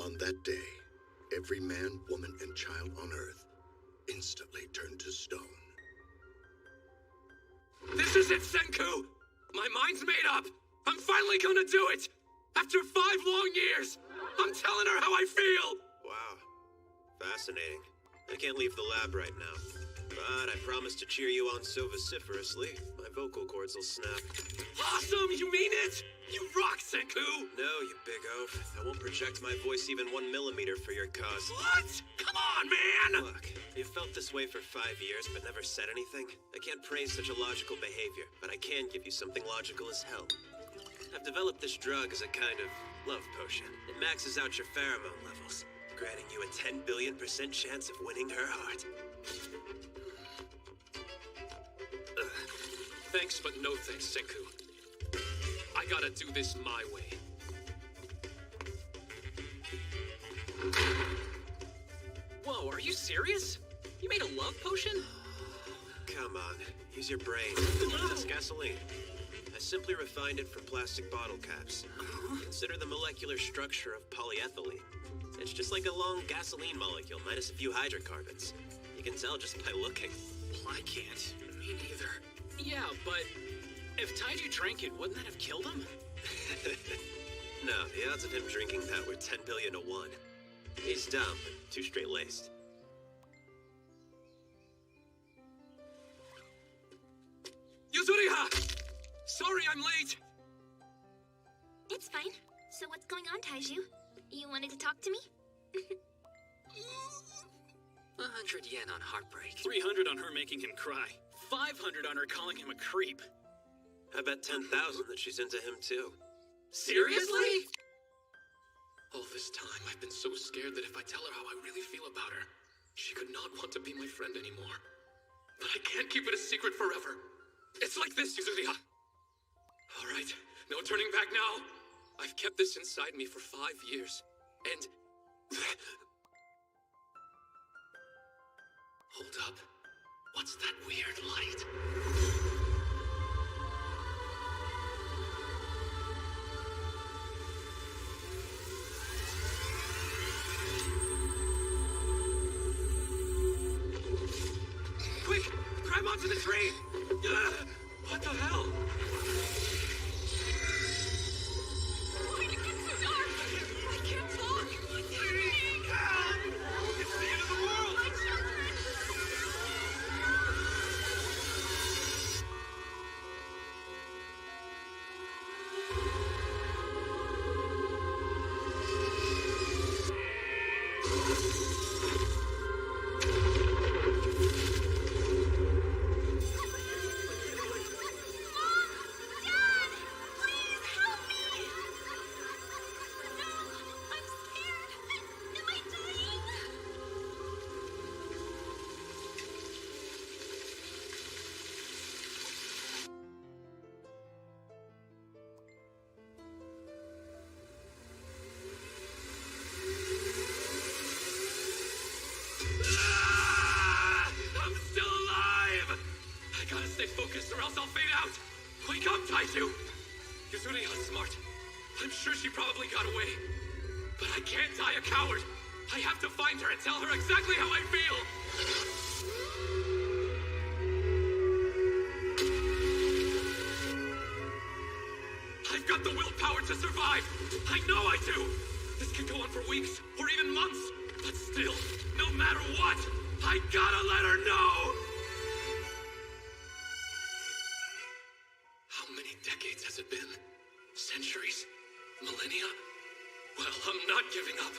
On that day, every man, woman, and child on Earth instantly turned to stone. This is it, Senku! My mind's made up! I'm finally gonna do it! After 5 long years! I'm telling her how I feel! Wow. Fascinating. I can't leave the lab right now. But I promise to cheer you on so vociferously, my vocal cords will snap. Awesome! You mean it? You rock, Senku! No, you big oaf. I won't project my voice even 1 millimeter for your cause. What? Come on, man! Look, you've felt this way for 5 years but never said anything. I can't praise such illogical behavior, but I can give you something logical as hell. I've developed this drug as a kind of love potion. It maxes out your pheromone levels, granting you a 10 billion% chance of winning her heart. Thanks, but no thanks, Senku. I gotta do this my way. Whoa, are you serious? You made a love potion? Come on, use your brain. That's gasoline. I simply refined it from plastic bottle caps. Consider the molecular structure of polyethylene. It's just like a long gasoline molecule, minus a few hydrocarbons. You can tell just by looking. I can't. Me neither. Yeah, but if Taiju drank it, wouldn't that have killed him? No, the odds of him drinking that were 10 billion to 1. He's dumb, but too straight-laced. Yuzuriha! Sorry I'm late! It's fine. So what's going on, Taiju? You wanted to talk to me? 100 yen on heartbreak. 300 on her making him cry. 500 on her calling him a creep. I bet 10,000 that she's into him too. Seriously? All this time, I've been so scared that if I tell her how I really feel about her, she could not want to be my friend anymore. But I can't keep it a secret forever. It's like this, Yuzuriha. All right, no turning back now. I've kept this inside me for 5 years, and... Hold up. What's that weird light? Quick! Grab onto the train! What the hell? Why did it get so dark? I can't talk. What's happening? It's the end of the world! My children! I'm still alive! I gotta stay focused or else I'll fade out! Wake up, Taiju! Yuzuriha's smart. I'm sure she probably got away. But I can't die a coward! I have to find her and tell her exactly how I feel! I've got the willpower to survive! I know I do! This could go on for weeks, or even months! But still, no matter what, I gotta let her know! How many decades has it been? Centuries? Millennia? Well, I'm not giving up.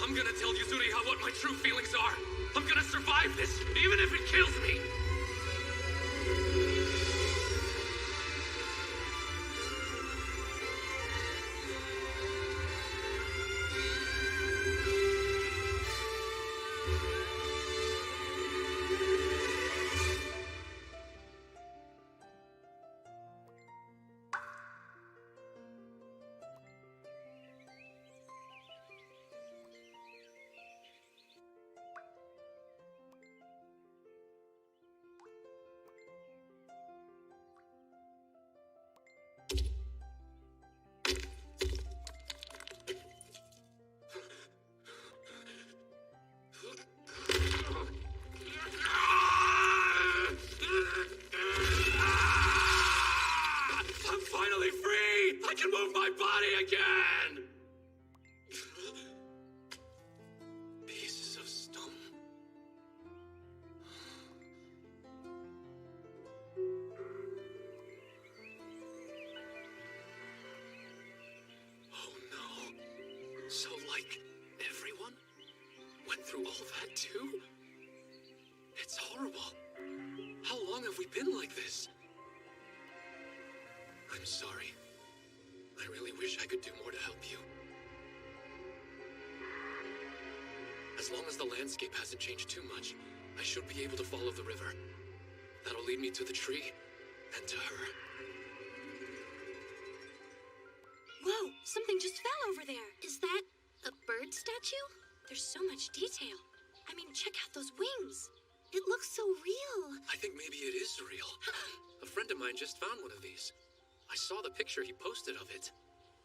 I'm gonna tell Yuzuriha what my true feelings are. I'm gonna survive this, even if it kills me! through all that too? It's horrible. How long have we been like this? I'm sorry. I really wish I could do more to help you. As long as the landscape hasn't changed too much, I should be able to follow the river. That'll lead me to the tree and to her. Whoa, something just fell over there. Is that a bird statue? There's so much detail. I mean, check out those wings. It looks so real. I think maybe it is real. A friend of mine just found one of these. I saw the picture he posted of it.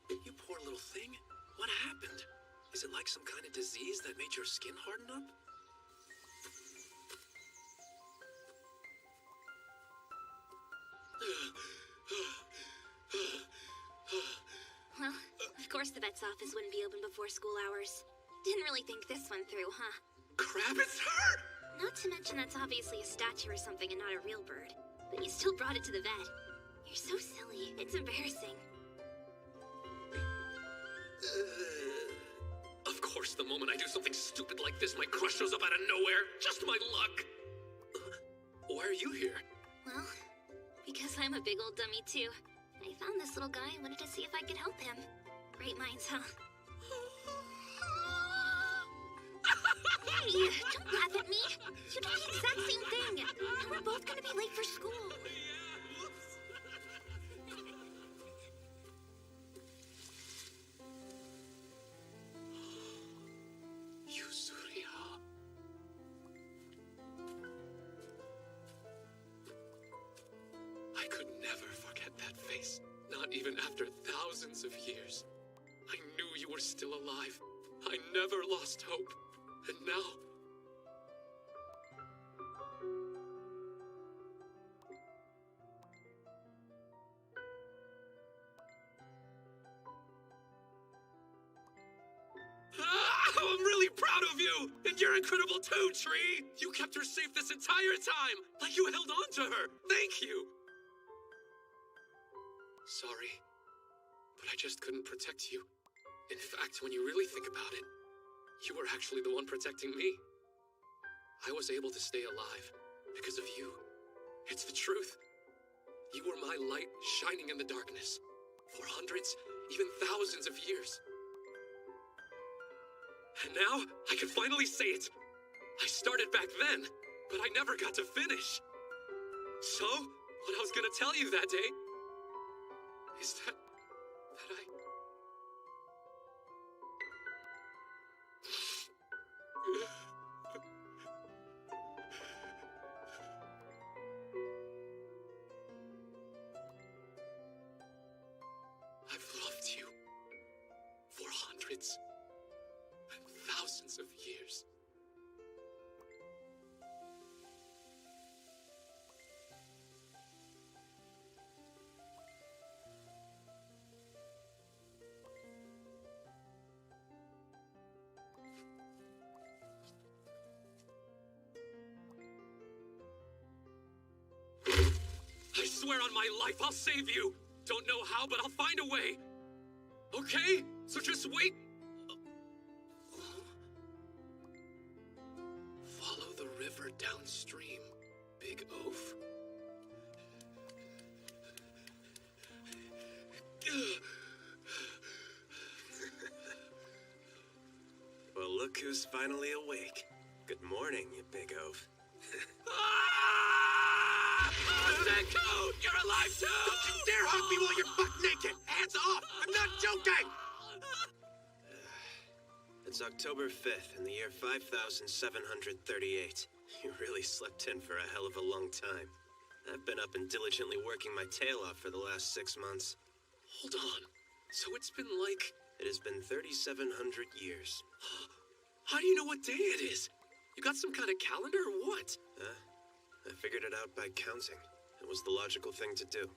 You poor little thing. What happened? Is it like some kind of disease that made your skin harden up? Well, of course the vet's office wouldn't be open before school hours. Didn't really think this one through, huh? Crap, it's her! Not to mention that's obviously a statue or something and not a real bird. But you still brought it to the vet. You're so silly. It's embarrassing. Of course, the moment I do something stupid like this, my crush shows up out of nowhere. Just my luck. Why are you here? Well, because I'm a big old dummy too. I found this little guy and wanted to see if I could help him. Great minds, huh? Hey, don't laugh at me. You did the exact same thing. Now we're both gonna be late for school. I could never forget that face, not even after thousands of years. I knew you were still alive. I never lost hope. And now... I'm really proud of you! And you're incredible too, Tree! You kept her safe this entire time! Like you held on to her! Thank you! Sorry, but I just couldn't protect you. In fact, when you really think about it, you were actually the one protecting me. I was able to stay alive because of you. It's the truth. You were my light shining in the darkness for hundreds, even thousands of years. And now, I can finally say it. I started back then, but I never got to finish. So, what I was gonna tell you that day is that I've loved you for hundreds and thousands of years. I swear on my life I'll save you! Don't know how, but I'll find a way! Okay? So just wait! Follow the river downstream, Big Oaf. Well, look who's finally awake. Good morning, you big oaf. Senko! You're alive too! Don't you dare hug me while you're butt naked! Hands off! I'm not joking! It's October 5th in the year 5738. You really slept in for a hell of a long time. I've been up and diligently working my tail off for the last 6 months. Hold on. So it's been like... It has been 3,700 years. How do you know what day it is? You got some kind of calendar or what? I figured it out by counting. It was the logical thing to do.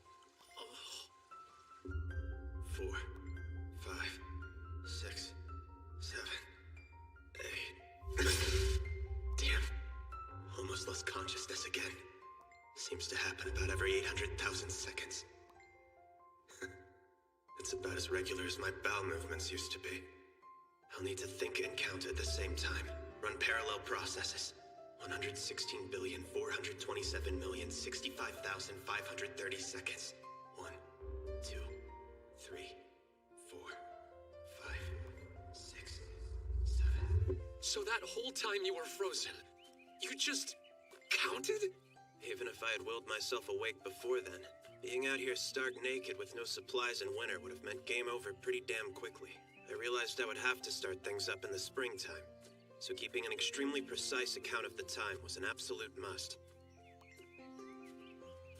4, 5, 6, 7, 8. Damn. Almost lost consciousness again. Seems to happen about every 800,000 seconds. It's about as regular as my bowel movements used to be. I'll need to think and count at the same time, Run parallel processes. 116,427,065,530 seconds. 1, 2, 3, 4, 5, 6, 7. So that whole time you were frozen, you just counted? Even if I had willed myself awake before then, being out here stark naked with no supplies in winter would have meant game over pretty damn quickly. I realized I would have to start things up in the springtime, so keeping an extremely precise account of the time was an absolute must.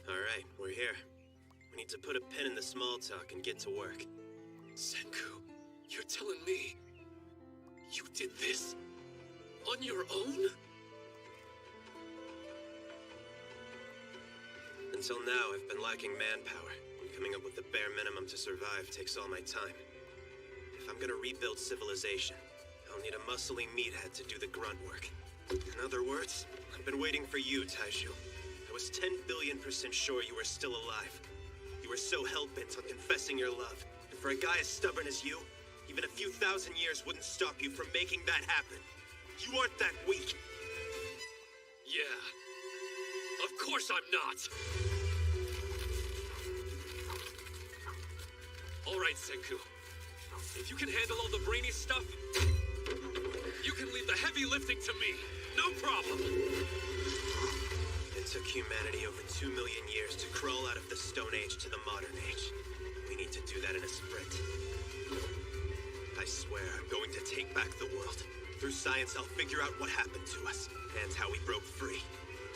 Alright, we're here. We need to put a pin in the small talk and get to work. Senku, you're telling me you did this on your own? Until now, I've been lacking manpower, and coming up with the bare minimum to survive takes all my time. If I'm gonna rebuild civilization, I'll need a muscly meathead to do the grunt work. In other words, I've been waiting for you, Taiju. I was 10 billion% sure you were still alive. You were so hell-bent on confessing your love, and for a guy as stubborn as you, even a few thousand years wouldn't stop you from making that happen. You aren't that weak. Yeah. Of course I'm not. All right, Senku. If you can handle all the brainy stuff, you can leave the heavy lifting to me. No problem. It took humanity over 2 million years to crawl out of the Stone Age to the modern age. We need to do that in a sprint. I swear I'm going to take back the world. Through science, I'll figure out what happened to us and how we broke free.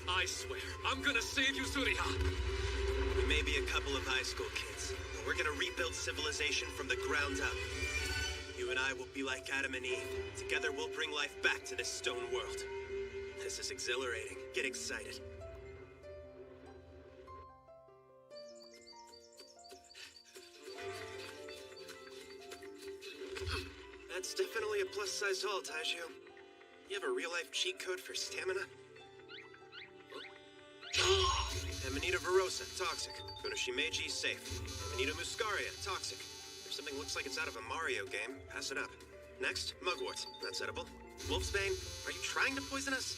I swear, I'm gonna save you, Suriha. We may be a couple of high school kids, but we're gonna rebuild civilization from the ground up. You and I will be like Adam and Eve. Together we'll bring life back to this stone world. This is exhilarating. Get excited. That's definitely a plus-size haul, Taiju. You have a real-life cheat code for stamina? Amanita verosa, toxic. Konoshimeji, safe. Amanita muscaria, toxic. If something looks like it's out of a Mario game, pass it up. Next, mugwort. That's edible. Wolfsbane, are you trying to poison us?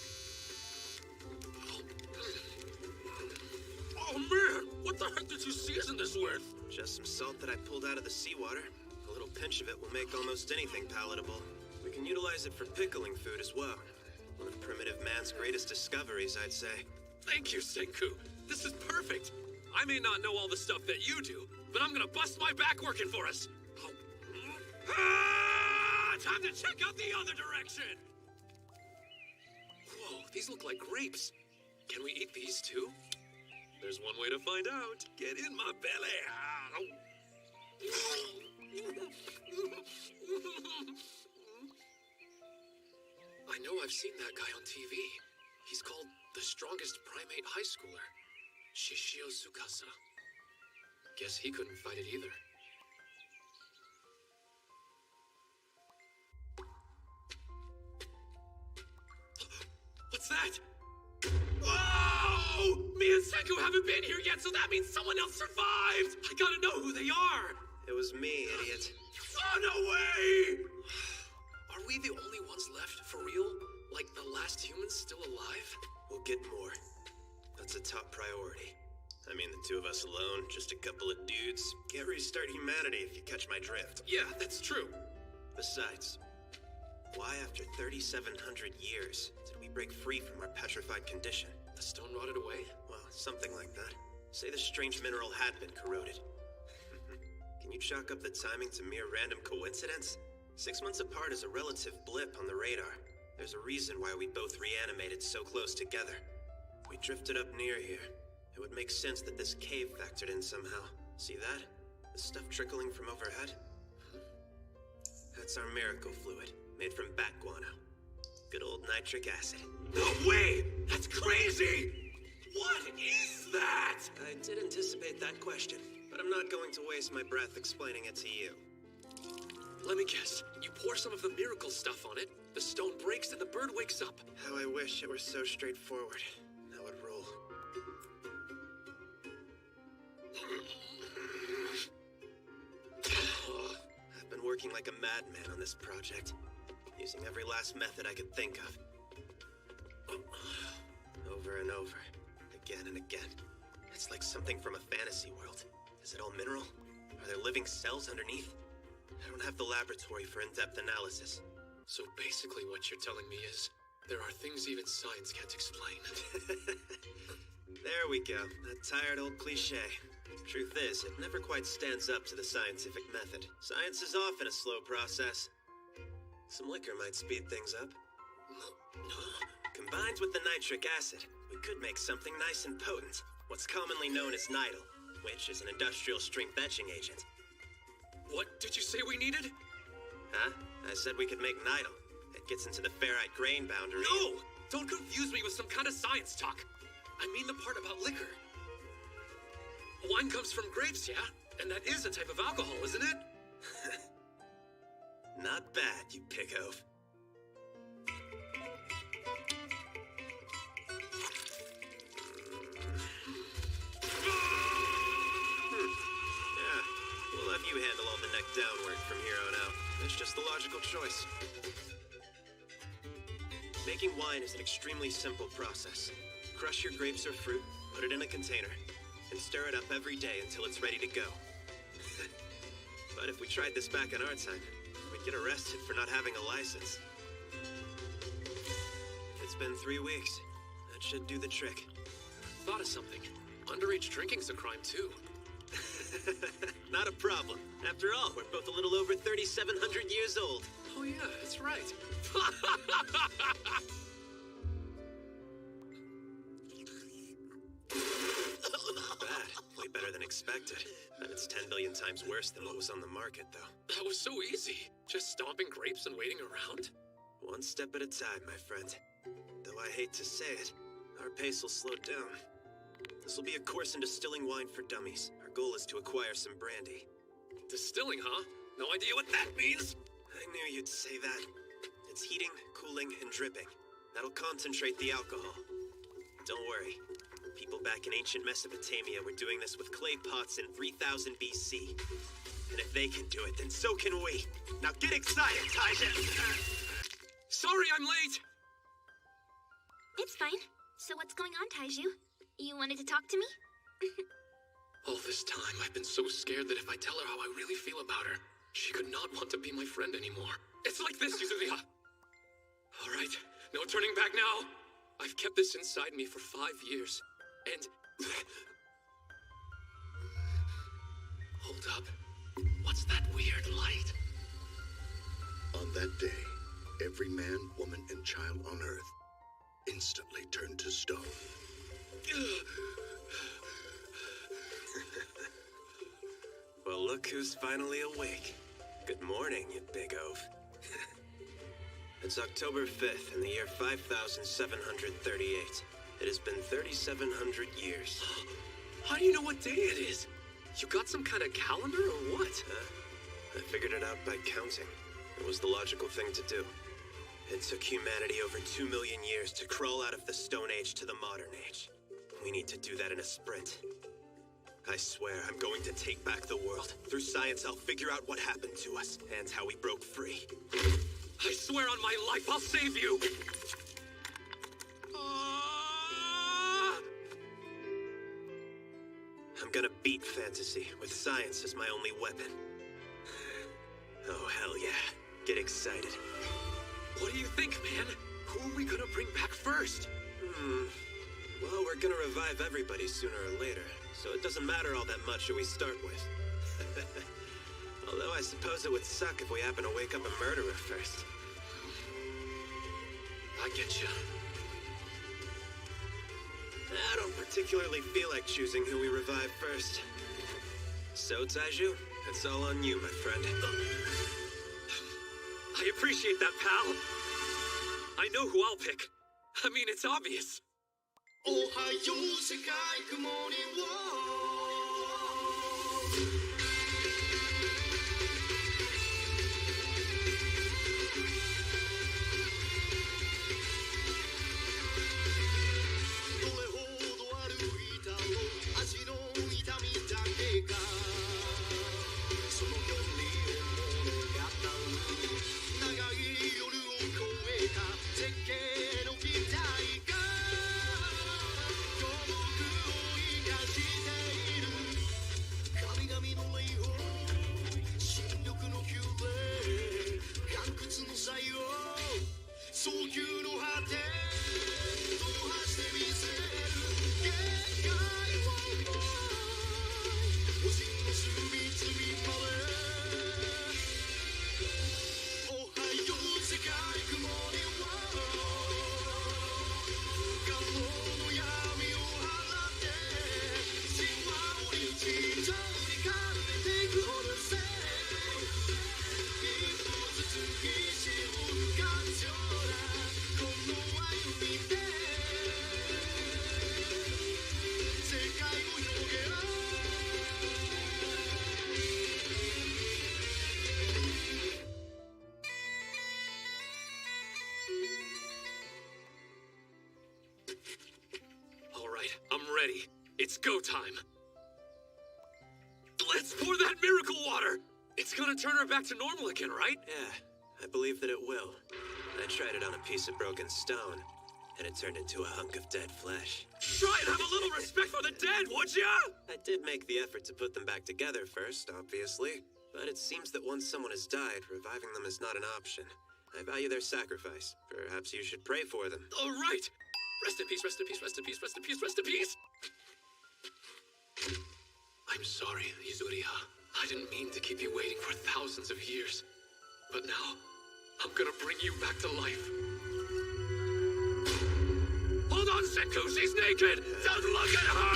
Oh man, what the heck did you season this with? Just some salt that I pulled out of the seawater. A little pinch of it will make almost anything palatable. We can utilize it for pickling food as well. One of primitive man's greatest discoveries, I'd say. Thank you, Senku. This is perfect. I may not know all the stuff that you do, but I'm gonna bust my back working for us. Time to check out the other direction. Whoa, these look like grapes. Can we eat these too? There's one way to find out. Get in my belly. I know I've seen that guy on TV. He's called the strongest primate high schooler, Shishio Tsukasa. Guess he couldn't fight it either. What's that? Whoa! Me and Senku haven't been here yet, so that means someone else survived! I gotta know who they are! It was me, idiot. Oh, no way! Are we the only ones left, for real? Like the last humans still alive? We'll get more. That's a top priority. I mean, the two of us alone, just a couple of dudes. Can't restart humanity if you catch my drift. Yeah, that's true. Besides, why after 3,700 years did we break free from our petrified condition? The stone rotted away? Well, something like that. Say the strange mineral had been corroded. Can you chalk up the timing to mere random coincidence? 6 months apart is a relative blip on the radar. There's a reason why we both reanimated so close together. We drifted up near here. It would make sense that this cave factored in somehow. See that? The stuff trickling from overhead? That's our miracle fluid, made from bat guano. Good old nitric acid. No way! That's crazy! What is that? I did anticipate that question, but I'm not going to waste my breath explaining it to you. Let me guess. You pour some of the miracle stuff on it, the stone breaks, and the bird wakes up. How I wish it were so straightforward. That would roll. I've been working like a madman on this project. using every last method I could think of. Over and over, again and again. It's like something from a fantasy world. Is it all mineral? Are there living cells underneath? I don't have the laboratory for in-depth analysis. So basically what you're telling me is, there are things even science can't explain. There we go. That tired old cliche. Truth is, it never quite stands up to the scientific method. Science is often a slow process. Some liquor might speed things up. Combined with the nitric acid, we could make something nice and potent. What's commonly known as nitol, which is an industrial strength etching agent. What did you say we needed? Huh? I said we could make nitol. It gets into the ferrite grain boundary. No! Don't confuse me with some kind of science talk. I mean the part about liquor. Wine comes from grapes, yeah? And that is a type of alcohol, isn't it? Not bad, you pig oaf. Yeah, we'll let you handle all the neck down work from here on out. It's just the logical choice. Making wine is an extremely simple process. Crush your grapes or fruit, put it in a container, and stir it up every day until it's ready to go. But if we tried this back in our time, we'd get arrested for not having a license. It's been 3 weeks. That should do the trick. Thought of something. Underage drinking's a crime too. Not a problem. After all, we're both a little over 3,700 years old. Oh yeah, that's right. Not bad. Way better than expected. Bet it's 10 billion times worse than what was on the market, though. That was so easy. Just stomping grapes and waiting around. One step at a time, my friend. Though I hate to say it, our pace will slow down. This will be a course in distilling wine for dummies. Our goal is to acquire some brandy. Distilling, huh? No idea what that means. I knew you'd say that. It's heating, cooling, and dripping. That'll concentrate the alcohol. Don't worry. People back in ancient Mesopotamia were doing this with clay pots in 3000 BC. And if they can do it, then so can we. Now get excited, Taija! Sorry I'm late! It's fine. So what's going on, Taiju? You wanted to talk to me? All this time, I've been so scared that if I tell her how I really feel about her, she could not want to be my friend anymore. It's like this, Yuzuya! Alright, no turning back now! I've kept this inside me for 5 years, and... Hold up. What's that weird light? On that day, every man, woman, and child on Earth instantly turned to stone. Well, look who's finally awake. Good morning, you big oaf. It's October 5th in the year 5738. It has been 3,700 years. How do you know what day it is? You got some kind of calendar or what? I figured it out by counting. It was the logical thing to do. It took humanity over 2 million years to crawl out of the Stone Age to the Modern Age. We need to do that in a sprint. I swear I'm going to take back the world. Through science, I'll figure out what happened to us and how we broke free. I swear on my life I'll save you! I'm gonna beat fantasy with science as my only weapon. Oh, hell yeah. Get excited. What do you think, man? Who are we gonna bring back first? Well, we're gonna revive everybody sooner or later, so it doesn't matter all that much who we start with. Although I suppose it would suck if we happen to wake up a murderer first. I get you. I don't particularly feel like choosing who we revive first. So, Taiju, it's all on you, my friend. I appreciate that, pal. I know who I'll pick. I mean, it's obvious. Ohio, Sekai, good morning, It's go time. Let's pour that miracle water! It's gonna turn her back to normal again, right? Yeah, I believe that it will. I tried it on a piece of broken stone, and it turned into a hunk of dead flesh. Try and have a little respect for the dead, would ya? I did make the effort to put them back together first, obviously. But it seems that once someone has died, reviving them is not an option. I value their sacrifice. Perhaps you should pray for them. All right. Rest in peace, rest in peace, rest in peace, rest in peace, rest in peace. I'm sorry, Yuzuriha. I didn't mean to keep you waiting for thousands of years. But now, I'm gonna bring you back to life. Hold on, Senku, she's naked! Don't look at her!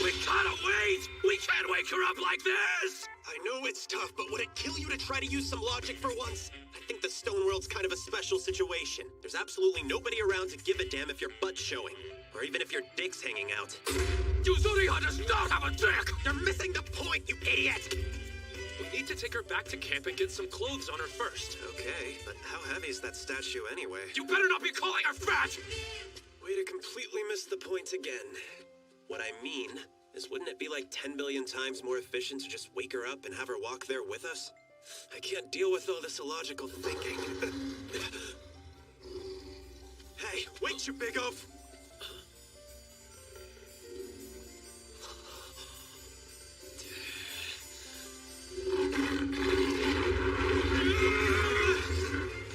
We gotta wait! We can't wake her up like this! I know it's tough, but would it kill you to try to use some logic for once? I think the stone world's kind of a special situation. There's absolutely nobody around to give a damn if your butt's showing. Or even if your dick's hanging out. Yuzuriha does not have a dick! You're missing the point, you idiot! We need to take her back to camp and get some clothes on her first. Okay, but how heavy is that statue anyway? You better not be calling her fat! Way to completely miss the point again. What I mean is, wouldn't it be like 10 billion times more efficient to just wake her up and have her walk there with us? I can't deal with all this illogical thinking. Hey, wait, you big oaf!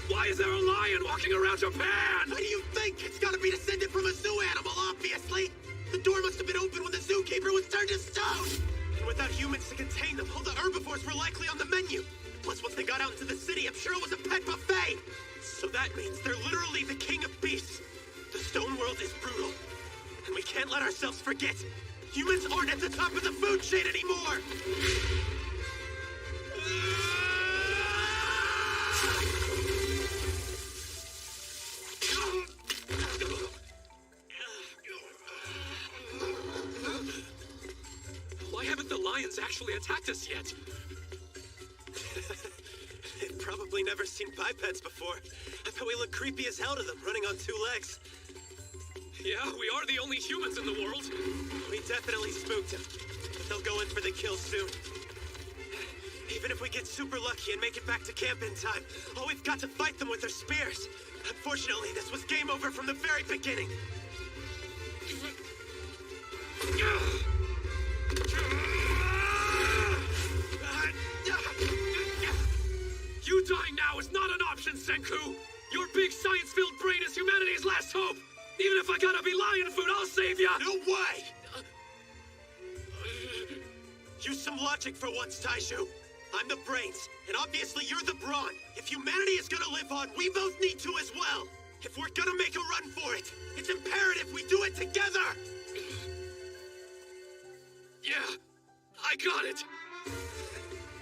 Why is there a lion walking around Japan? What do you think? It's gotta be descended from a zoo animal, obviously! The door must have been open when the zookeeper was turned to stone! And without humans to contain them, all the herbivores were likely on the menu. Plus, once they got out into the city, I'm sure it was a pet buffet! So that means they're literally the king of beasts. The stone world is brutal. And we can't let ourselves forget. Humans aren't at the top of the food chain anymore! Why haven't the lions actually attacked us yet? They've probably never seen bipeds before. I bet we look creepy as hell to them, running on 2 legs. Yeah, we are the only humans in the world. We definitely spooked them, but they'll go in for the kill soon. Even if we get super lucky and make it back to camp in time, all we've got to fight them with are spears. Unfortunately, this was game over from the very beginning. You dying now is not an option, Senku! Your big science-filled brain is humanity's last hope! Even if I gotta be lion food, I'll save ya! No way! Use some logic for once, Taiju. I'm the brains, and obviously you're the brawn. If humanity is gonna live on, we both need to as well. If we're gonna make a run for it, it's imperative we do it together! Yeah, I got it!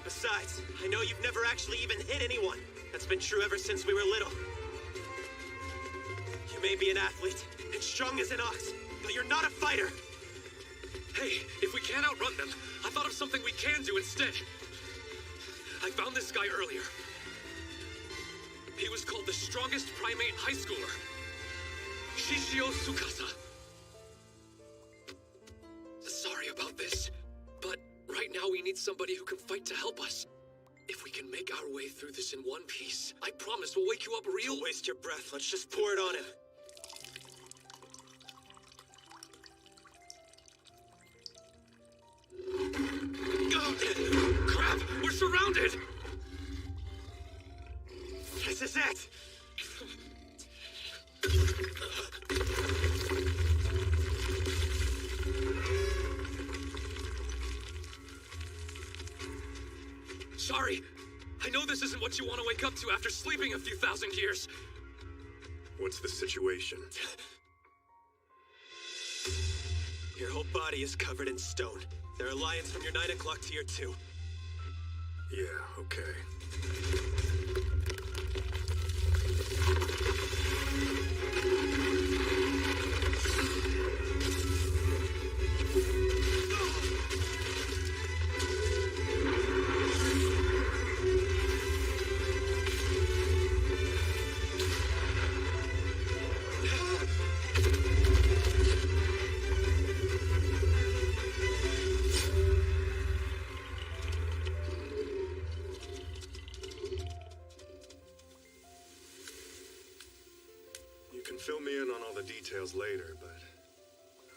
Besides, I know you've never actually even hit anyone. That's been true ever since we were little. You may be an athlete, and strong as an ox, but you're not a fighter. Hey, if we can't outrun them, I thought of something we can do instead. I found this guy earlier. He was called the strongest primate high schooler. Shishio Tsukasa. Sorry about this, but right now we need somebody who can fight to help us. If we can make our way through this in one piece, I promise we'll wake you up real— Don't waste your breath, let's just pour it on him. Crap! We're surrounded! This is it! Sorry. I know this isn't what you want to wake up to after sleeping a few thousand years. What's the situation? Your whole body is covered in stone. There are lions from your 9 o'clock to your 2. Yeah, okay. fill me in on all the details later, but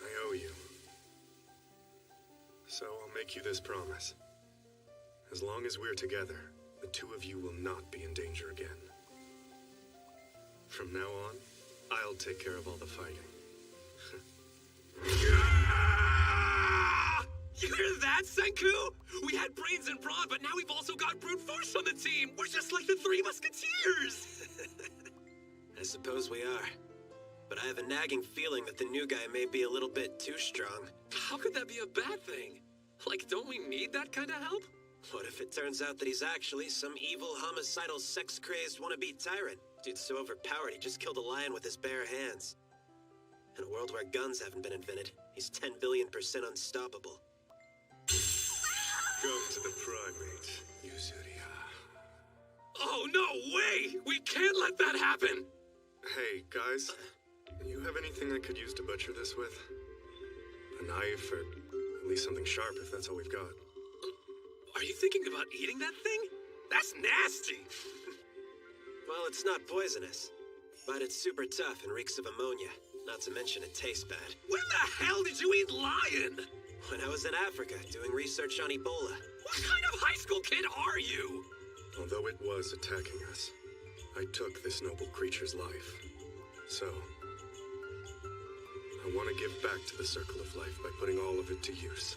I owe you. So I'll make you this promise. As long as we're together, the two of you will not be in danger again. From now on, I'll take care of all the fighting. You hear that, Senku? We had brains and brawn, but now we've also got brute force on the team. We're just like the Three Musketeers. I suppose we are. But I have a nagging feeling that the new guy may be a little bit too strong. How could that be a bad thing? Like, don't we need that kind of help? What if it turns out that he's actually some evil, homicidal, sex-crazed wannabe tyrant? Dude's so overpowered he just killed a lion with his bare hands. In a world where guns haven't been invented, he's 10 billion% unstoppable. Come to the primate, Yuzuria. Oh, no way! We can't let that happen! Hey, guys. You have anything I could use to butcher this with? A knife, or at least something sharp if that's all we've got. Are you thinking about eating that thing? That's nasty! Well, it's not poisonous, but it's super tough and reeks of ammonia. Not to mention it tastes bad. When the hell did you eat lion? When I was in Africa doing research on Ebola. What kind of high school kid are you? Although it was attacking us, I took this noble creature's life. So, I want to give back to the Circle of Life by putting all of it to use.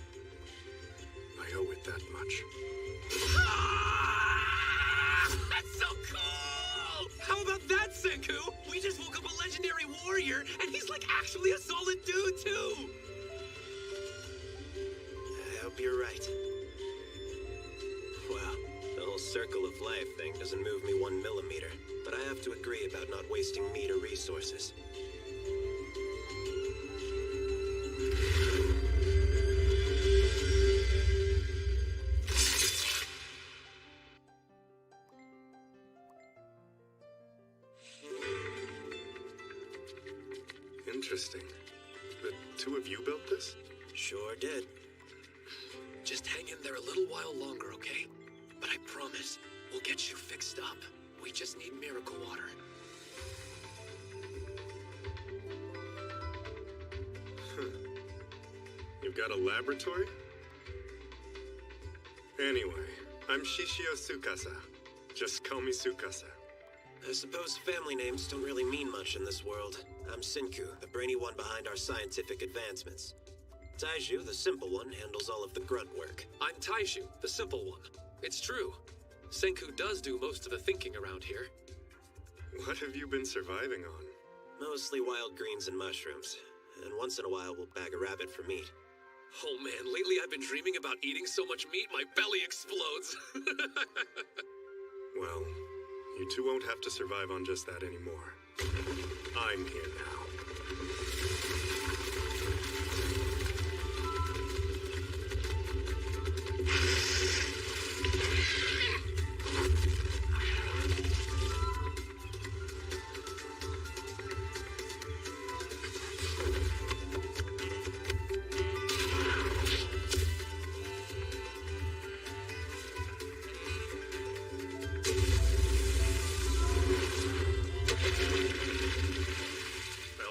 I owe it that much. Ah! That's so cool! How about that, Senku? We just woke up a legendary warrior, and he's like actually a solid dude, too! I hope you're right. Well, the whole Circle of Life thing doesn't move me 1 millimeter, but I have to agree about not wasting meat or resources. Interesting. The two of you built this? Sure did. Just hang in there a little while longer, okay? But I promise, we'll get you fixed up. We just need miracle water. You've got a laboratory? Anyway, I'm Shishio Tsukasa. Just call me Tsukasa. I suppose family names don't really mean much in this world. I'm Senku, the brainy one behind our scientific advancements. Taiju, the simple one, handles all of the grunt work. I'm Taishu, the simple one. It's true. Senku does do most of the thinking around here. What have you been surviving on? Mostly wild greens and mushrooms. And once in a while, we'll bag a rabbit for meat. Oh man, lately I've been dreaming about eating so much meat my belly explodes. Well, you two won't have to survive on just that anymore. I'm here now.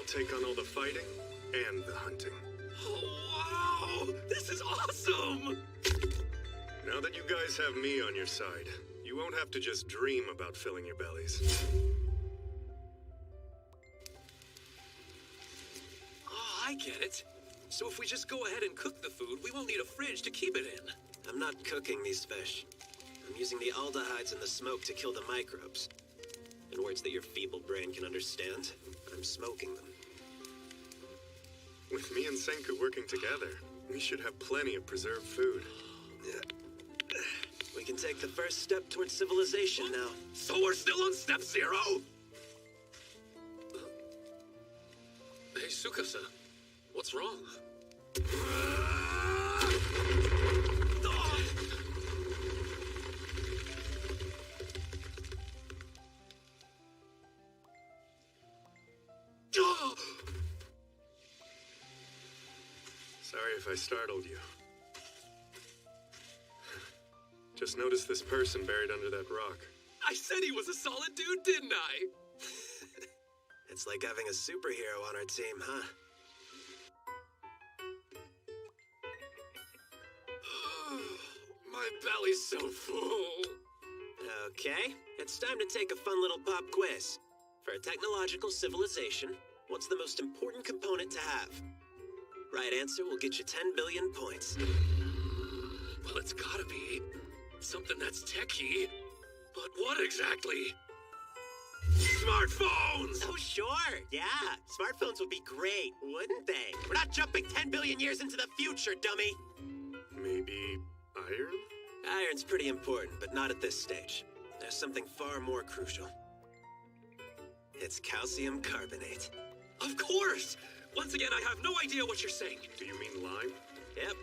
Take on all the fighting and the hunting. Oh, wow! This is awesome! Now that you guys have me on your side, you won't have to just dream about filling your bellies. Oh, I get it. So if we just go ahead and cook the food, we won't need a fridge to keep it in. I'm not cooking these fish. I'm using the aldehydes in the smoke to kill the microbes. In words that your feeble brain can understand, I'm smoking them. With me and Senku working together, we should have plenty of preserved food. We can take the first step towards civilization now. So we're still on step 0? Hey, Tsukasa, what's wrong? Sorry if I startled you. Just noticed this person buried under that rock. I said he was a solid dude, didn't I? It's like having a superhero on our team, huh? My belly's so full. Okay, it's time to take a fun little pop quiz. For a technological civilization, what's the most important component to have? Right answer will get you 10 billion points. Well, it's gotta be something that's techy. But what exactly? Smartphones! Oh, sure, yeah. Smartphones would be great, wouldn't they? We're not jumping 10 billion years into the future, dummy. Maybe iron? Iron's pretty important, but not at this stage. There's something far more crucial. It's calcium carbonate. Of course! Once again, I have no idea what you're saying. Do you mean lime? Yep.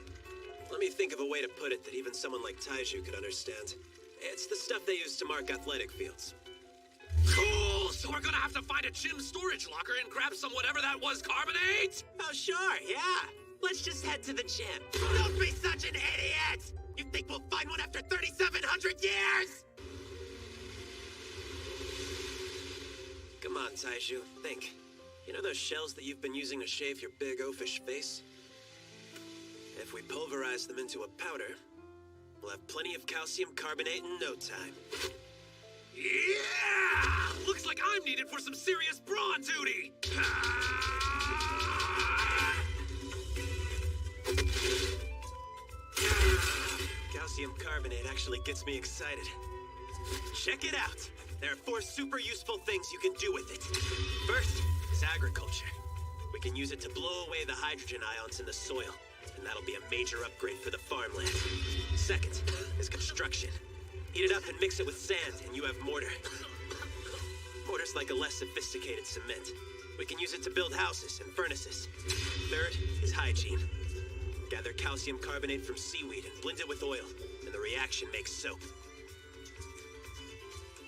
Let me think of a way to put it that even someone like Taiju could understand. It's the stuff they use to mark athletic fields. Cool! So we're gonna have to find a gym storage locker and grab some whatever that was carbonate? Oh, sure, yeah. Let's just head to the gym. Don't be such an idiot! You think we'll find one after 3,700 years? Come on, Taiju, think. You know those shells that you've been using to shave your big oafish face? If we pulverize them into a powder, we'll have plenty of calcium carbonate in no time. Yeah! Looks like I'm needed for some serious brawn duty! Calcium carbonate actually gets me excited. Check it out. There are 4 super useful things you can do with it. First is agriculture. We can use it to blow away the hydrogen ions in the soil, and that'll be a major upgrade for the farmland. Second is construction. Heat it up and mix it with sand, and you have mortar. Mortar's like a less sophisticated cement. We can use it to build houses and furnaces. Third is hygiene. Gather calcium carbonate from seaweed and blend it with oil, and the reaction makes soap.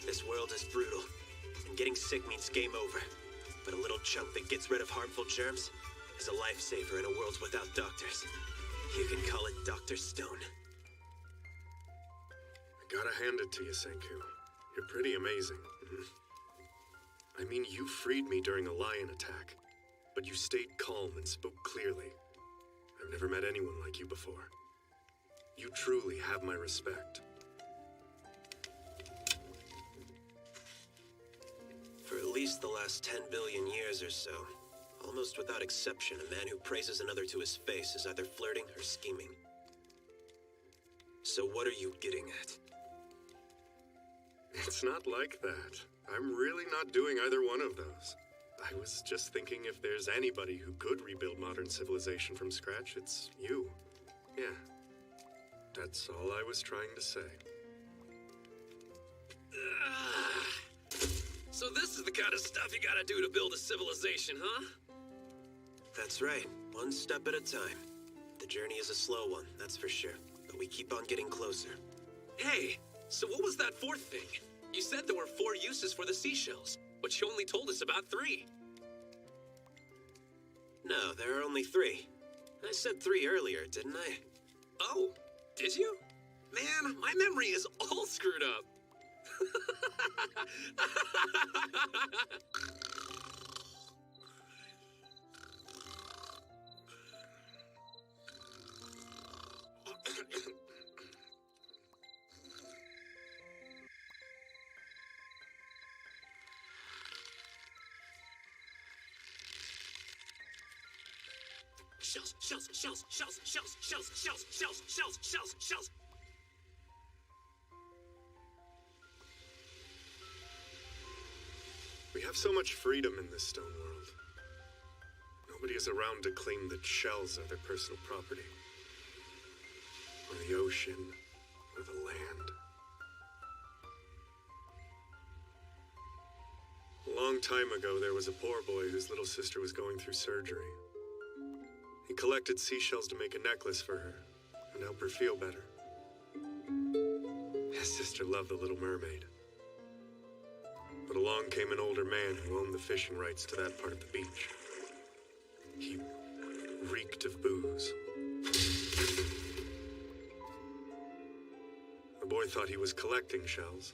This world is brutal, and getting sick means game over. But a little chunk that gets rid of harmful germs is a lifesaver in a world without doctors. You can call it Dr. Stone. I gotta hand it to you, Senku. You're pretty amazing. I mean, you freed me during a lion attack, but you stayed calm and spoke clearly. I've never met anyone like you before. You truly have my respect. For at least the last 10 billion years or so, almost without exception, a man who praises another to his face is either flirting or scheming. So what are you getting at? It's not like that. I'm really not doing either one of those. I was just thinking if there's anybody who could rebuild modern civilization from scratch, it's you. Yeah. That's all I was trying to say. So this is the kind of stuff you gotta do to build a civilization, huh? That's right. One step at a time. The journey is a slow one, that's for sure. But we keep on getting closer. Hey, so what was that 4th thing? You said there were 4 uses for the seashells, but you only told us about 3. No, there are only 3. I said 3 earlier, didn't I? Oh, did you? Man, my memory is all screwed up. Shells, shells, shells, shells, shells, shells, shells, shells, shells, shells, shells. We have so much freedom in this stone world. Nobody is around to claim that shells are their personal property. Or the ocean, or the land. A long time ago, there was a poor boy whose little sister was going through surgery. He collected seashells to make a necklace for her and help her feel better. His sister loved the Little Mermaid. But along came an older man who owned the fishing rights to that part of the beach. He reeked of booze. The boy thought he was collecting shells,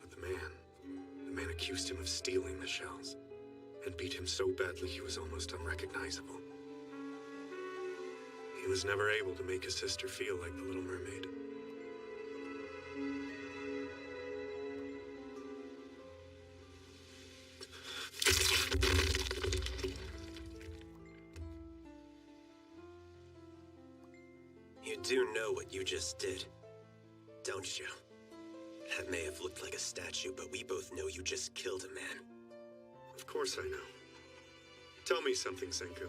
but the man accused him of stealing the shells. and beat him so badly he was almost unrecognizable. He was never able to make his sister feel like the Little Mermaid. You do know what you just did, don't you? That may have looked like a statue, but we both know you just killed a man. Of course I know. Tell me something, Senku.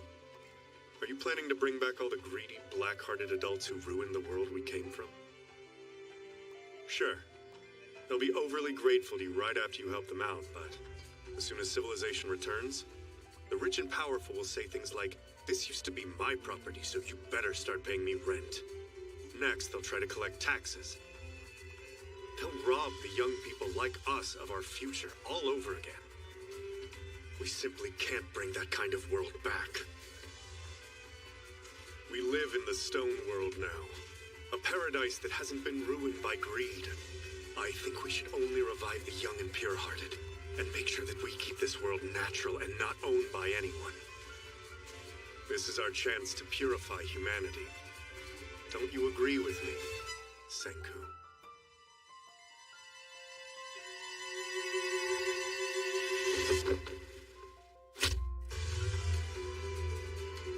Are you planning to bring back all the greedy, black-hearted adults who ruined the world we came from? Sure. They'll be overly grateful to you right after you help them out, but as soon as civilization returns, the rich and powerful will say things like, "This used to be my property, so you better start paying me rent." Next, they'll try to collect taxes. They'll rob the young people like us of our future all over again. We simply can't bring that kind of world back. We live in the stone world now, a paradise that hasn't been ruined by greed. I think we should only revive the young and pure-hearted, and make sure that we keep this world natural and not owned by anyone. This is our chance to purify humanity. Don't you agree with me, Senku?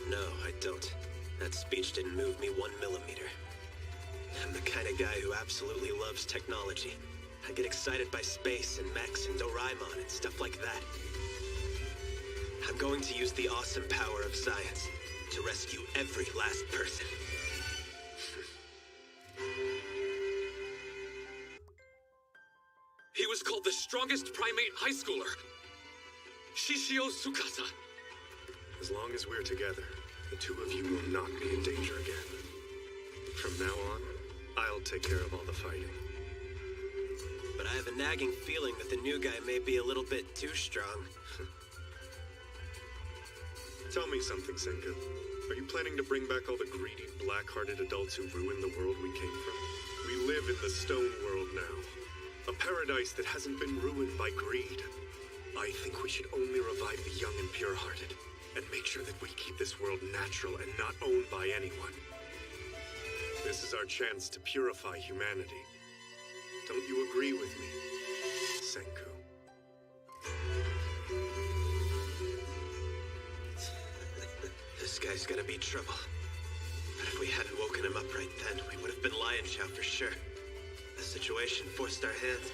No, I don't. That speech didn't move me 1 millimeter. I'm the kind of guy who absolutely loves technology. I get excited by space and mechs and Doraemon and stuff like that. I'm going to use the awesome power of science to rescue every last person. He was called the strongest primate high schooler. Shishio Tsukasa. As long as we're together, the two of you will not be in danger again. From now on, I'll take care of all the fighting. But I have a nagging feeling that the new guy may be a little bit too strong. Tell me something, Senku. Are you planning to bring back all the greedy, black-hearted adults who ruined the world we came from? We live in the stone world now, a paradise that hasn't been ruined by greed. I think we should only revive the young and pure-hearted, and make sure that we keep this world natural and not owned by anyone. This is our chance to purify humanity. Don't you agree with me, Senku? This guy's gonna be trouble. But if we hadn't woken him up right then, we would have been lion chow for sure. The situation forced our hand.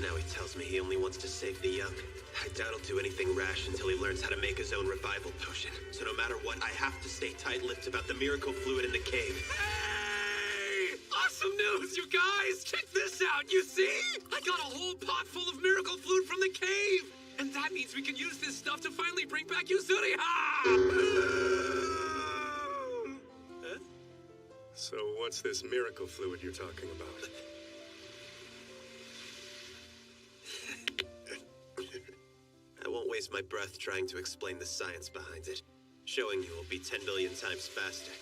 Now he tells me he only wants to save the young. I doubt he'll do anything rash until he learns how to make his own revival potion. So no matter what, I have to stay tight-lipped about the miracle fluid in the cave. Hey! Awesome news, you guys! Check this out, you see? I got a whole pot full of miracle fluid from the cave! And that means we can use this stuff to finally bring back Yuzuriha! Huh? So what's this miracle fluid you're talking about? I won't waste my breath trying to explain the science behind it. Showing you will be 10 billion times faster.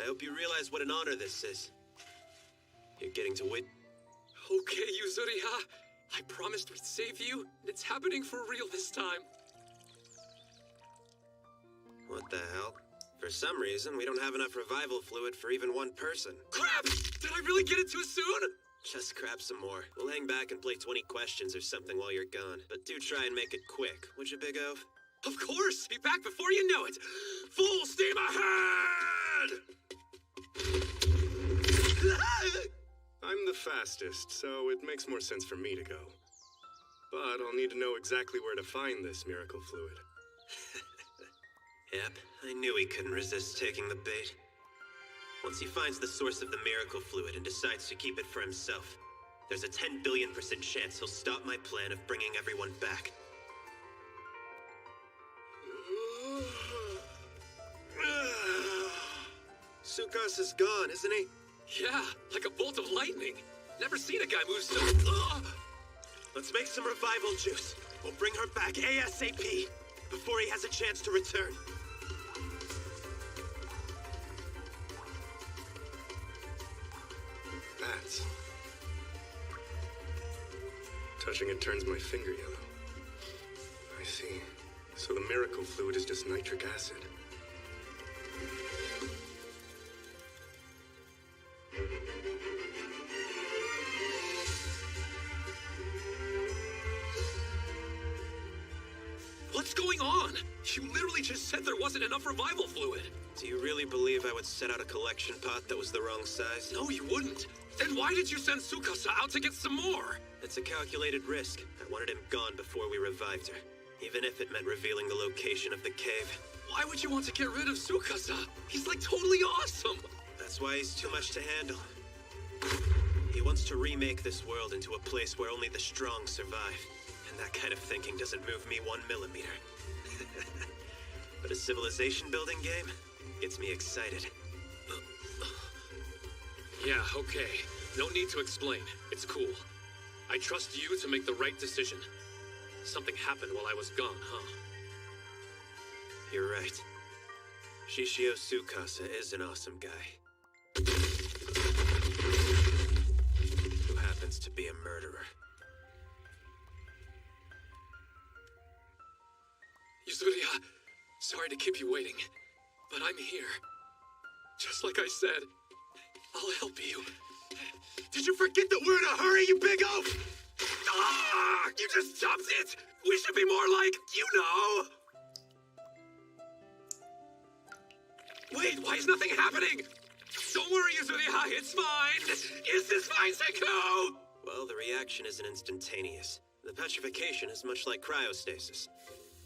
I hope you realize what an honor this is. You're getting to wit. Okay, Yuzuriha. I promised we'd save you, and it's happening for real this time. What the hell? For some reason, we don't have enough revival fluid for even one person. Crap! Did I really get it too soon? Just grab some more. We'll hang back and play 20 questions or something while you're gone. But do try and make it quick, would you, Big O? Of course! Be back before you know it! Full steam ahead! I'm the fastest, so it makes more sense for me to go. But I'll need to know exactly where to find this miracle fluid. Yep, I knew he couldn't resist taking the bait. Once he finds the source of the miracle fluid and decides to keep it for himself, there's a 10 billion% chance he'll stop my plan of bringing everyone back. Sukasa's gone, isn't he? Yeah, like a bolt of lightning. Never seen a guy move so... Let's make some revival juice. We'll bring her back ASAP, before he has a chance to return. Bats. Touching it turns my finger yellow. I see. So the miracle fluid is just nitric acid. What's going on? You literally just said there wasn't enough revival fluid. Do you really believe I would set out a collection pot that was the wrong size? No, you wouldn't. Then why did you send Tsukasa out to get some more? It's a calculated risk. I wanted him gone before we revived her, even if it meant revealing the location of the cave. Why would you want to get rid of Tsukasa? He's like totally awesome. That's why he's too much to handle. He wants to remake this world into a place where only the strong survive. And that kind of thinking doesn't move me 1 millimeter. But a civilization building game gets me excited. Yeah, okay. No need to explain. It's cool. I trust you to make the right decision. Something happened while I was gone, huh? You're right. Shishio Tsukasa is an awesome guy. Who happens to be a murderer. Yuzuriha, sorry to keep you waiting, but I'm here. Just like I said, I'll help you. Did you forget that we're in a hurry, you big oaf? Ah! You just jumped it! We should be more like, you know! Wait, why is nothing happening? Don't worry, Yuzuriha, it's fine! Is this fine, Senku? Well, the reaction isn't instantaneous. The petrification is much like cryostasis.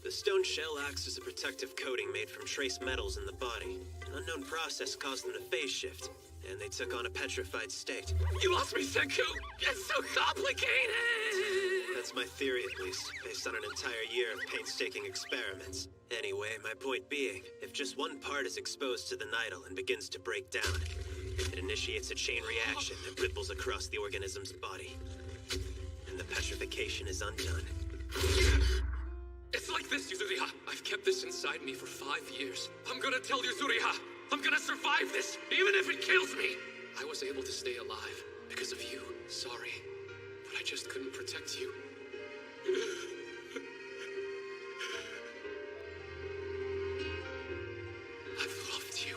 The stone shell acts as a protective coating made from trace metals in the body. An unknown process caused them to phase shift, and they took on a petrified state. You lost me, Senku! It's so complicated! That's my theory, at least, based on an entire year of painstaking experiments. Anyway, my point being, if just one part is exposed to the nidal and begins to break down, it initiates a chain reaction that ripples across the organism's body. And the petrification is undone. It's like this, Yuzuriha. I've kept this inside me for 5 years. I'm gonna tell Yuzuriha. I'm gonna survive this, even if it kills me. I was able to stay alive because of you. Sorry, but I just couldn't protect you. I've loved you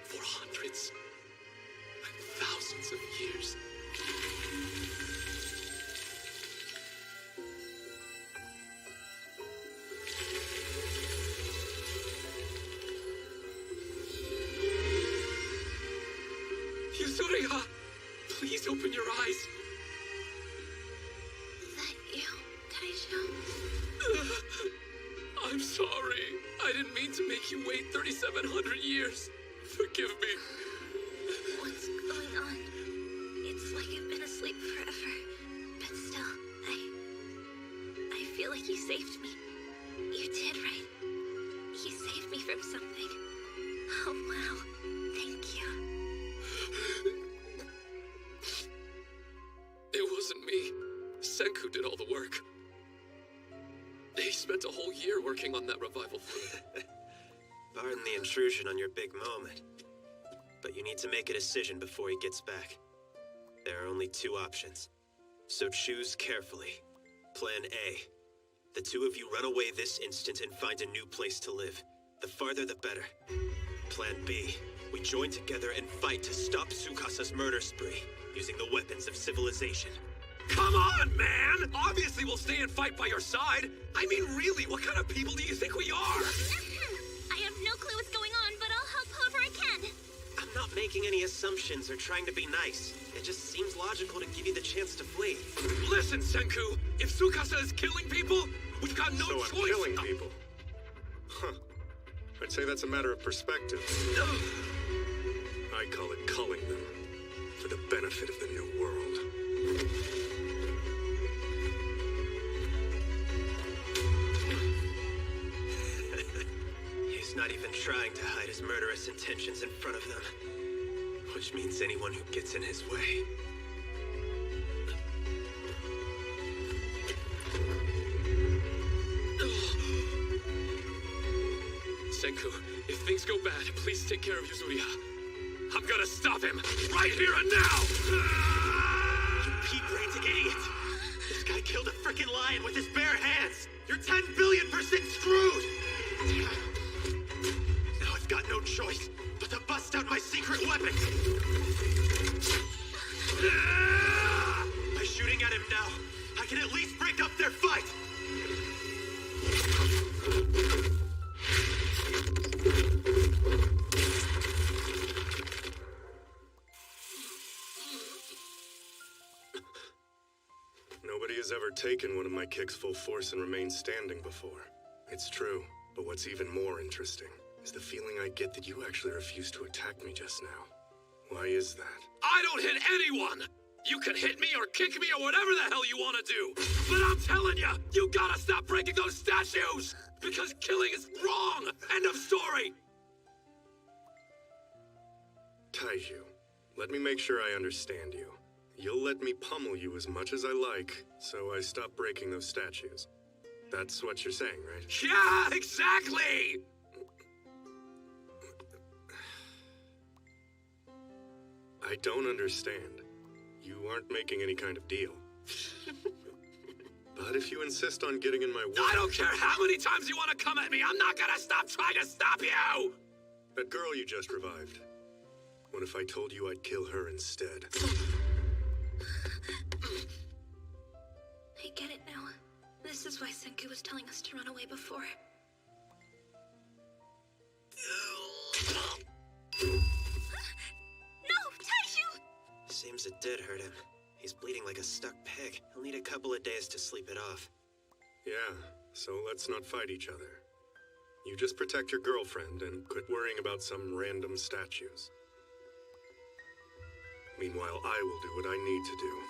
for hundreds and thousands of years. Yuzuriha, please open your eyes. Is that you, Kaiju? I'm sorry. I didn't mean to make you wait 3,700 years. Forgive me. What's going on? It's like I've been asleep forever. But still, I feel like you saved me. You did, right? You saved me from something. Oh, wow. Thank you. It wasn't me. Senku did all the work. He spent a whole year working on that revival fluid. Pardon the intrusion on your big moment, but you need to make a decision before he gets back. There are only 2 options, so choose carefully. Plan A. The 2 of you run away this instant and find a new place to live. The farther the better. Plan B. We join together and fight to stop Tsukasa's murder spree, using the weapons of civilization. Come on, man! Obviously we'll stay and fight by your side. I mean, really, what kind of people do you think we are? I have no clue what's going on, but I'll help however I can. I'm not making any assumptions or trying to be nice. It just seems logical to give you the chance to flee. Listen, Senku, if Tsukasa is killing people, we've got no So choice. I'm killing people. Huh. I'd say that's a matter of perspective. I call it culling them, for the benefit of the new world. He's not even trying to hide his murderous intentions in front of them. Which means anyone who gets in his way. Senku, if things go bad, please take care of Yuzuriha. I'm gonna stop him, right here and now! You pea-brained idiot! This guy killed a frickin' lion with his bare hands! You're 10 billion% screwed! Now I've got no choice but to bust out my secret weapons! By shooting at him now, I can at least break up their fight! Nobody has ever taken one of my kicks full force and remained standing before. It's true, but what's even more interesting is the feeling I get that you actually refused to attack me just now. Why is that? I don't hit anyone! You can hit me or kick me or whatever the hell you want to do! But I'm telling you, you gotta stop breaking those statues! Because killing is wrong! End of story! Taiju, let me make sure I understand you. You'll let me pummel you as much as I like, so I stop breaking those statues. That's what you're saying, right? Yeah, exactly! I don't understand. You aren't making any kind of deal. But if you insist on getting in my way... I don't care how many times you want to come at me, I'm not gonna stop trying to stop you! That girl you just revived. What if I told you I'd kill her instead? I get it now. This is why Senku was telling us to run away before. No, Taiju! Seems it did hurt him. He's bleeding like a stuck pig. He'll need a couple of days to sleep it off. Yeah, so let's not fight each other. You just protect your girlfriend and quit worrying about some random statues. Meanwhile, I will do what I need to do.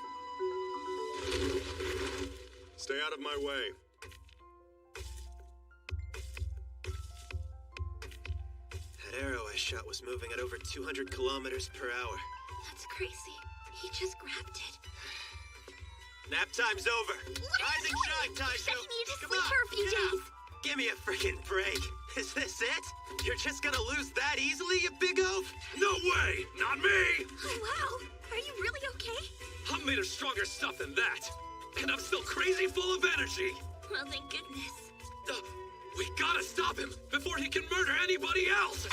Stay out of my way. That arrow I shot was moving at over 200 kilometers per hour. That's crazy. He just grabbed it. Nap time's over. Rise and shine, You said Taisho. he needed to Come sleep on, for a few get up. days. Give me a freaking break. Is this it? You're just gonna lose that easily, you big oaf? No way! Not me! Oh, wow. Are you really okay? I'm made of stronger stuff than that. And I'm still crazy full of energy. Well, thank goodness. We gotta stop him before he can murder anybody else.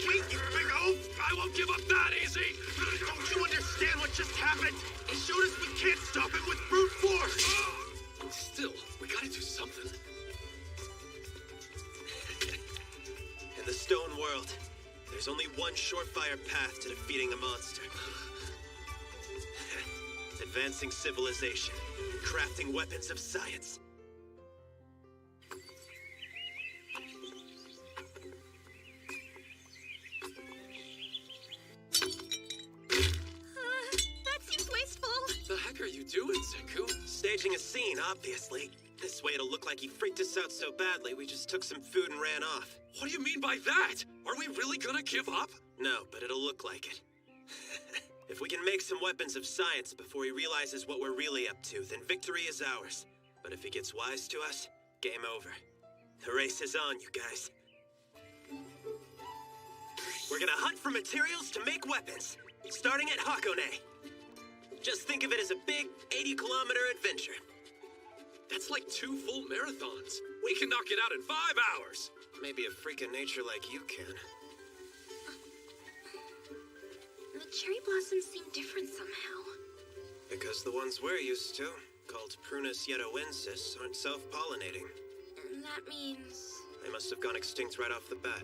Wait, you big oaf! I won't give up that easy. Don't you understand what just happened? He showed us we can't stop him with brute force! Still, we gotta do something. In the stone world, there's only one surefire path to defeating a monster. Advancing civilization, crafting weapons of science. That seems wasteful. The heck are you doing, Senku? Staging a scene, obviously. This way it'll look like he freaked us out so badly we just took some food and ran off. What do you mean by that? Are we really gonna give up? No, but it'll look like it. If we can make some weapons of science before he realizes what we're really up to, then victory is ours. But if he gets wise to us, game over. The race is on, you guys. We're gonna hunt for materials to make weapons, starting at Hakone. Just think of it as a big 80-kilometer adventure. That's like 2 full marathons. We can knock it out in 5 hours. Maybe a freak of nature like you can. The cherry blossoms seem different somehow. Because the ones we're used to, called Prunus yedoensis, aren't self-pollinating. And that means... They must have gone extinct right off the bat.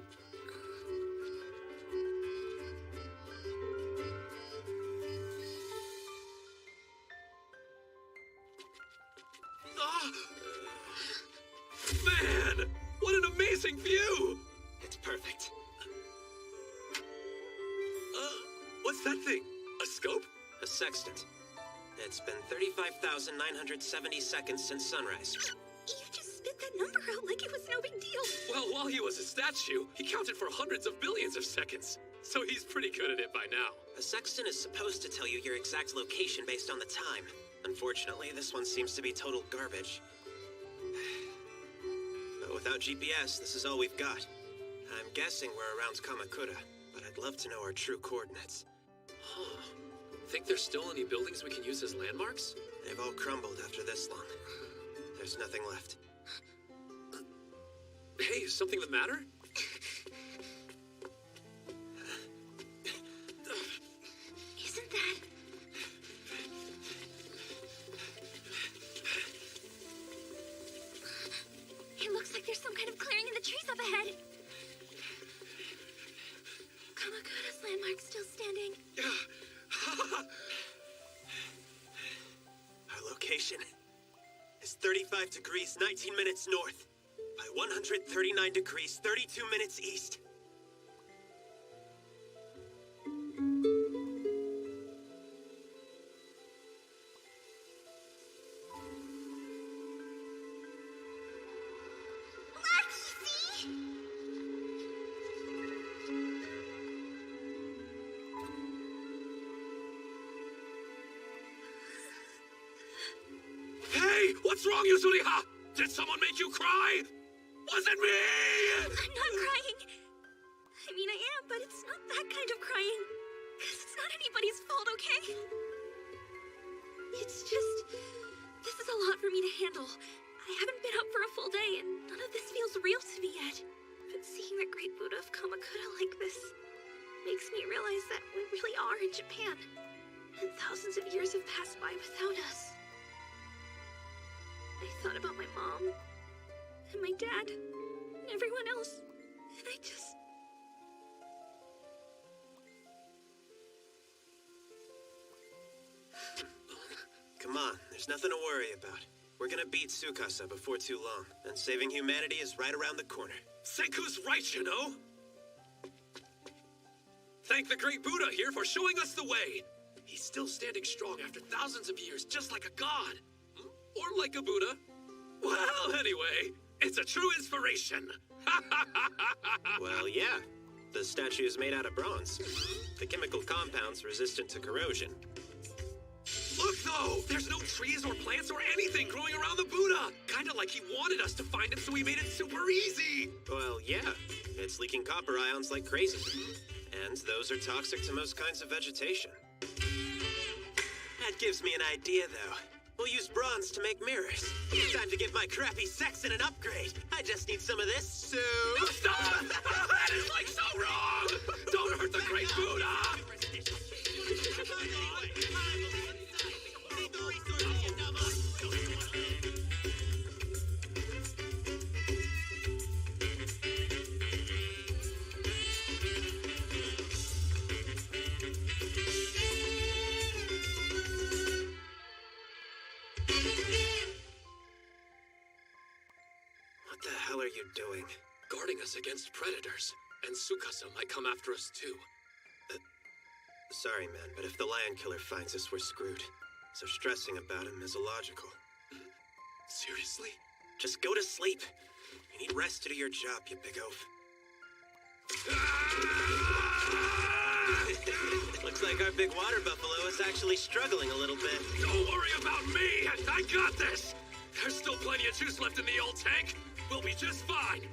Man, what an amazing view! It's perfect. What's that thing? A scope? A sextant. It's been 35,970 seconds since sunrise. You just spit that number out like it was no big deal. Well, while he was a statue, he counted for hundreds of billions of seconds. So he's pretty good at it by now. A sextant is supposed to tell you your exact location based on the time. Unfortunately, this one seems to be total garbage. But without GPS, this is all we've got. I'm guessing we're around Kamakura, but I'd love to know our true coordinates. Huh. Think there's still any buildings we can use as landmarks? They've all crumbled after this long. There's nothing left. Hey, is something the matter? Isn't that... It looks like there's some kind of clearing in the trees up ahead. Kamakura's landmark's still standing. Our location is 35 degrees, 19 minutes north, by 139 degrees, 32 minutes east. Hey, what's wrong, Yuzuriha? Did someone make you cry? Was it me? I'm not crying. I mean, I am, but it's not that kind of crying. Because it's not anybody's fault, okay? It's just... This is a lot for me to handle. I haven't been up for a full day, and none of this feels real to me yet. But seeing the Great Buddha of Kamakura like this makes me realize that we really are in Japan. And thousands of years have passed by without us. I thought about my mom, and my dad, and everyone else, and I just... Come on, there's nothing to worry about. We're gonna beat Tsukasa before too long, and saving humanity is right around the corner. Senku's right, you know? Thank the Great Buddha here for showing us the way. He's still standing strong after thousands of years, just like a god. Or like a Buddha. Well, anyway, it's a true inspiration. Well, yeah. The statue is made out of bronze. The chemical compound's resistant to corrosion. Look, though! There's no trees or plants or anything growing around the Buddha! Kinda like he wanted us to find it, so he made it super easy! Well, yeah. It's leaking copper ions like crazy. And those are toxic to most kinds of vegetation. That gives me an idea, though. We'll use bronze to make mirrors. Time to give my crappy Saxon an upgrade. I just need some of this soup. No, stop! That is like so wrong! Don't hurt the Great Buddha! What the hell are you doing? Guarding us against predators. And Tsukasa might come after us too. Sorry, man, but if the Lion Killer finds us, we're screwed. So stressing about him is illogical. Seriously? Just go to sleep. You need rest to do your job, you big oaf. Looks like our big water buffalo is actually struggling a little bit. Don't worry about me! I got this! There's still plenty of juice left in the old tank. We'll be just fine.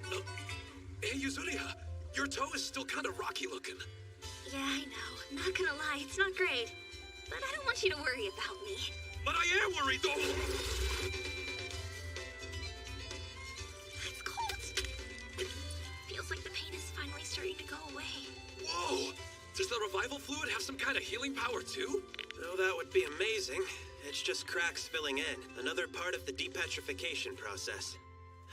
Hey, Yuzuriha, your toe is still kind of rocky looking. Yeah, I know. Not gonna lie, it's not great. But I don't want you to worry about me. But I am worried, though. It's cold. Feels like the pain is finally starting to go away. Whoa! Does the revival fluid have some kind of healing power, too? Oh, that would be amazing. It's just cracks filling in. Another part of the depetrification process.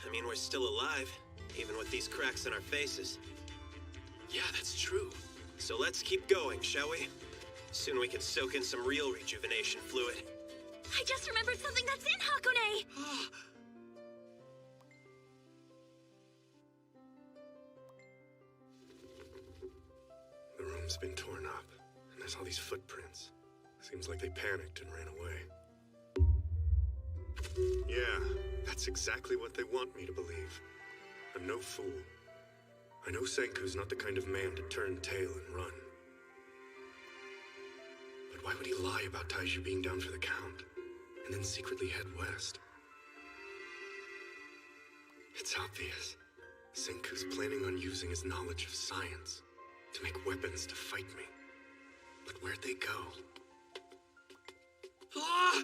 I mean, we're still alive, even with these cracks in our faces. Yeah, that's true. So let's keep going, shall we? Soon we can soak in some real rejuvenation fluid. I just remembered something that's in Hakone! The room's been torn up, and there's all these footprints. Seems like they panicked and ran away. Yeah, that's exactly what they want me to believe. I'm no fool. I know Senku's not the kind of man to turn tail and run. But why would he lie about Taiju being down for the count, and then secretly head west? It's obvious. Senku's planning on using his knowledge of science to make weapons to fight me. But where'd they go? Ah!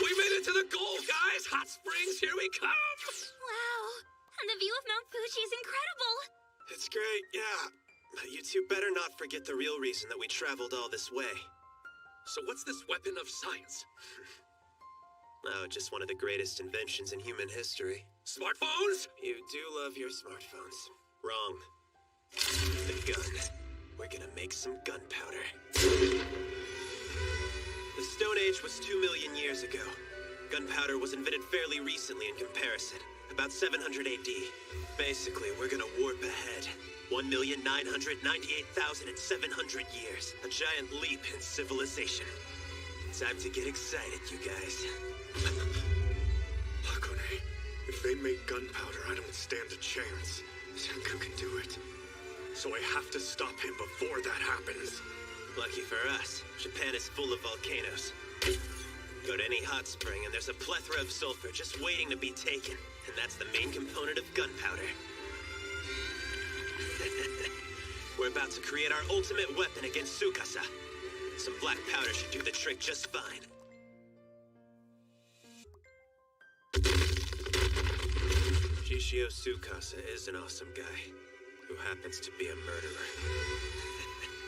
We made it to the goal, guys! Hot springs, here we come! Wow. And the view of Mount Fuji is incredible. It's great, yeah. But you two better not forget the real reason that we traveled all this way. So what's this weapon of science? Oh, just one of the greatest inventions in human history. Smartphones? You do love your smartphones. Wrong. The gun. We're gonna make some gunpowder. The Stone Age was 2 million years ago. Gunpowder was invented fairly recently in comparison, about 700 AD. Basically, we're gonna warp ahead. 1,998,700 years. A giant leap in civilization. Time to get excited, you guys. Hakone, if they make gunpowder, I don't stand a chance. Senku can do it. So I have to stop him before that happens. Lucky for us, Japan is full of volcanoes. Go to any hot spring and there's a plethora of sulfur just waiting to be taken. And that's the main component of gunpowder. We're about to create our ultimate weapon against Tsukasa. Some black powder should do the trick just fine. Shishio Tsukasa is an awesome guy, who happens to be a murderer.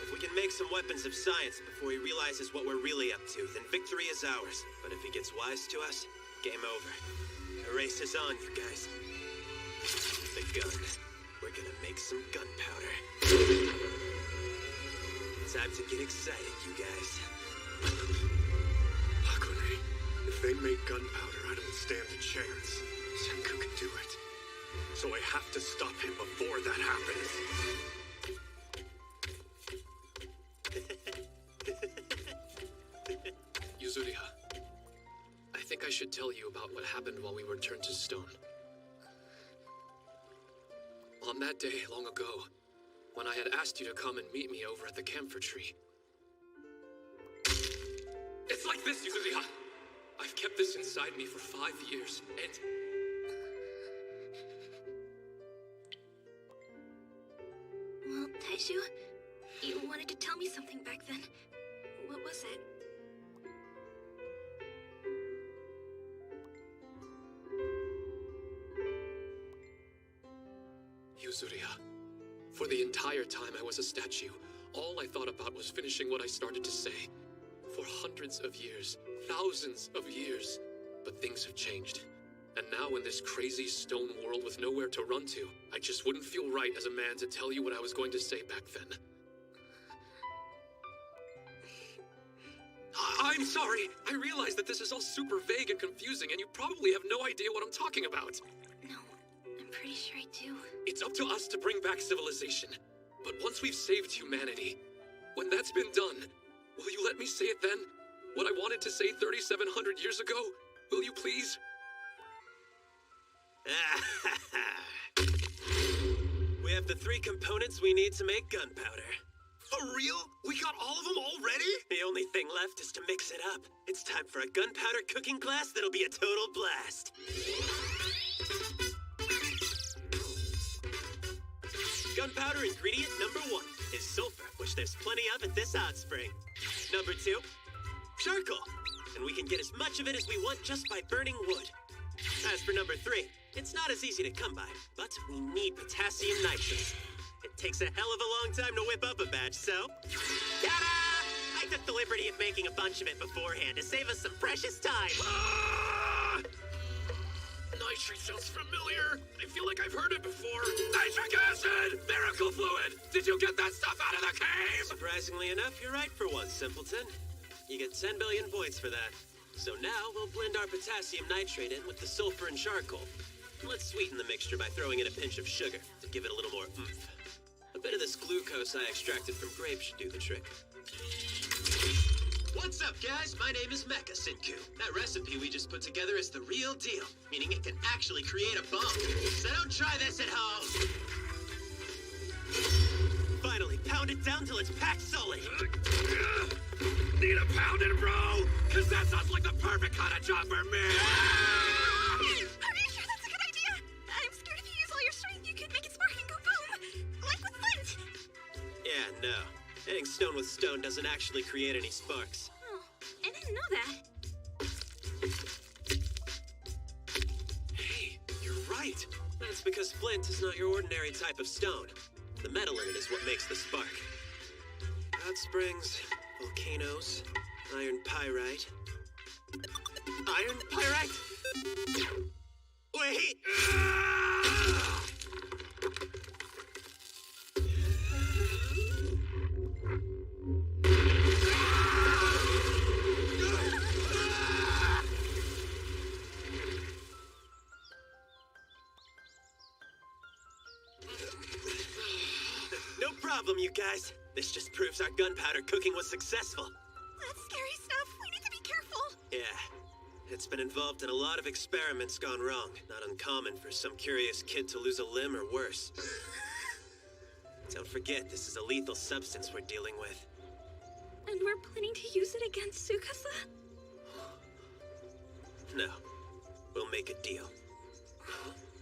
If we can make some weapons of science before he realizes what we're really up to, then victory is ours. But if he gets wise to us, game over. The race is on, you guys. The gun. We're gonna make some gunpowder. Time to get excited, you guys. Hakone, if they make gunpowder, I don't stand a chance. Senku can do it. So I have to stop him before that happens. Yuzuriha, I think I should tell you about what happened while we were turned to stone. On that day, long ago, when I had asked you to come and meet me over at the camphor tree. It's like this, Yuzuriha! I've kept this inside me for 5 years, and... Well, Taishu, you wanted to tell me something back then. What was it? Yuzuriha, for the entire time I was a statue, all I thought about was finishing what I started to say. For hundreds of years, thousands of years. But things have changed. And now in this crazy stone world with nowhere to run to, I just wouldn't feel right as a man to tell you what I was going to say back then. I'm sorry! I realize that this is all super vague and confusing, and you probably have no idea what I'm talking about. No, I'm pretty sure I do. It's up to us to bring back civilization. But once we've saved humanity, when that's been done, will you let me say it then? What I wanted to say 3,700 years ago? Will you please? We have the 3 components we need to make gunpowder. For real? We got all of them already? The only thing left is to mix it up. It's time for a gunpowder cooking class that'll be a total blast. Gunpowder ingredient number 1 is sulfur, which there's plenty of at this hot spring. Number 2, charcoal. And we can get as much of it as we want just by burning wood. As for number 3, it's not as easy to come by, but we need potassium nitrate. It takes a hell of a long time to whip up a batch, so... Ta-da! I took the liberty of making a bunch of it beforehand to save us some precious time. Ah! Nitrate sounds familiar. I feel like I've heard it before. Nitric acid! Miracle fluid! Did you get that stuff out of the cave? Surprisingly enough, you're right for once, simpleton. You get 10 billion points for that. So now we'll blend our potassium nitrate in with the sulfur and charcoal. Let's sweeten the mixture by throwing in a pinch of sugar to give it a little more oomph. A bit of this glucose I extracted from grapes should do the trick. What's up, guys? My name is Mecha Senku. That recipe we just put together is the real deal, meaning it can actually create a bomb. So don't try this at home. Finally, pound it down till it's packed solid. Need a pounding, bro? Cause that sounds like the perfect kind of job for me! Are you sure that's a good idea? I'm scared if you use all your strength, you could make it spark and go boom. Like with flint. Yeah, no. Hitting stone with stone doesn't actually create any sparks. Oh, I didn't know that. That's because flint is not your ordinary type of stone. The metal in it is what makes the spark. Hot springs, volcanoes, iron pyrite. Iron pyrite? Wait! No problem, you guys. This just proves our gunpowder cooking was successful. That's scary stuff. We need to be careful. Yeah. It's been involved in a lot of experiments gone wrong. Not uncommon for some curious kid to lose a limb or worse. Don't forget, this is a lethal substance we're dealing with. And we're planning to use it against Tsukasa? No. We'll make a deal.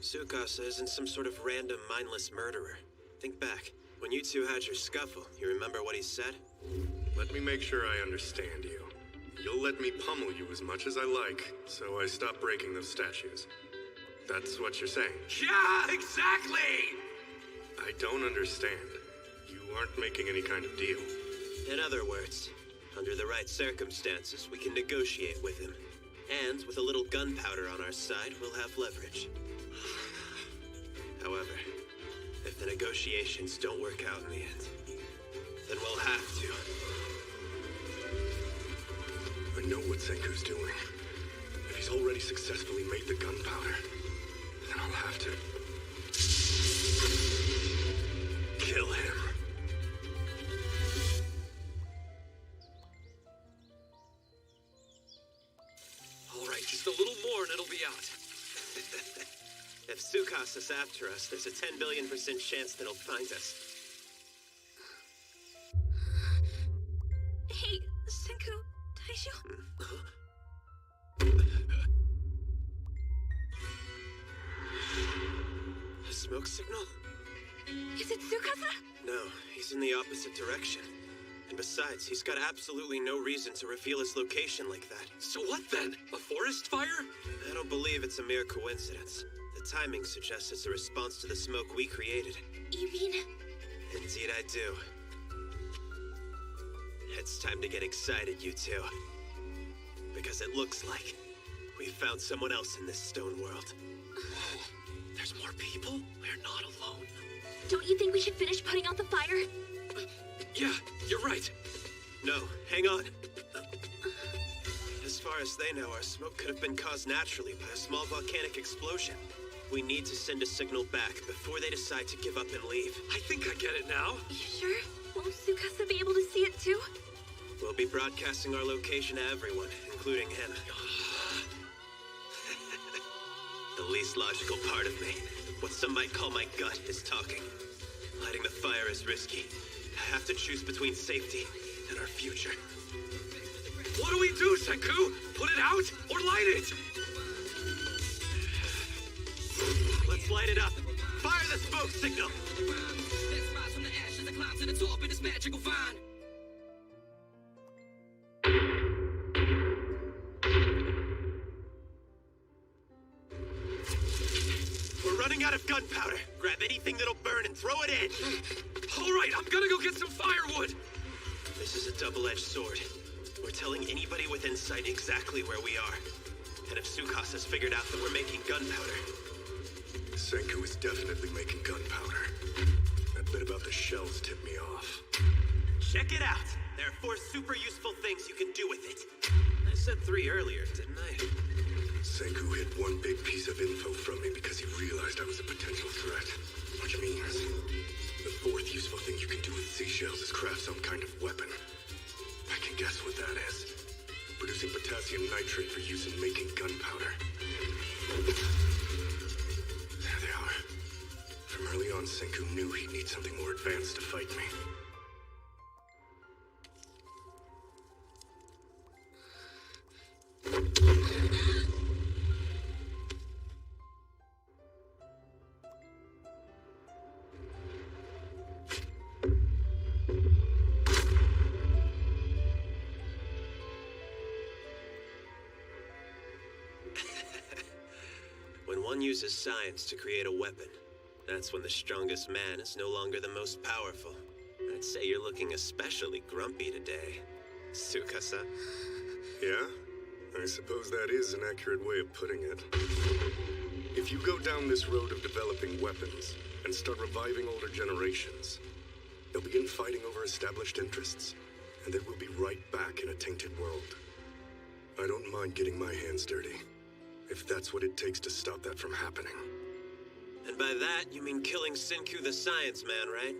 Tsukasa isn't some sort of random, mindless murderer. Think back. When you two had your scuffle, you remember what he said? Let me make sure I understand you. You'll let me pummel you as much as I like, so I stop breaking those statues. That's what you're saying? Yeah, exactly! I don't understand. You aren't making any kind of deal. In other words, under the right circumstances, we can negotiate with him. And with a little gunpowder on our side, we'll have leverage. However, if the negotiations don't work out in the end, then we'll have to. I know what Senku's doing. If he's already successfully made the gunpowder, then I'll have to kill him. All right, just a little more and it'll be out. If Tsukasa's after us, there's a 10 billion% chance that he'll find us. Hey, Senku, Taisho? A smoke signal? Is it Tsukasa? No, he's in the opposite direction. And besides, he's got absolutely no reason to reveal his location like that. So what then? A forest fire? I don't believe it's a mere coincidence. The timing suggests it's a response to the smoke we created. You mean... Indeed I do. It's time to get excited, you two. Because it looks like we found someone else in this stone world. Whoa, there's more people? We're not alone. Don't you think we should finish putting out the fire? Yeah, you're right. No, hang on. As far as they know, our smoke could have been caused naturally by a small volcanic explosion. We need to send a signal back before they decide to give up and leave. I think I get it now. You sure? Won't Tsukasa be able to see it too? We'll be broadcasting our location to everyone, including him. The least logical part of me, what some might call my gut, is talking. Lighting the fire is risky. I have to choose between safety and our future. What do we do, Senku? Put it out or light it? Let's light it up. Fire the smoke signal! We're running out of gunpowder. Grab anything that'll burn and throw it in. All right, I'm gonna go get some firewood. This is a double-edged sword. We're telling anybody within sight exactly where we are. And if Tsukasa's figured out that we're making gunpowder... Senku is definitely making gunpowder. That bit about the shells tipped me off. Check it out! There are 4 super useful things you can do with it. I said 3 earlier, didn't I? Senku hid one big piece of info from me because he realized I was a potential threat. Which means, the 4th useful thing you can do with seashells is craft some kind of weapon. I can guess what that is. Producing potassium nitrate for use in making gunpowder. There they are. From early on, Senku knew he'd need something more advanced to fight me. When one uses science to create a weapon, that's when the strongest man is no longer the most powerful. I'd say you're looking especially grumpy today, Tsukasa. Yeah? I suppose that is an accurate way of putting it. If you go down this road of developing weapons and start reviving older generations, they'll begin fighting over established interests, and then we'll be right back in a tainted world. I don't mind getting my hands dirty, if that's what it takes to stop that from happening. And by that, you mean killing Senku the Science Man, right?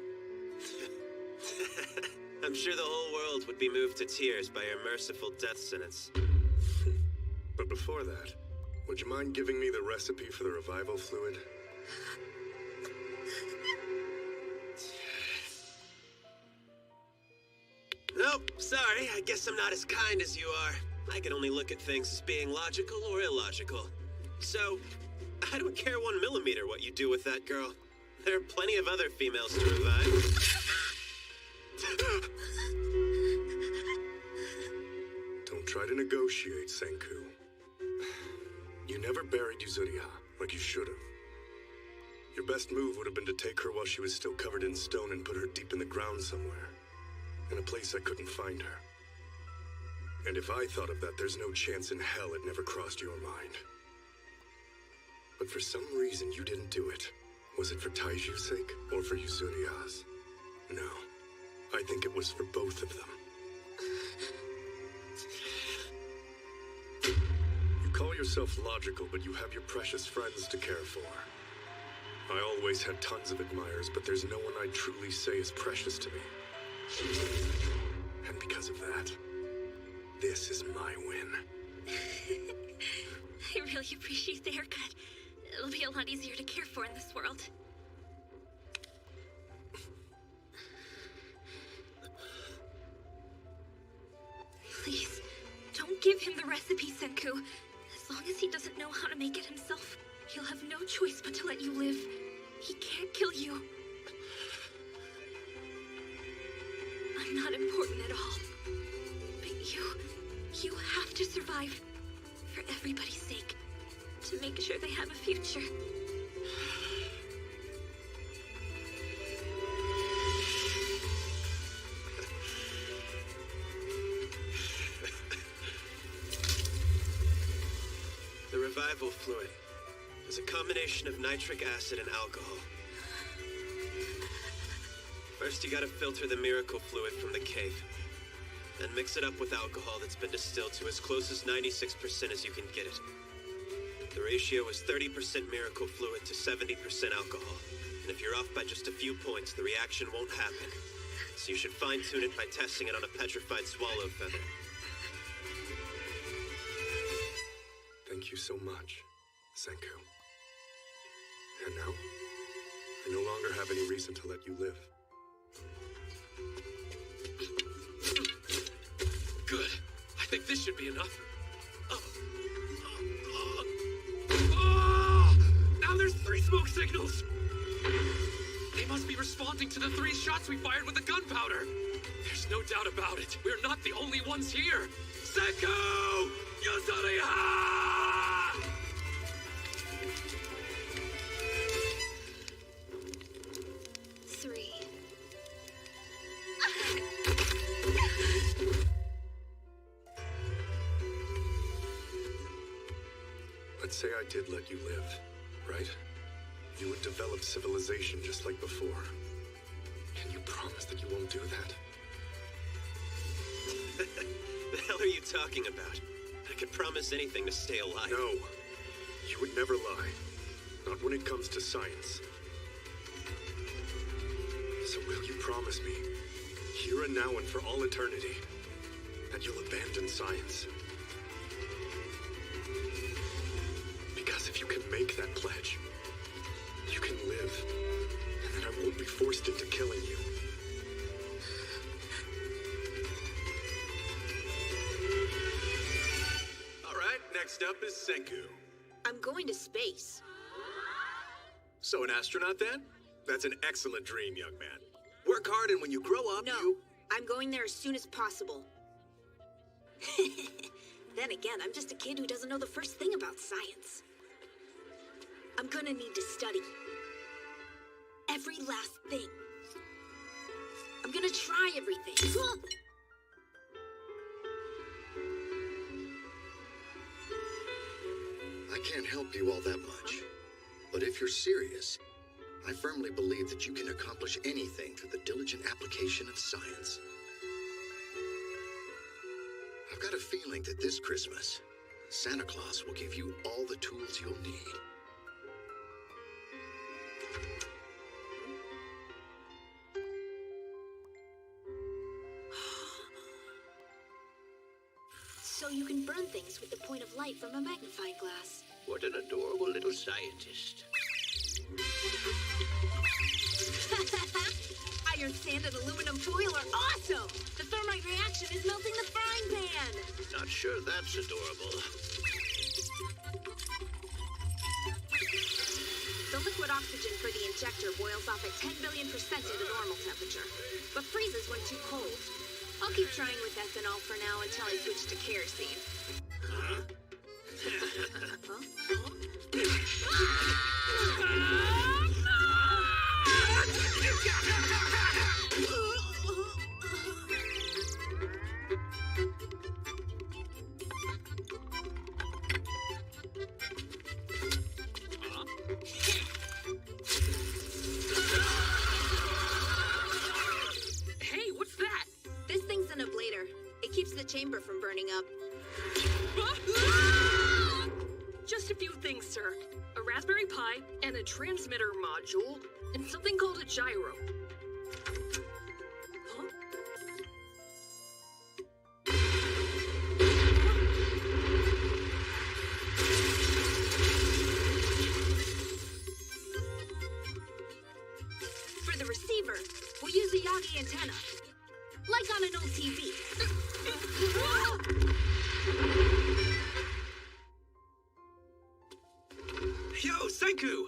I'm sure the whole world would be moved to tears by your merciful death sentence. But before that, would you mind giving me the recipe for the revival fluid? Nope, sorry. I guess I'm not as kind as you are. I can only look at things as being logical or illogical. So, I don't care 1 millimeter what you do with that girl. There are plenty of other females to revive. Don't try to negotiate, Senku. You never buried Yuzuriha like you should have. Your best move would have been to take her while she was still covered in stone and put her deep in the ground somewhere, in a place I couldn't find her. And if I thought of that, there's no chance in hell it never crossed your mind. But for some reason, you didn't do it. Was it for Taiju's sake, or for Yuzuriha's? No. I think it was for both of them. You call yourself logical, but you have your precious friends to care for. I always had tons of admirers, but there's no one I'd truly say is precious to me. And because of that, this is my win. I really appreciate the haircut. It'll be a lot easier to care for in this world. Please, don't give him the recipe, Senku. As long as he doesn't know how to make it himself, he'll have no choice but to let you live. He can't kill you. I'm not important at all. But you have to survive. For everybody's sake. To make sure they have a future. The revival fluid is a combination of nitric acid and alcohol. First, you gotta filter the miracle fluid from the cave. Then mix it up with alcohol that's been distilled to as close as 96% as you can get it. The ratio is 30% miracle fluid to 70% alcohol. And if you're off by just a few points, the reaction won't happen. So you should fine-tune it by testing it on a petrified swallow feather. Thank you so much, Senku. And now, I no longer have any reason to let you live. Good. I think this should be enough. Now there's 3 smoke signals! They must be responding to the 3 shots we fired with the gunpowder! There's no doubt about it. We're not the only ones here! Senku! Yuzuriha! 3. Let's say I did let you live, right? You would develop civilization just like before. Can you promise that you won't do that? The hell are you talking about? I could promise anything to stay alive. No. You would never lie. Not when it comes to science. So will you promise me, here and now and for all eternity, that you'll abandon science? Because if you can make that pledge, you can live, and then I won't be forced into killing you. All right, next up is Senku. I'm going to space. So an astronaut then? That's an excellent dream, young man. Work hard and when you grow up, No, you... I'm going there as soon as possible. Then again, I'm just a kid who doesn't know the first thing about science. I'm gonna need to study. Every last thing. I'm gonna try everything. I can't help you all that much. But if you're serious, I firmly believe that you can accomplish anything through the diligent application of science. I've got a feeling that this Christmas, Santa Claus will give you all the tools you'll need. So you can burn things with the point of light from a magnifying glass. What an adorable little scientist. Iron sand and aluminum foil are awesome! The thermite reaction is melting the frying pan! Not sure that's adorable. The liquid oxygen for the injector boils off at 10 billion% at a normal temperature, but freezes when too cold. I'll keep trying with ethanol for now until I switch to kerosene. Huh? Hey, what's that? This thing's an ablator. It keeps the chamber from burning up. Just a few things, sir. A Raspberry Pi and a transmitter module and something called a gyro. Huh? For the receiver, we'll use a Yagi antenna. Like on an old TV. Yo, Senku!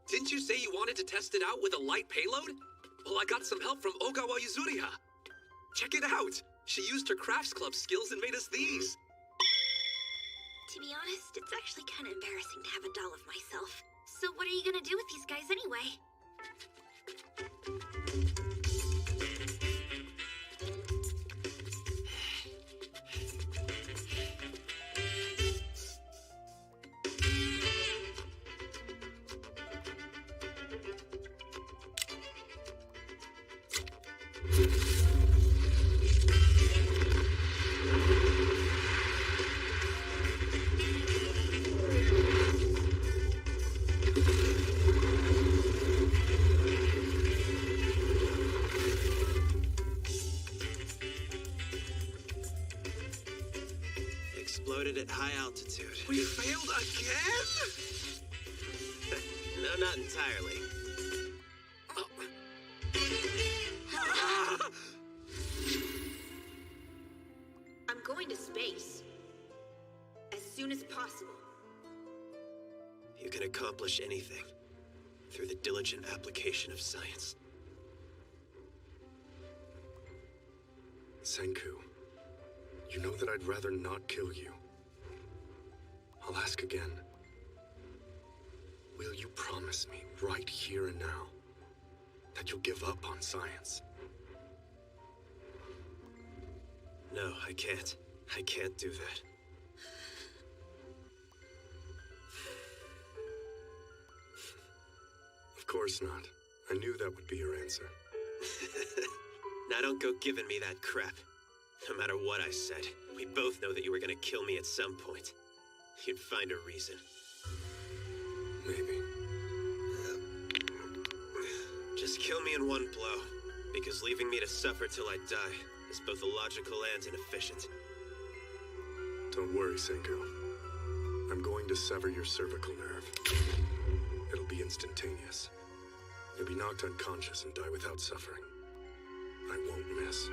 Didn't you say you wanted to test it out with a light payload? Well, I got some help from Ogawa Yuzuriha. Check it out! She used her crafts club skills and made us these. To be honest, it's actually kind of embarrassing to have a doll of myself. So what are you gonna do with these guys anyway? Exploded at high altitude. We failed again? No, not entirely. I'm going to space. As soon as possible. You can accomplish anything through the diligent application of science. Senku, you know that I'd rather not kill you. I'll ask again. Will you promise me right here and now that you'll give up on science? No, I can't. I can't do that. Of course not. I knew that would be your answer. Now don't go giving me that crap. No matter what I said, we both know that you were gonna kill me at some point. You'd find a reason. Maybe. Just kill me in one blow, because leaving me to suffer till I die is both illogical and inefficient. Don't worry, Senku. I'm going to sever your cervical nerve. It'll be instantaneous. You'll be knocked unconscious and die without suffering. I won't miss.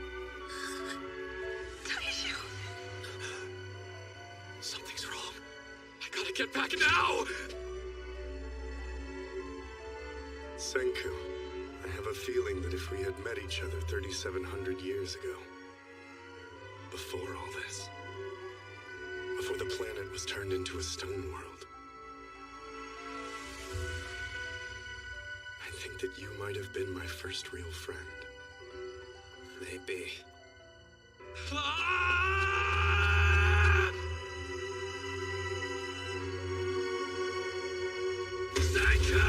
Something's wrong. I gotta get back now! Senku, I have a feeling that if we had met each other 3,700 years ago, before all this, before the planet was turned into a stone world, that you might have been my first real friend. Maybe. Ah! Senku!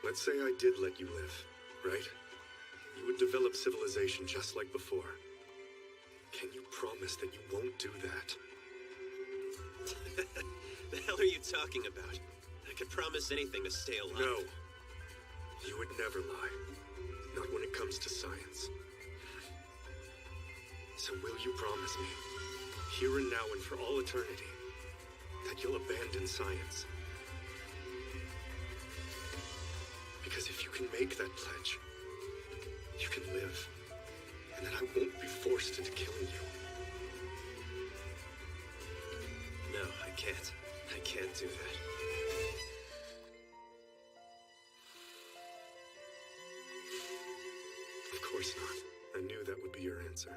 Let's say I did let you live, right? You would develop civilization just like before. Can you promise that you won't do that? The hell are you talking about? I could promise anything to stay alive. No. You would never lie. Not when it comes to science. So will you promise me, here and now and for all eternity, that you'll abandon science? Because if you can make that pledge, you can live. And then I won't be forced into killing you. No, I can't. I can't do that. Of course not. I knew that would be your answer.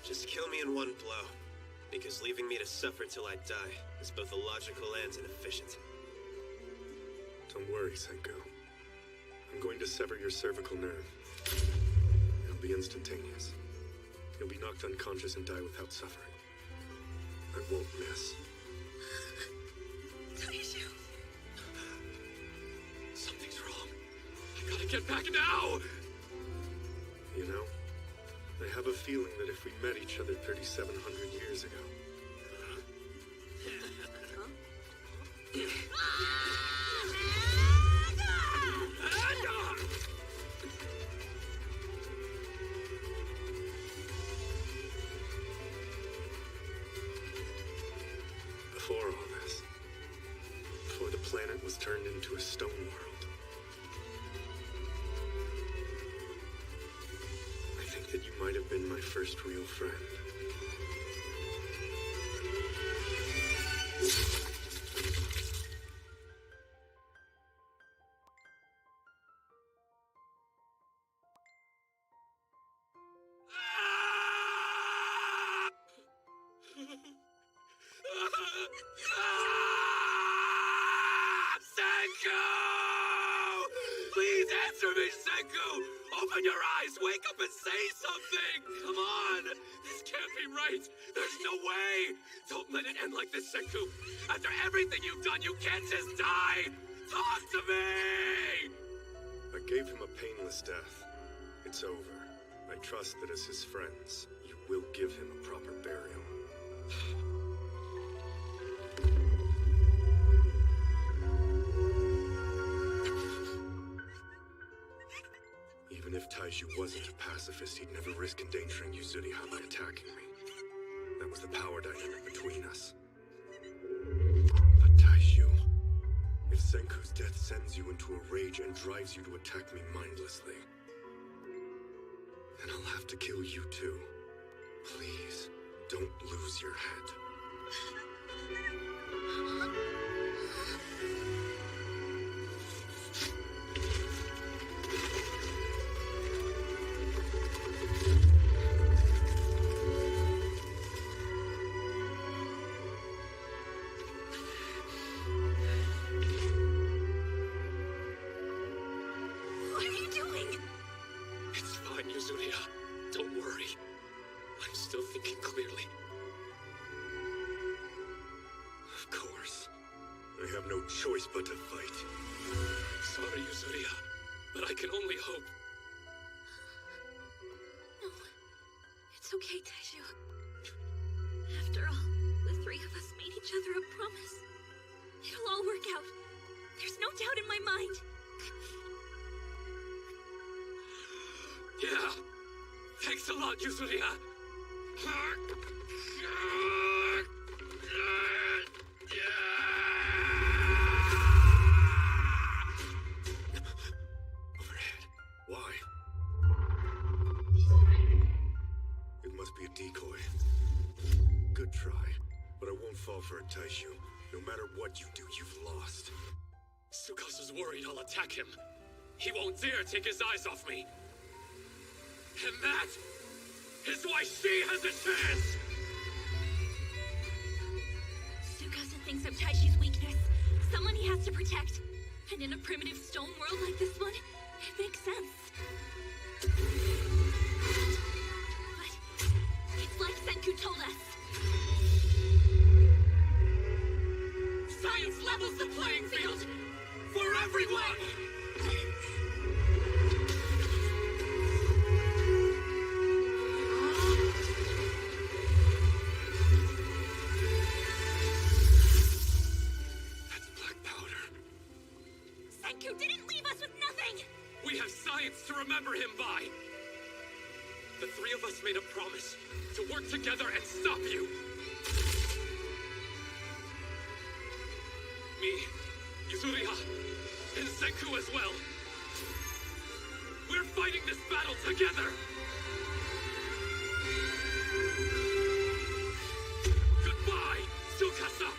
Just kill me in one blow. Because leaving me to suffer till I die is both illogical and inefficient. Don't worry, Senku. I'm going to sever your cervical nerve. It'll be instantaneous. You'll be knocked unconscious and die without suffering. I won't miss. Taiju. Something's wrong. I gotta get back now! You know, I have a feeling that if we met each other 3,700 years ago, before all this, before the planet was turned into a stone world, I think that you might have been my first real friend. Senku! Please answer me, Senku! Open your eyes, wake up and say something! Come on! This can't be right! There's no way! Don't let it end like this, Senku! After everything you've done, you can't just die! Talk to me! I gave him a painless death. It's over. I trust that as his friends, you will give him a proper burial. Even if Taiju wasn't a pacifist, he'd never risk endangering Yuzuriha by attacking me. That was the power dynamic between us. But Taiju, if Senku's death sends you into a rage and drives you to attack me mindlessly, then I'll have to kill you too. Please, don't lose your head. What are you doing? It's fine, Yuzuriha. Don't worry. I'm still thinking clearly. Of course. I have no choice but to fight. Sorry, Yuzuriha, but I can only hope. No. It's okay, Taiju. After all, the three of us made each other a promise. It'll all work out. There's no doubt in my mind. Yeah. Thanks a lot, Yuzuriha. Overhead. Why? It must be a decoy. Good try, but I won't fall for it, Taiju. No matter what you do, you've lost. Tsukasu's worried I'll attack him. He won't dare take his eyes off me. And that is why she has a chance! Tsukasa thinks of Taichi's weakness. Someone he has to protect. And in a primitive stone world like this one, it makes sense. But it's like Senku told us. Science levels the playing field! For everyone! That's black powder. Senku didn't leave us with nothing! We have science to remember him by! The three of us made a promise to work together and stop you! Me, Yuzuriha, and Senku as well. We're fighting this battle together! Goodbye, Tsukasa!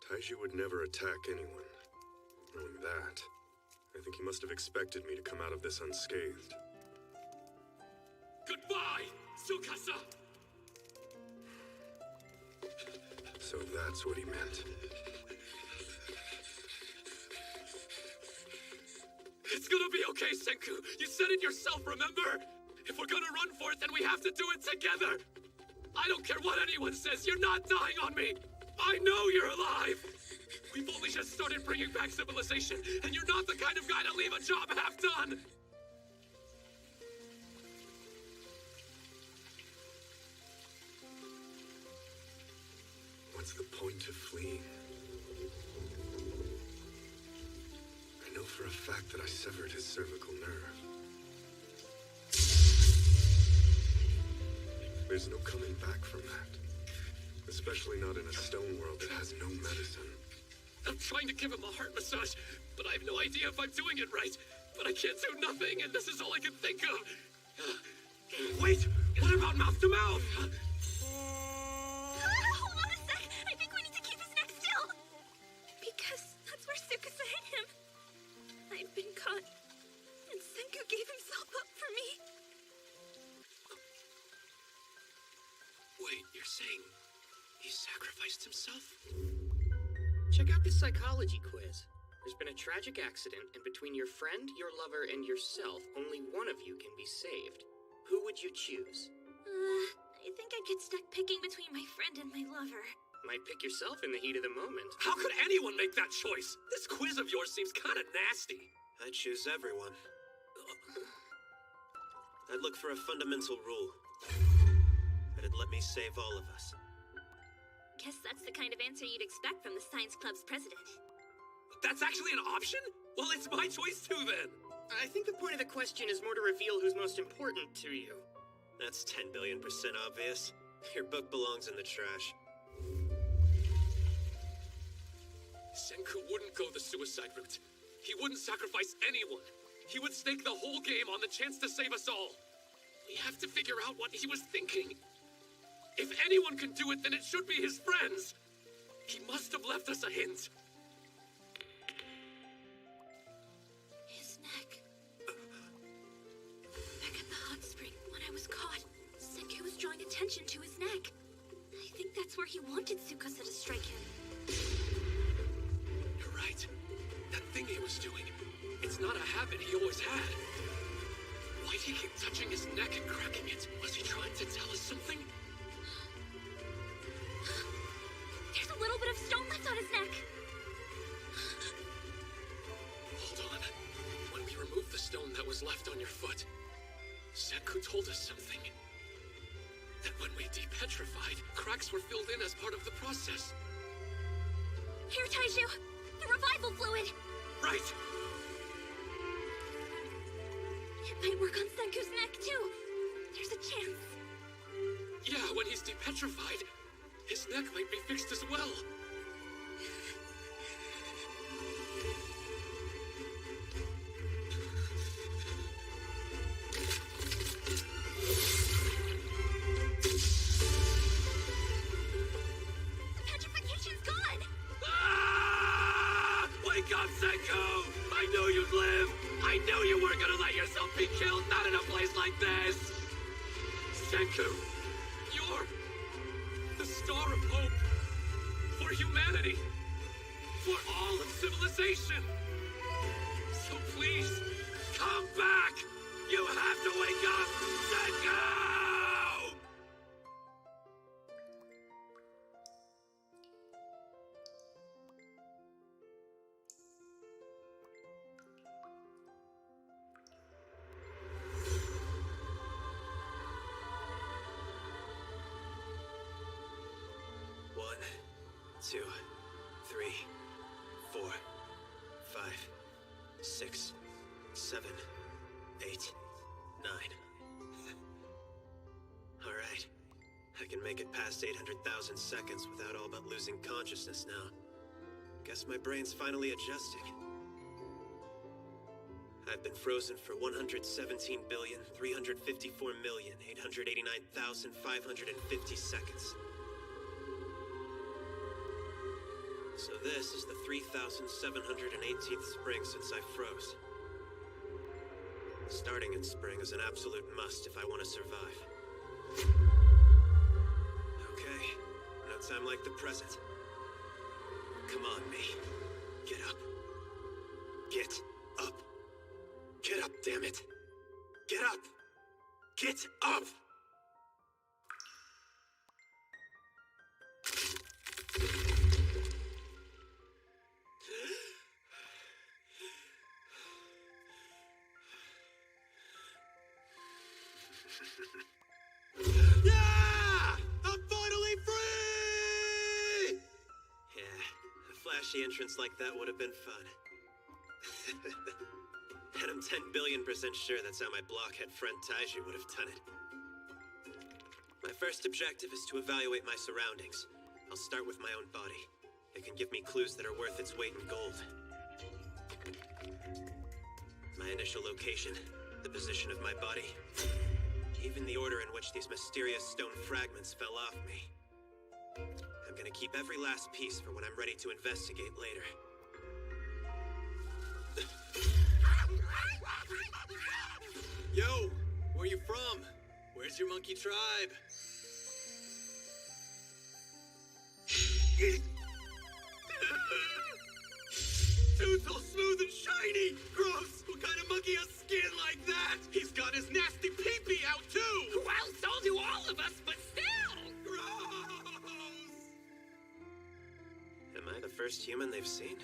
Taichi would never attack anyone. Knowing that, I think he must have expected me to come out of this unscathed. Goodbye, Tsukasa! So that's what he meant. It's gonna be okay, Senku! You said it yourself, remember? If we're gonna run for it, then we have to do it together! I don't care what anyone says, you're not dying on me! I know you're alive! We've only just started bringing back civilization, and you're not the kind of guy to leave a job half done! What's the point of fleeing? I know for a fact that I severed his cervical nerve. There's no coming back from that. Especially not in a stone world that has no medicine. I'm trying to give him a heart massage, but I have no idea if I'm doing it right. But I can't do nothing, and this is all I can think of. Wait! What about mouth to mouth? Hold on a sec! I think we need to keep his neck still! Because that's where Tsukasa hit him. I'd been caught, and Senku gave himself up for me. Wait, you're saying he sacrificed himself? Check out this psychology quiz. There's been a tragic accident, and between your friend, your lover, and yourself, only one of you can be saved. Who would you choose? I think I'd get stuck picking between my friend and my lover. Might pick yourself in the heat of the moment. How could anyone make that choice? This quiz of yours seems kinda nasty. I'd choose everyone. I'd look for a fundamental rule. That'd let me save all of us. Guess that's the kind of answer you'd expect from the Science Club's president. That's actually an option? Well, it's my choice too, then. I think the point of the question is more to reveal who's most important to you. That's 10 billion% obvious. Your book belongs in the trash. Senku wouldn't go the suicide route. He wouldn't sacrifice anyone. He would stake the whole game on the chance to save us all. We have to figure out what he was thinking. If anyone can do it, then it should be his friends. He must have left us a hint. His neck. Back at the hot spring, when I was caught, Senku was drawing attention to his neck. I think that's where he wanted Tsukasa to strike him. You're right. That thing he was doing, it's not a habit he always had. Why'd he keep touching his neck and cracking it? Was he trying to tell us something? There's a little bit of stone left on his neck. Hold on. When we removed the stone that was left on your foot, Senku told us something. that when we depetrified, cracks were filled in as part of the process. Here, Taiju! The revival fluid! Right! It might work on Senku's neck, too. There's a chance. Yeah, when he's depetrified, his neck might be fixed as well. Petrification's gone! Ah! Wake up, Senku! I knew you'd live! I knew you weren't gonna let yourself be killed, not in a place like this! Senku, you're the star of hope for humanity, for all of civilization. So please, come back! You have to wake up, Senku! One, two, three, 4, 5, 6, 7, 8, 9. All right. I can make it past 800,000 seconds without all but losing consciousness now. Guess my brain's finally adjusting. I've been frozen for 117,354,889,550 seconds. So this is the 3,718th spring since I froze. Starting in spring is an absolute must if I want to survive. Okay, no time like the present. Come on, me. Get up. Get up. Get up, damn it. Get up. Get up! Yeah! I'm finally free! Yeah, a flashy entrance like that would have been fun. And I'm 10 billion% sure that's how my blockhead friend Taiju would have done it. My first objective is to evaluate my surroundings. I'll start with my own body. It can give me clues that are worth its weight in gold. My initial location, the position of my body, even the order in which these mysterious stone fragments fell off me. I'm gonna keep every last piece for when I'm ready to investigate later. Yo, where you from? Where's your monkey tribe? Dude's all smooth and shiny! Gross! What kind of monkey has skin like that? He's got his nasty pee-pee out too! Well, so do all of us, but still! Gross! Am I the first human they've seen?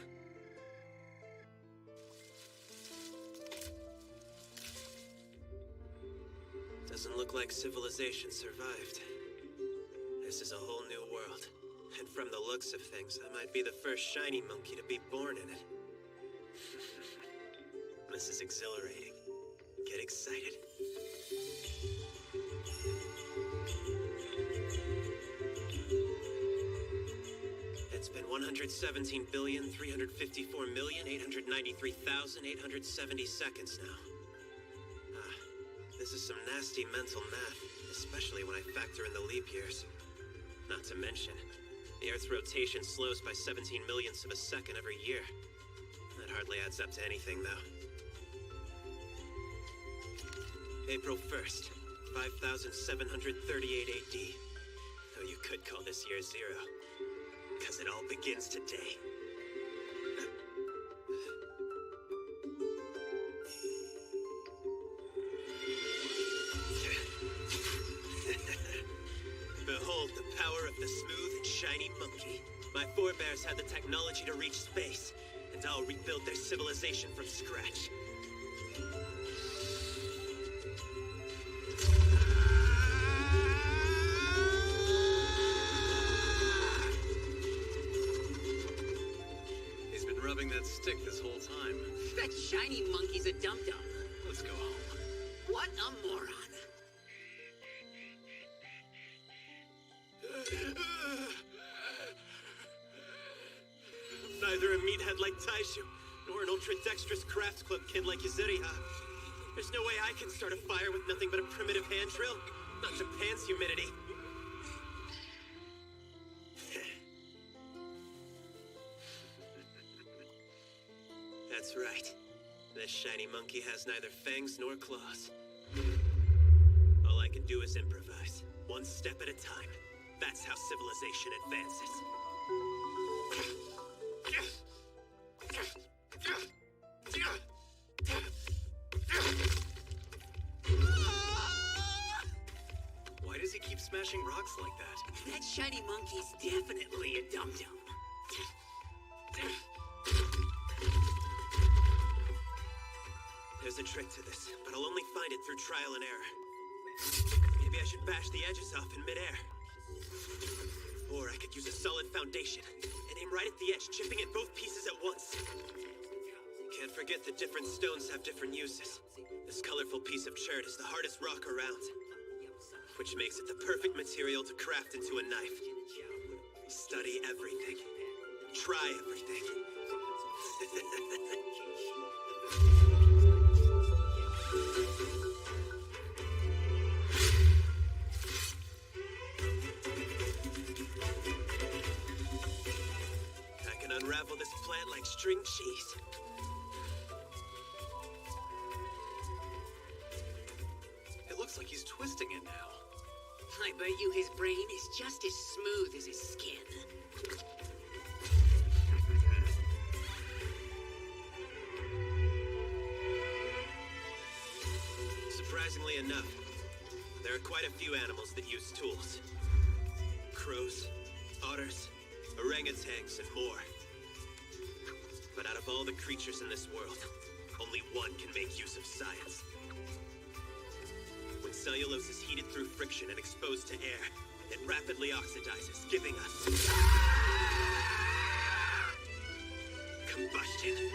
Doesn't look like civilization survived. This is a whole new world. And from the looks of things, I might be the first shiny monkey to be born in it. This is exhilarating. Get excited. It's been 117,354,893,870 seconds now. This is some nasty mental math, especially when I factor in the leap years. Not to mention, the Earth's rotation slows by 17 millionths of a second every year. That hardly adds up to anything, though. April 1st, 5738 AD. Though you could call this year 0, because it all begins today. Behold the power of the smooth and shiny monkey. My forebears had the technology to reach space, and I'll rebuild their civilization from scratch. rubbing that stick this whole time. That shiny monkey's a dum-dum. Let's go home. What a moron. Neither a meathead like Taishu, nor an ultra-dexterous crafts club kid like Yuzuriha. There's no way I can start a fire with nothing but a primitive hand drill. Not Japan's humidity. That's right. This shiny monkey has neither fangs nor claws. All I can do is improvise, one step at a time. That's how civilization advances. Why does he keep smashing rocks like that? That shiny monkey's definitely a dum-dum. There's a trick to this, but I'll only find it through trial and error. Maybe I should bash the edges off in midair. Or I could use a solid foundation and aim right at the edge, chipping at both pieces at once. Can't forget that different stones have different uses. This colorful piece of chert is the hardest rock around, which makes it the perfect material to craft into a knife. Study everything. Try everything. I can unravel this plant like string cheese. It looks like he's twisting it now. I bet you his brain is just as smooth as his skin. Surprisingly enough, there are quite a few animals that use tools. Crows, otters, orangutans, and more. But out of all the creatures in this world, only one can make use of science. When cellulose is heated through friction and exposed to air, it rapidly oxidizes, giving us combustion.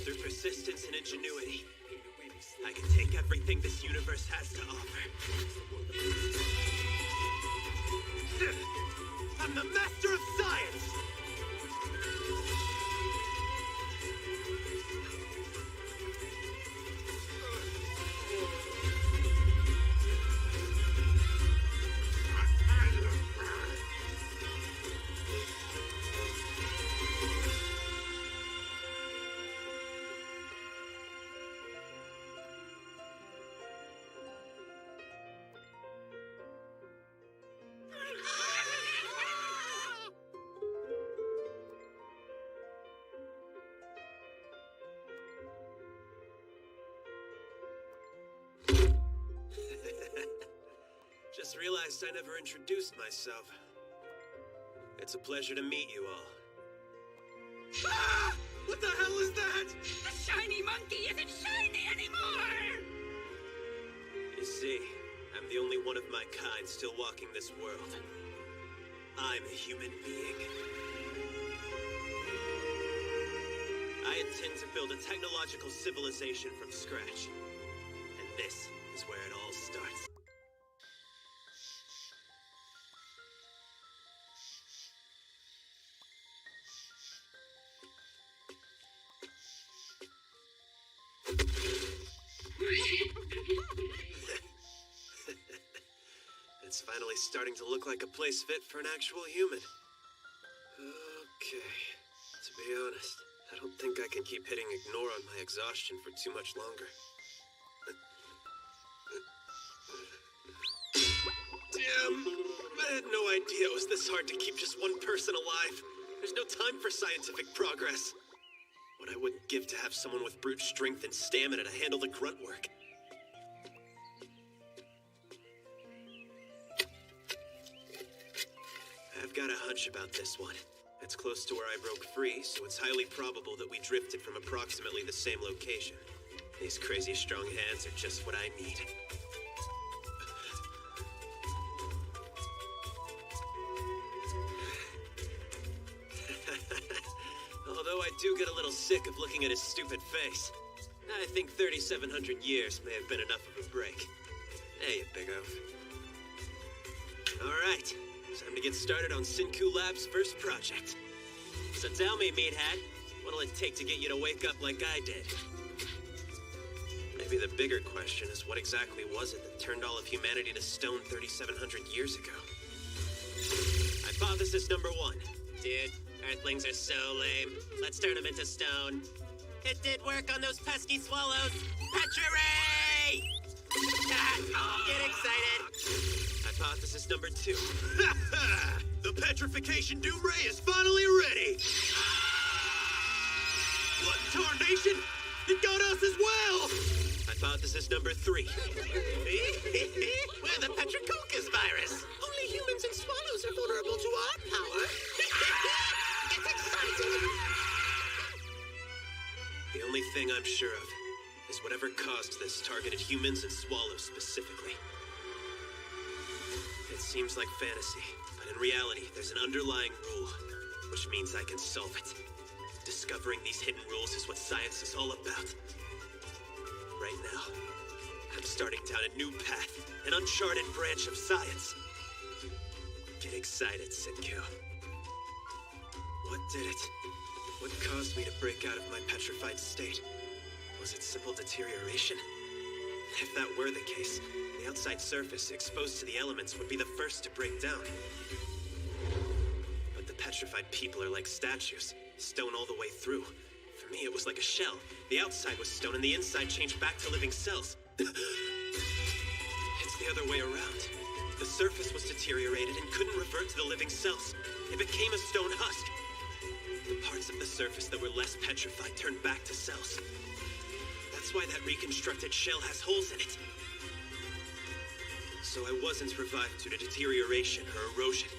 Through persistence and ingenuity, I can take everything this universe has to offer. I'm the master of science! Just realized I never introduced myself. It's a pleasure to meet you all. Ah! What the hell is that? The shiny monkey isn't shiny anymore! You see, I'm the only one of my kind still walking this world. I'm a human being. I intend to build a technological civilization from scratch. And this is where it all starts. It's finally starting to look like a place fit for an actual human. Okay, to be honest, I don't think I can keep hitting ignore on my exhaustion for too much longer. Jim! I had no idea it was this hard to keep just one person alive. There's no time for scientific progress. What I wouldn't give to have someone with brute strength and stamina to handle the grunt work. I've got a hunch about this one. It's close to where I broke free, so it's highly probable that we drifted from approximately the same location. These crazy strong hands are just what I need. Although I do get a little sick of looking at his stupid face. I think 3,700 years may have been enough of a break. Hey, you big oaf. Alright, time to get started on Senku Lab's first project. So tell me, meathead, what'll it take to get you to wake up like I did? Maybe the bigger question is what exactly was it that turned all of humanity to stone 3,700 years ago? Hypothesis number 1. Dude, Earthlings are so lame. Let's turn them into stone. It did work on those pesky swallows. Petra-ray! Get excited. Hypothesis number 2. The petrification doom ray is finally ready. What tarnation? It got us as well. Hypothesis number 3. We're the Petricoccus virus. Only humans and swallows are vulnerable to our power. It's exciting. The only thing I'm sure of is whatever caused this targeted humans and swallows specifically. It seems like fantasy, but in reality, there's an underlying rule, which means I can solve it. Discovering these hidden rules is what science is all about. Right now, I'm starting down a new path, an uncharted branch of science. Get excited, Senku. What did it? What caused me to break out of my petrified state? Was it simple deterioration? If that were the case, the outside surface exposed to the elements would be the first to break down. But the petrified people are like statues, stone all the way through. For me, it was like a shell. The outside was stone and the inside changed back to living cells. It's the other way around. The surface was deteriorated and couldn't revert to the living cells. It became a stone husk. The parts of the surface that were less petrified turned back to cells. That's why that reconstructed shell has holes in it. So I wasn't revived due to deterioration or erosion.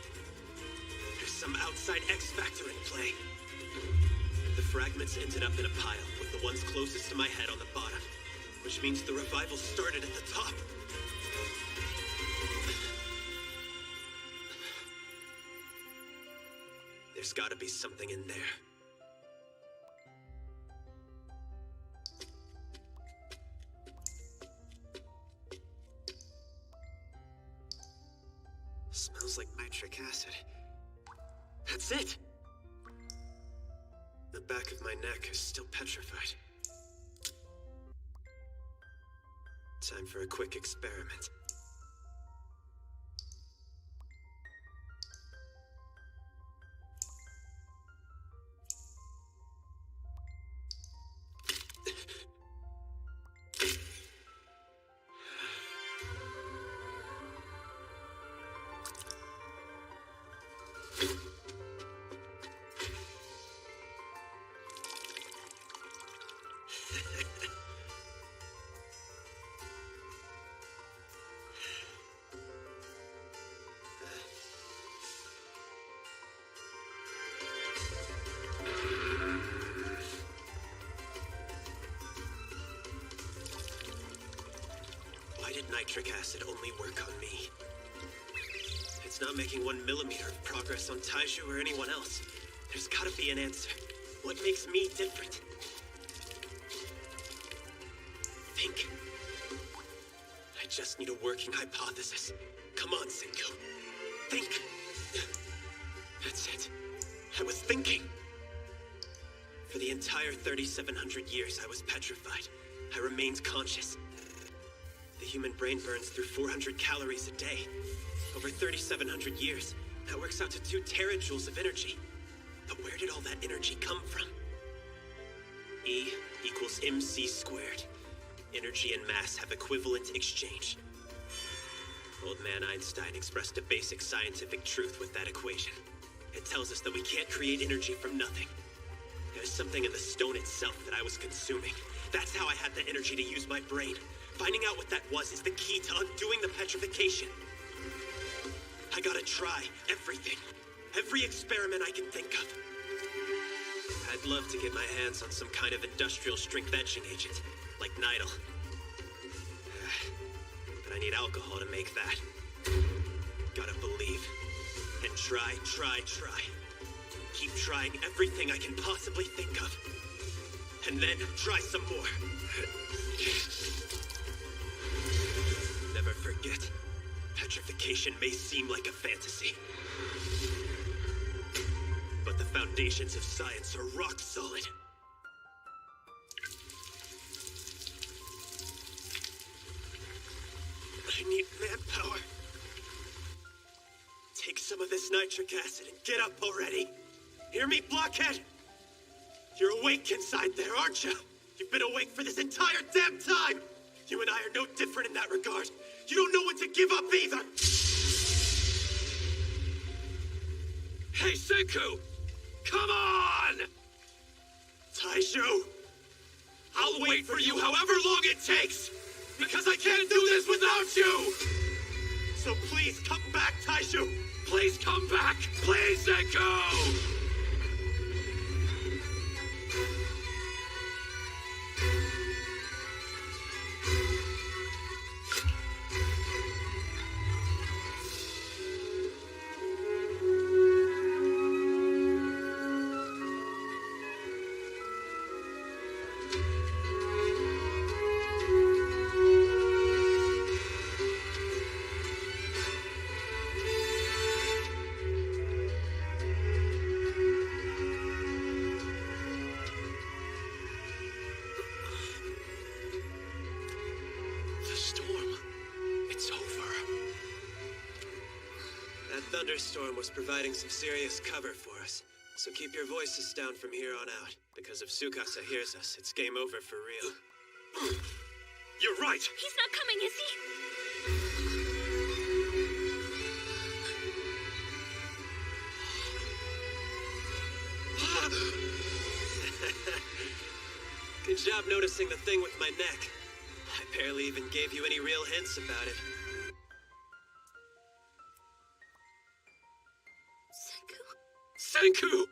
There's some outside X factor in play. The fragments ended up in a pile, with the ones closest to my head on the bottom, which means the revival started at the top. There's gotta be something in there. Smells like nitric acid. That's it! The back of my neck is still petrified. Time for a quick experiment. Nitric acid only work on me. It's not making 1 millimeter of progress on Taiju or anyone else. There's gotta be an answer. What makes me different? Think. I just need a working hypothesis. Come on, Senku. Think. That's it. I was thinking. For the entire 3,700 years, I was petrified. I remained conscious. The human brain burns through 400 calories a day. Over 3,700 years, that works out to 2 terajoules of energy. But where did all that energy come from? E equals mc squared. Energy and mass have equivalent exchange. Old man Einstein expressed a basic scientific truth with that equation. It tells us that we can't create energy from nothing. There's something in the stone itself that I was consuming. That's how I had the energy to use my brain. Finding out what that was is the key to undoing the petrification. I gotta try everything. Every experiment I can think of. I'd love to get my hands on some kind of industrial strength etching agent, like Nidal. But I need alcohol to make that. Gotta believe. And try. Keep trying everything I can possibly think of. And then try some more. Never forget, petrification may seem like a fantasy. But the foundations of science are rock solid. I need manpower. Take some of this nitric acid and get up already. Hear me, blockhead? You're awake inside there, aren't you? You've been awake for this entire damn time! You and I are no different in that regard. You don't know what to give up either! Hey, Senku! Come on! Taisho! I'll wait for you however long it takes! Because I can't do this without you! So please come back, Taisho! Please come back! Please, Senku! Thunderstorm was providing some serious cover for us, so keep your voices down from here on out, because if Tsukasa hears us, it's game over for real. You're right! He's not coming, is he? Good job noticing the thing with my neck. I barely even gave you any real hints about it. Senku!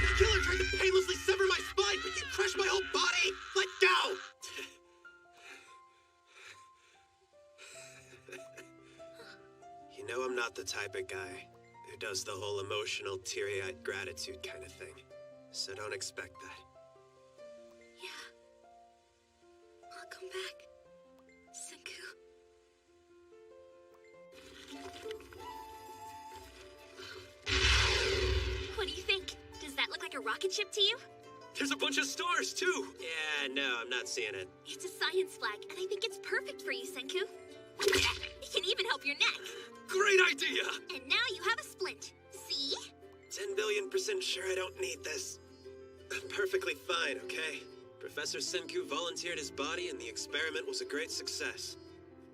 The killer tried to painlessly sever my spine, but you crushed my whole body! Let go! You know I'm not the type of guy who does the whole emotional, teary-eyed gratitude kind of thing. So don't expect that. Yeah. I'll come back. Senku. What do you think? Does that look like a rocket ship to you? There's a bunch of stars, too! Yeah, no, I'm not seeing it. It's a science flag, and I think it's perfect for you, Senku. It can even help your neck. Great idea! And now you have a splint. See? 10 billion% sure I don't need this. I'm perfectly fine, okay? Professor Senku volunteered his body, and the experiment was a great success.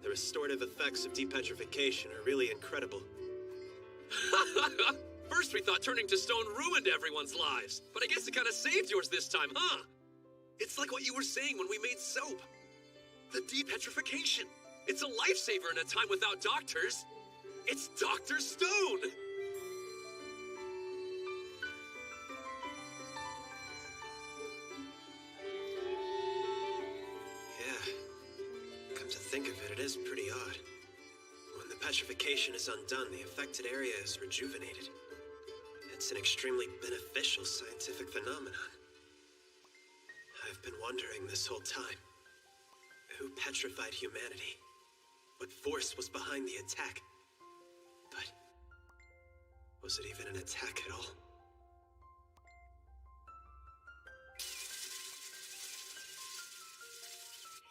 The restorative effects of depetrification are really incredible. First we thought turning to stone ruined everyone's lives, but I guess it kind of saved yours this time, huh? It's like what you were saying when we made soap. The depetrification. It's a lifesaver in a time without doctors. It's Dr. Stone! Yeah. Come to think of it, it is pretty odd. When the petrification is undone, the affected area is rejuvenated. It's an extremely beneficial scientific phenomenon. I've been wondering this whole time. Who petrified humanity? What force was behind the attack? But was it even an attack at all?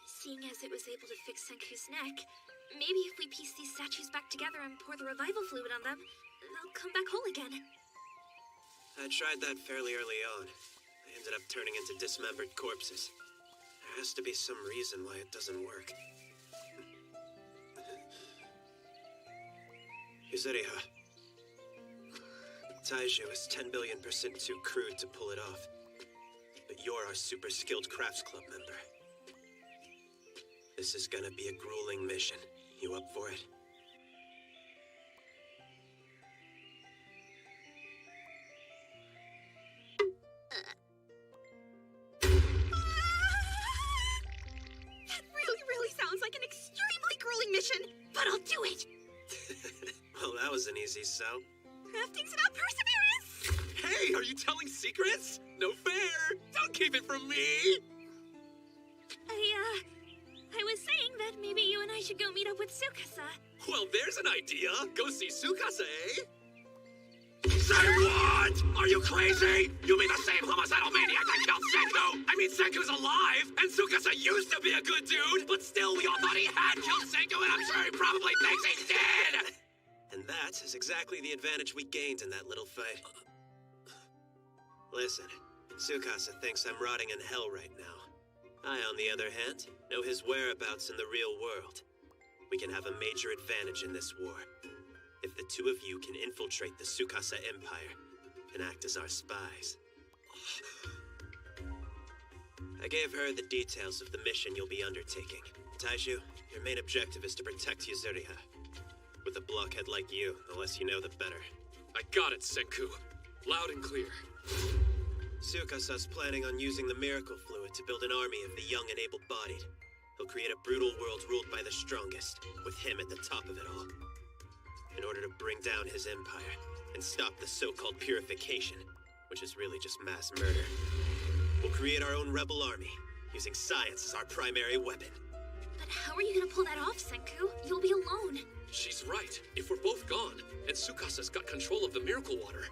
Seeing as it was able to fix Senku's neck, maybe if we piece these statues back together and pour the revival fluid on them, they'll come back whole again. I tried that fairly early on. They ended up turning into dismembered corpses. has to be some reason why it doesn't work. Yuzuriha. Taiju is 10 billion% too crude to pull it off. But you're our super skilled crafts club member. This is gonna be a grueling mission. You up for it? That really sounds like an extremely grueling mission, but I'll do it! Well, that was an easy sell. Crafting's about perseverance! Hey, are you telling secrets? No fair! Don't keep it from me! I was saying that maybe you and I should go meet up with Tsukasa. Well, there's an idea. Go see Tsukasa, eh? Say what? Are you crazy? You mean the same homicidal maniac that killed Senku? I mean, Senku's alive, and Tsukasa used to be a good dude, but still we all thought he had killed Senku, and I'm sure he probably thinks he did! And that is exactly the advantage we gained in that little fight. Listen, Tsukasa thinks I'm rotting in hell right now. I, on the other hand, know his whereabouts in the real world. We can have a major advantage in this war. If the two of you can infiltrate the Tsukasa Empire and act as our spies. I gave her the details of the mission you'll be undertaking. Taiju, your main objective is to protect Yuzuriha. With a blockhead like you, the less you know, the better. I got it, Senku. Loud and clear. Tsukasa's planning on using the miracle fluid to build an army of the young and able-bodied. He'll create a brutal world ruled by the strongest, with him at the top of it all. In order to bring down his empire and stop the so-called purification, which is really just mass murder, we'll create our own rebel army, using science as our primary weapon. But how are you gonna pull that off, Senku? You'll be alone. She's right. If we're both gone, and Tsukasa's got control of the miracle water,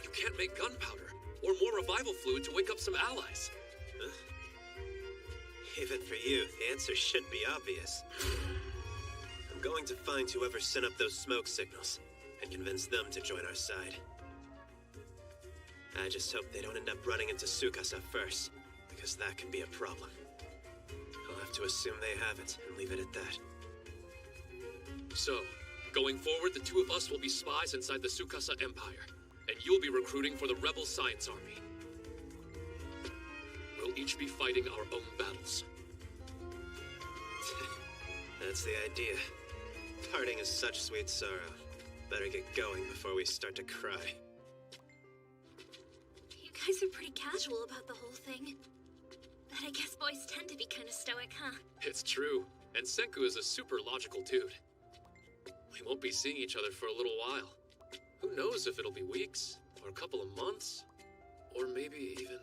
you can't make gunpowder or more revival fluid to wake up some allies. Huh? Even for you, the answer should be obvious. I'm going to find whoever sent up those smoke signals and convince them to join our side. I just hope they don't end up running into Tsukasa first, because that can be a problem. I'll have to assume they have it and leave it at that. So, going forward, the two of us will be spies inside the Tsukasa Empire, and you'll be recruiting for the Rebel Science Army. We'll each be fighting our own battles. That's the idea. Parting is such sweet sorrow. Better get going before we start to cry. You guys are pretty casual about the whole thing. But I guess boys tend to be kind of stoic, huh? It's true, and Senku is a super logical dude. We won't be seeing each other for a little while. Who knows if it'll be weeks, or a couple of months, or maybe even...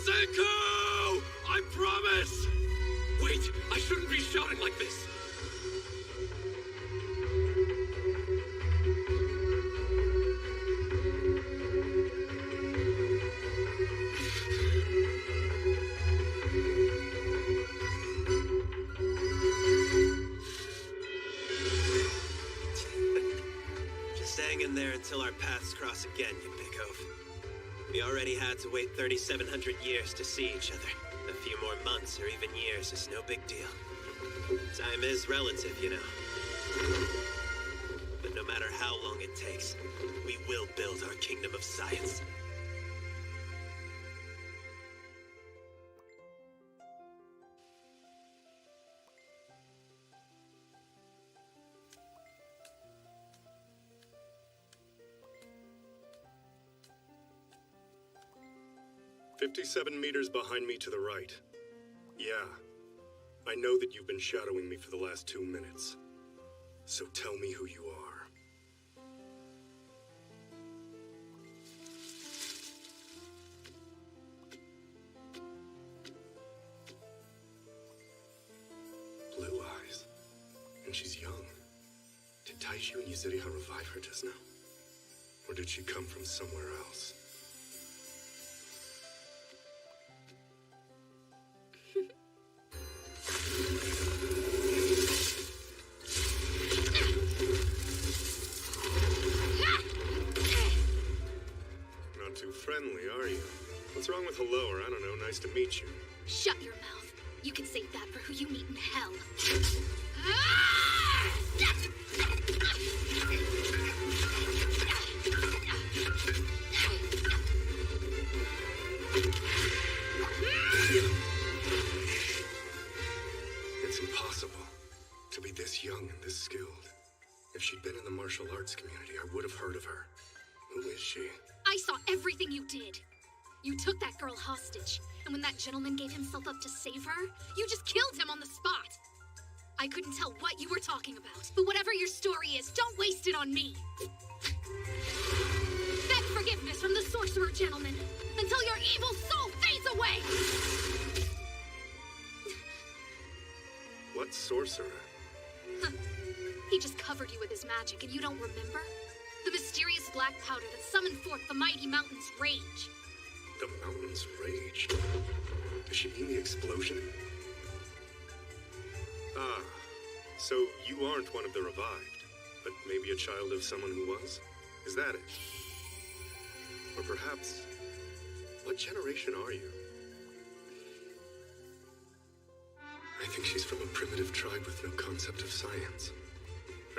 Senku! I promise! Wait, I shouldn't be shouting like this. Just hang in there until our paths cross again, you big oaf. We already had to wait 3,700 years to see each other. A few more months or even years is no big deal. Time is relative, you know. But no matter how long it takes, we will build our kingdom of science. "57 meters behind me to the right. Yeah, I know that you've been shadowing me for the last 2 minutes. So tell me who you are." Blue eyes. And she's young. Did Taiju and Yuzuriha revive her just now? Or did she come from somewhere else? hello, or I don't know, nice to meet you. Shut your mouth. You can save that for who you meet in hell. It's impossible to be this young and this skilled. If she'd been in the martial arts community, I would have heard of her. Who is she? I saw everything you did. You took that girl hostage, and when that gentleman gave himself up to save her, you just killed him on the spot. I couldn't tell what you were talking about, but whatever your story is, don't waste it on me. Beg forgiveness from the sorcerer gentleman until your evil soul fades away! What sorcerer? He just covered you with his magic, and you don't remember? The mysterious black powder that summoned forth the mighty mountain's rage. The mountain's rage? Does she mean the explosion? Ah, so you aren't one of the revived, but maybe a child of someone who was? Is that it? Or perhaps, what generation are you? I think she's from a primitive tribe with no concept of science.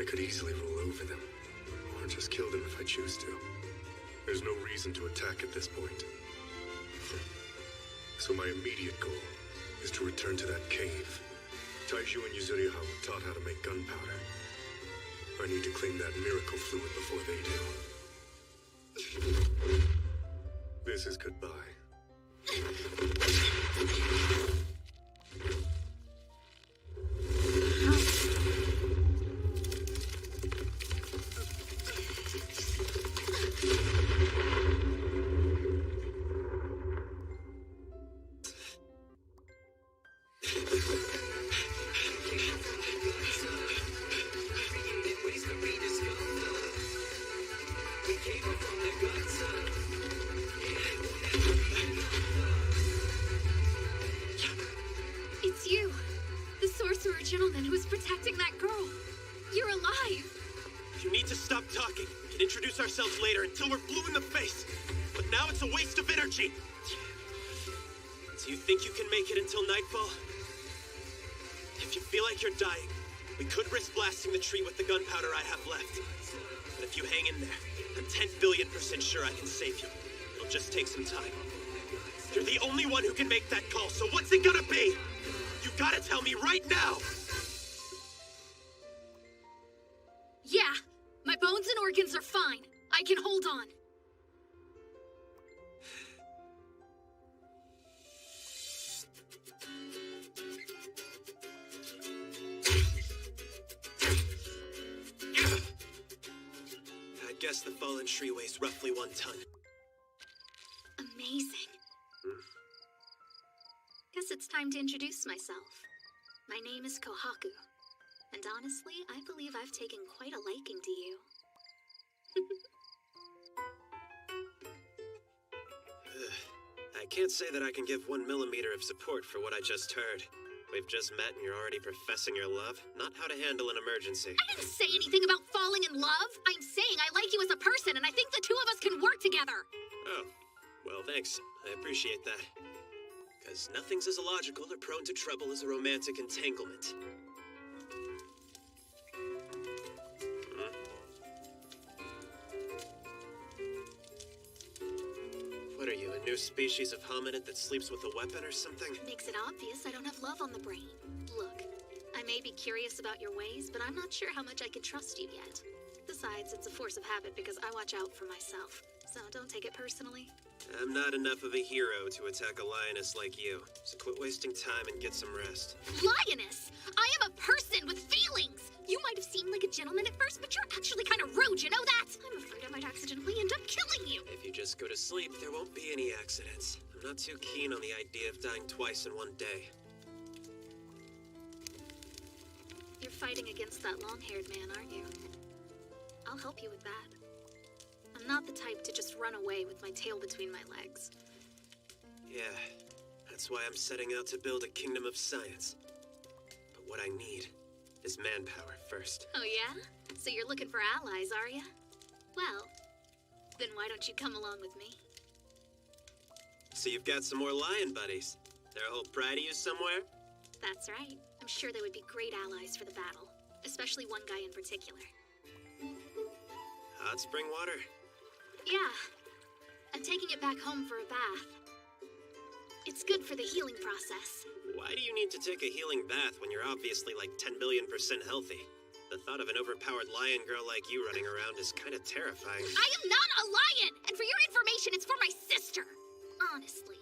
I could easily rule over them, or just kill them if I choose to. There's no reason to attack at this point. So my immediate goal is to return to that cave. Taiju and Yuzuriha were taught how to make gunpowder. I need to claim that miracle fluid before they do. This is goodbye. It's you, the sorcerer gentleman who was protecting that girl. You're alive. You need to stop talking. We can introduce ourselves later until we're blue in the face. But now it's a waste of energy. Do you think you can make it until nightfall? If you feel like you're dying, we could risk blasting the tree with the gunpowder I have left. But if you hang in there, I'm 10 billion% sure I can save you. It'll just take some time. You're the only one who can make that call, so what's it gonna be? You gotta tell me right now! Yeah, my bones and organs are fine. I can hold on. I guess the fallen tree weighs roughly 1 ton. Amazing. Guess it's time to introduce myself. My name is Kohaku, and honestly, I believe I've taken quite a liking to you. I can't say that I can give 1 millimeter of support for what I just heard. We've just met and you're already professing your love? Not how to handle an emergency. I didn't say anything about falling in love. I'm saying I like you as a person, and I think the two of us can work together. Oh, well, thanks. I appreciate that. Because nothing's as illogical or prone to trouble as a romantic entanglement. What are you, a new species of hominid that sleeps with a weapon or something? Makes it obvious I don't have love on the brain. Look, I may be curious about your ways, but I'm not sure how much I can trust you yet. Besides, it's a force of habit because I watch out for myself. So don't take it personally. I'm not enough of a hero to attack a lioness like you, so quit wasting time and get some rest. Lioness! I am a person with feelings! You might have seemed like a gentleman at first, but you're actually kind of rude, you know that? I'm afraid I might accidentally end up killing you. If you just go to sleep, there won't be any accidents. I'm not too keen on the idea of dying twice in one day. You're fighting against that long-haired man, aren't you? I'll help you with that. I'm not the type to just run away with my tail between my legs. Yeah, that's why I'm setting out to build a kingdom of science. But what I need is manpower first. Oh yeah? So you're looking for allies, are you? Well, then why don't you come along with me? So you've got some more lion buddies. They're a whole pride of you somewhere? That's right. I'm sure they would be great allies for the battle. Especially one guy in particular. Hot spring water? Yeah. I'm taking it back home for a bath. It's good for the healing process. Why do you need to take a healing bath when you're obviously like 10 billion% healthy? The thought of an overpowered lion girl like you running around is kind of terrifying. I am not a lion! And for your information, it's for my sister! Honestly.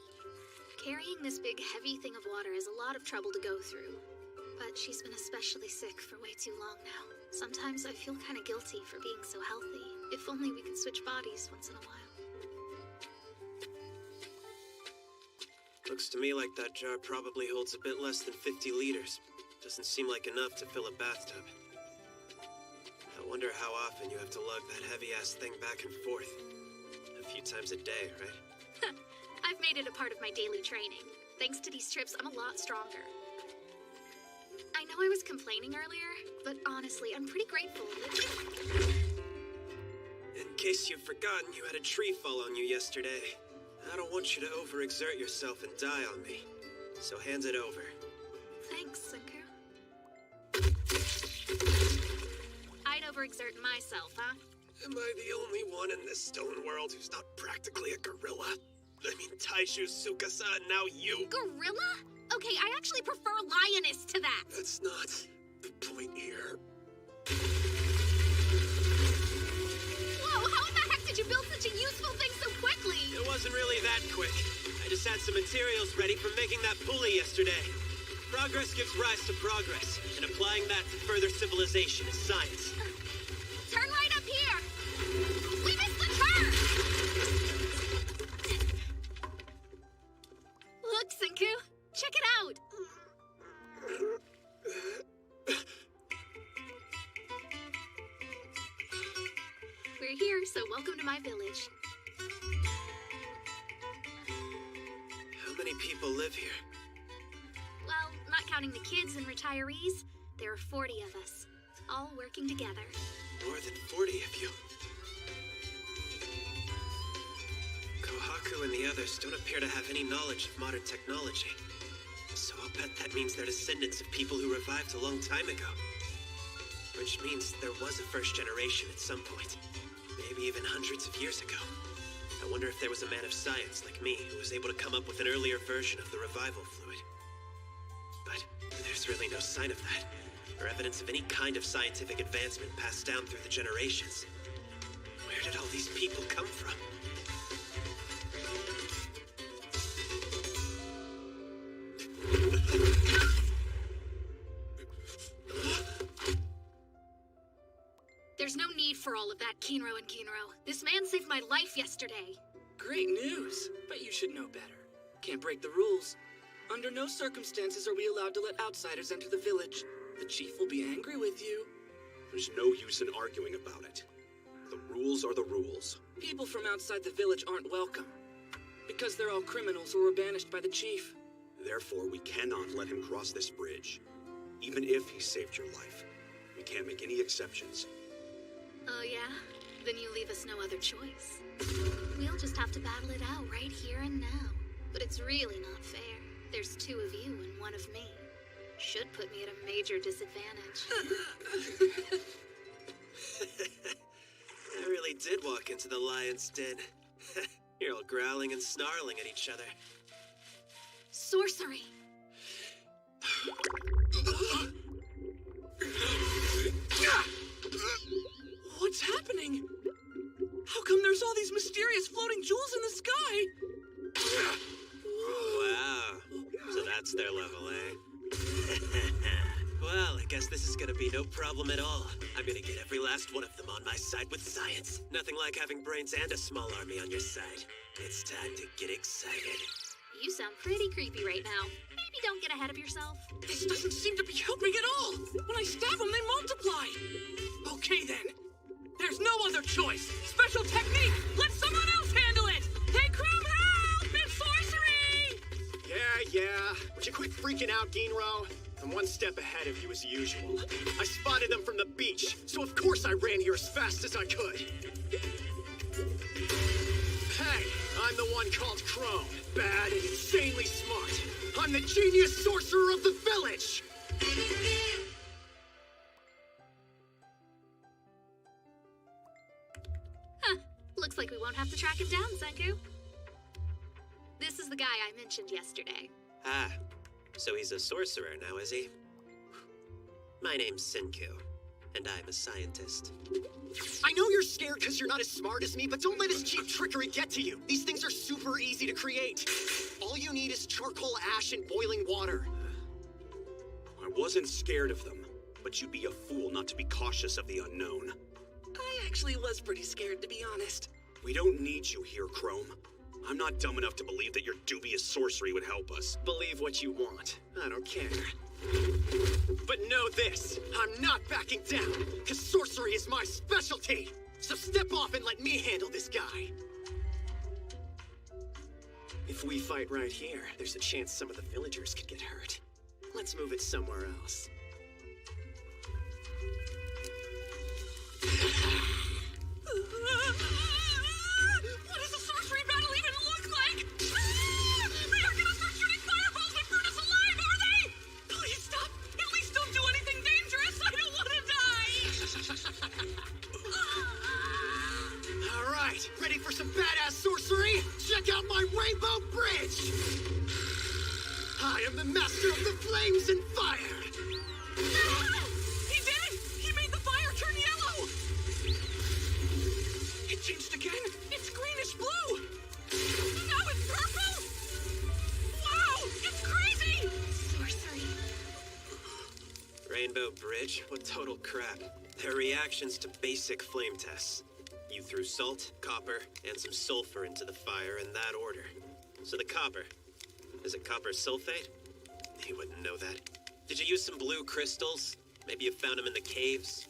Carrying this big, heavy thing of water is a lot of trouble to go through. But she's been especially sick for way too long now. Sometimes I feel kind of guilty for being so healthy. If only we could switch bodies once in a while. Looks to me like that jar probably holds a bit less than 50 liters. Doesn't seem like enough to fill a bathtub. I wonder how often you have to lug that heavy-ass thing back and forth. A few times a day, right? I've made it a part of my daily training. Thanks to these trips, I'm a lot stronger. I know I was complaining earlier, but honestly, I'm pretty grateful. In case you've forgotten, you had a tree fall on you yesterday. I don't want you to overexert yourself and die on me. So hand it over. Thanks, Senku. I'd overexert myself, huh? Am I the only one in this stone world who's not practically a gorilla? I mean, Taishu, Tsukasa, and now you. Gorilla? Okay, I actually prefer lioness to that. That's not the point here. Whoa, how in the heck did you build such a useful thing so quickly? It wasn't really that quick. I just had some materials ready for making that pulley yesterday. Progress gives rise to progress, and applying that to further civilization is science. Turn right up here! We missed the turn! Look, Senku! Check it out! We're here, so welcome to my village. How many people live here? Well, not counting the kids and retirees, there are 40 of us, all working together. More than 40 of you. Kohaku and the others don't appear to have any knowledge of modern technology. So I'll bet that means they're descendants of people who revived a long time ago. Which means there was a first generation at some point. Maybe even hundreds of years ago. I wonder if there was a man of science like me who was able to come up with an earlier version of the revival fluid. But there's really no sign of that, or evidence of any kind of scientific advancement passed down through the generations. Where did all these people come from? There's no need for all of that, Kinro and Kinro. This man saved my life yesterday. Great news, but you should know better. Can't break the rules. Under no circumstances are we allowed to let outsiders enter the village. The chief will be angry with you. There's no use in arguing about it. The rules are the rules. People from outside the village aren't welcome. Because they're all criminals who were banished by the chief. Therefore, we cannot let him cross this bridge. Even if he saved your life. We can't make any exceptions. Oh yeah? Then you leave us no other choice. We'll just have to battle it out right here and now. But it's really not fair. There's 2 of you and 1 of me. Should put me at a major disadvantage. I really did walk into the lion's den. You're all growling and snarling at each other. Sorcery! What's happening? How come there's all these mysterious floating jewels in the sky? Wow. So that's their level, eh? Well, I guess this is gonna be no problem at all. I'm gonna get every last one of them on my side with science. Nothing like having brains and a small army on your side. It's time to get excited. You sound pretty creepy right now. Maybe don't get ahead of yourself. This doesn't seem to be helping at all. When I stab them, they multiply. Okay then. There's no other choice. Special technique. Let someone else handle it. Hey, Chrome, help! It's sorcery! Yeah. Would you quit freaking out, Ginro? I'm 1 step ahead of you as usual. I spotted them from the beach, so of course I ran here as fast as I could. Hey, I'm the one called Chrome. Bad and insanely smart. I'm the genius sorcerer of the village! Huh. Looks like we won't have to track him down, Senku. This is the guy I mentioned yesterday. Ah, so he's a sorcerer now, is he? My name's Senku, and I'm a scientist. I know you're scared because you're not as smart as me, but don't let his cheap trickery get to you. These things are super easy to create. All you need is charcoal ash and boiling water. I wasn't scared of them, but you'd be a fool not to be cautious of the unknown. I actually was pretty scared, to be honest. We don't need you here, Chrome. I'm not dumb enough to believe that your dubious sorcery would help us. Believe what you want. I don't care. But know this, I'm not backing down, because sorcery is my specialty! So step off and let me handle this guy! If we fight right here, there's a chance some of the villagers could get hurt. Let's move it somewhere else. What does a sorcery battle even look like? They are gonna start shooting fireballs and burn us alive, are they? Please stop! At least don't do anything dangerous! I don't want to die! Alright, ready for some badass sorcery? Check out my rainbow bridge! I am the master of the flames and fire! He did it! He made the fire turn yellow! It changed again! It's greenish blue! Now it's purple! Wow! It's crazy! Sorcery. Rainbow Bridge? What total crap. They're reactions to basic flame tests. You threw salt, copper, and some sulfur into the fire in that order. So the copper, is it copper sulfate? You wouldn't know that. Did you use some blue crystals? Maybe you found them in the caves?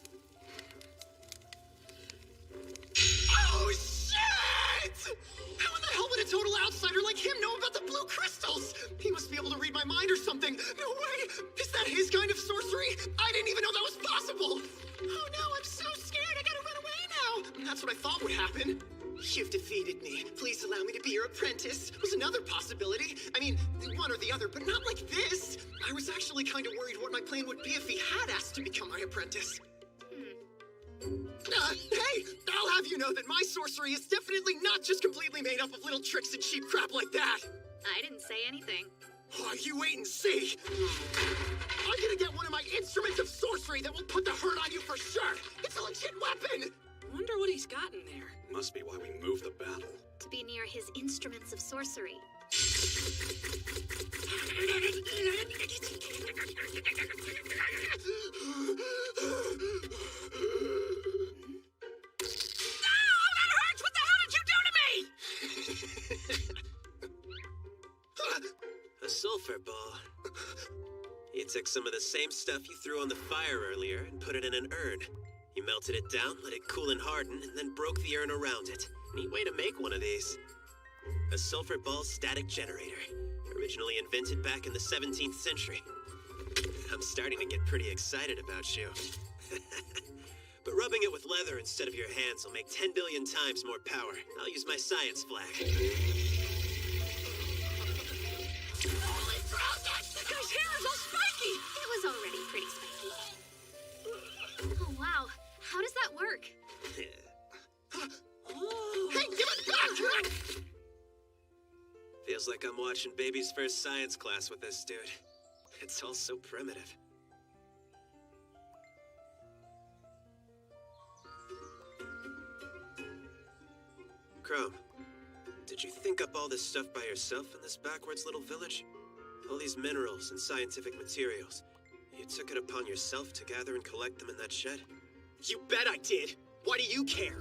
Oh, shit! How in the hell would a total outsider like him know about the blue crystals? He must be able to read my mind or something. No way! Is that his kind of sorcery? I didn't even know that was possible! Oh no, I'm so scared, I gotta run away now! That's what I thought would happen. You've defeated me. Please allow me to be your apprentice. Was another possibility. I mean, one or the other, but not like this. I was actually kind of worried what my plan would be if he had asked to become my apprentice. Hey, I'll have you know that my sorcery is definitely not just completely made up of little tricks and cheap crap like that. I didn't say anything. Oh, you wait and see. I'm gonna get one of my instruments of sorcery that will put the hurt on you for sure. It's a legit weapon. Wonder what he's got in there. Must be why we moved the battle. To be near his instruments of sorcery. A sulfur ball. You took some of the same stuff you threw on the fire earlier and put it in an urn. You melted it down, let it cool and harden, and then broke the urn around it. Neat way to make one of these. A sulfur ball static generator. Originally invented back in the 17th century. I'm starting to get pretty excited about you. But rubbing it with leather instead of your hands will make 10 billion times more power. I'll use my science flag. Holy crap! That guy's hair is all spiky! It was already pretty spiky. Oh, wow. How does that work? Hey, give it back! Feels like I'm watching baby's first science class with this dude. It's all so primitive. Chrome, did you think up all this stuff by yourself in this backwards little village? All these minerals and scientific materials. You took it upon yourself to gather and collect them in that shed? You bet I did. Why do you care?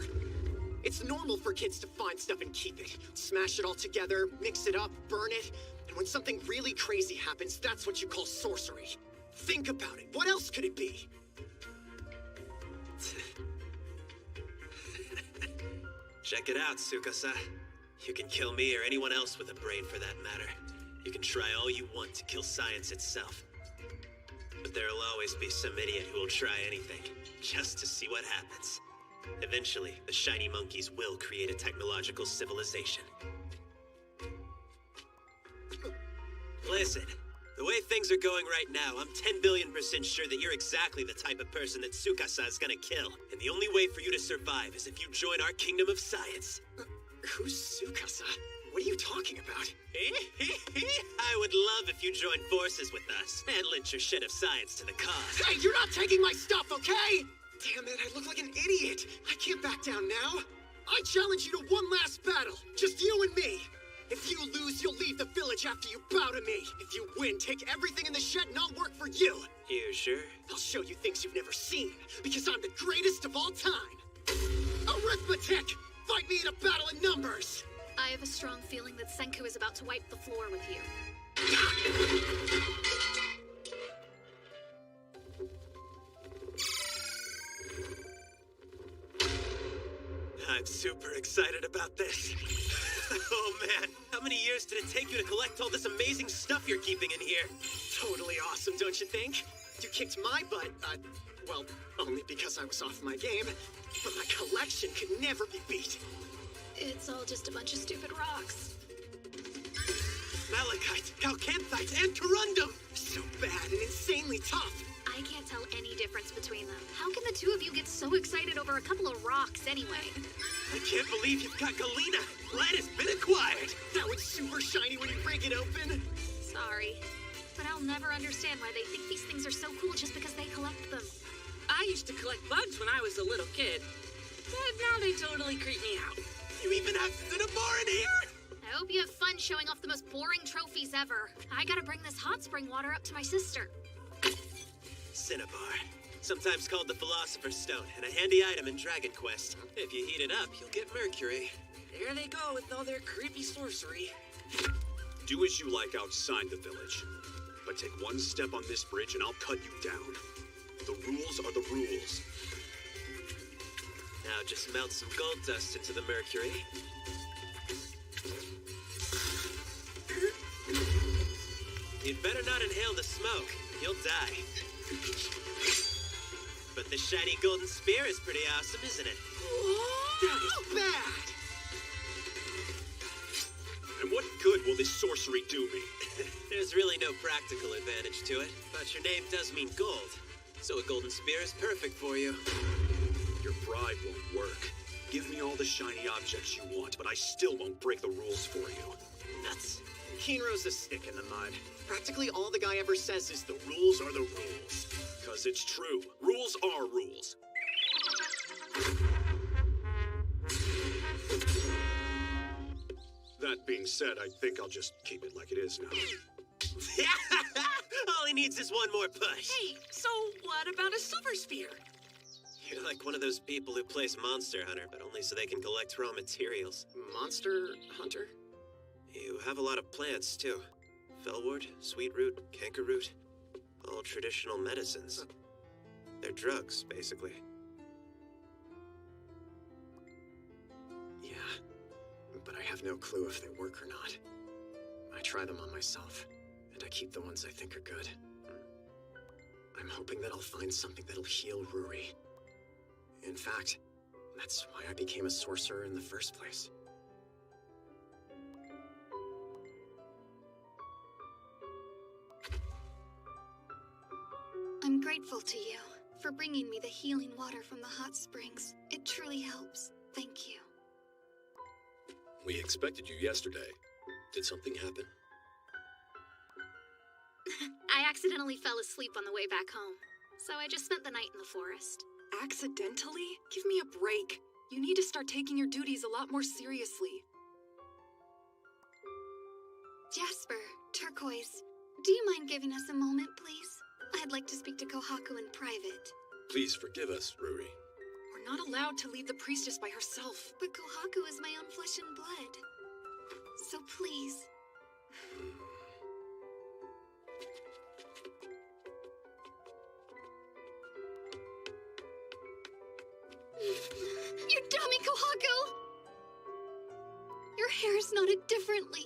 It's normal for kids to find stuff and keep it. Smash it all together, mix it up, burn it. And when something really crazy happens, that's what you call sorcery. Think about it. What else could it be? Check it out, Tsukasa. You can kill me or anyone else with a brain for that matter. You can try all you want to kill science itself. But there'll always be some idiot who will try anything, just to see what happens. Eventually, the shiny monkeys will create a technological civilization. Listen, the way things are going right now, I'm 10 billion% sure that you're exactly the type of person that Tsukasa is gonna kill. And the only way for you to survive is if you join our kingdom of science. Who's Tsukasa? What are you talking about? I would love if you joined forces with us and lent your shit of science to the cause. Hey, you're not taking my stuff, okay? Damn it, I look like an idiot. I can't back down now. I challenge you to one last battle. Just you and me. If you lose, you'll leave the village after you bow to me. If you win, take everything in the shed and I'll work for you. You sure? I'll show you things you've never seen, because I'm the greatest of all time. Arithmetic! Fight me in a battle of numbers! I have a strong feeling that Senku is about to wipe the floor with you. I'm super excited about this. Oh man, how many years did it take you to collect all this amazing stuff you're keeping in here? Totally awesome, don't you think? You kicked my butt, well, only because I was off my game, but my collection could never be beat. It's all just a bunch of stupid rocks. Malachite, calcanthite, and corundum! So bad and insanely tough! I can't tell any difference between them. How can the two of you get so excited over a couple of rocks anyway? I can't believe you've got Galena! Lead has been acquired! Now it's super shiny when you break it open! Sorry, but I'll never understand why they think these things are so cool just because they collect them. I used to collect bugs when I was a little kid, but now they totally creep me out. You even have Cinnabar in here? I hope you have fun showing off the most boring trophies ever. I gotta bring this hot spring water up to my sister. Cinnabar, sometimes called the Philosopher's Stone, and a handy item in Dragon Quest. If you heat it up, you'll get Mercury. There they go with all their creepy sorcery. Do as you like outside the village, but take one step on this bridge and I'll cut you down. The rules are the rules. Now just melt some gold dust into the mercury. You'd better not inhale the smoke. You'll die. But the shiny golden spear is pretty awesome, isn't it? That is bad! And what good will this sorcery do me? There's really no practical advantage to it, but your name does mean gold, so a golden spear is perfect for you. Your bribe won't work. Give me all the shiny objects you want, but I still won't break the rules for you. Nuts. Kinro's a stick in the mud. Practically all the guy ever says is the rules are the rules. 'Cause it's true. Rules are rules. That being said, I think I'll just keep it like it is now. All he needs is one more push. Hey, so what about a silver spear? You're like one of those people who plays Monster Hunter, but only so they can collect raw materials. Monster Hunter? You have a lot of plants, too. Fellwort, sweetroot, cankerroot. All traditional medicines. They're drugs, basically. Yeah, but I have no clue if they work or not. I try them on myself, and I keep the ones I think are good. I'm hoping that I'll find something that'll heal Ruri. In fact, that's why I became a sorcerer in the first place. I'm grateful to you for bringing me the healing water from the hot springs. It truly helps. Thank you. We expected you yesterday. Did something happen? I accidentally fell asleep on the way back home, so I just spent the night in the forest. Accidentally? Give me a break. You need to start taking your duties a lot more seriously. Jasper, Turquoise, do you mind giving us a moment, please? I'd like to speak to Kohaku in private. Please forgive us, Ruri. We're not allowed to leave the priestess by herself. But Kohaku is my own flesh and blood. So please. You dummy, Kohaku! Your hair is knotted differently.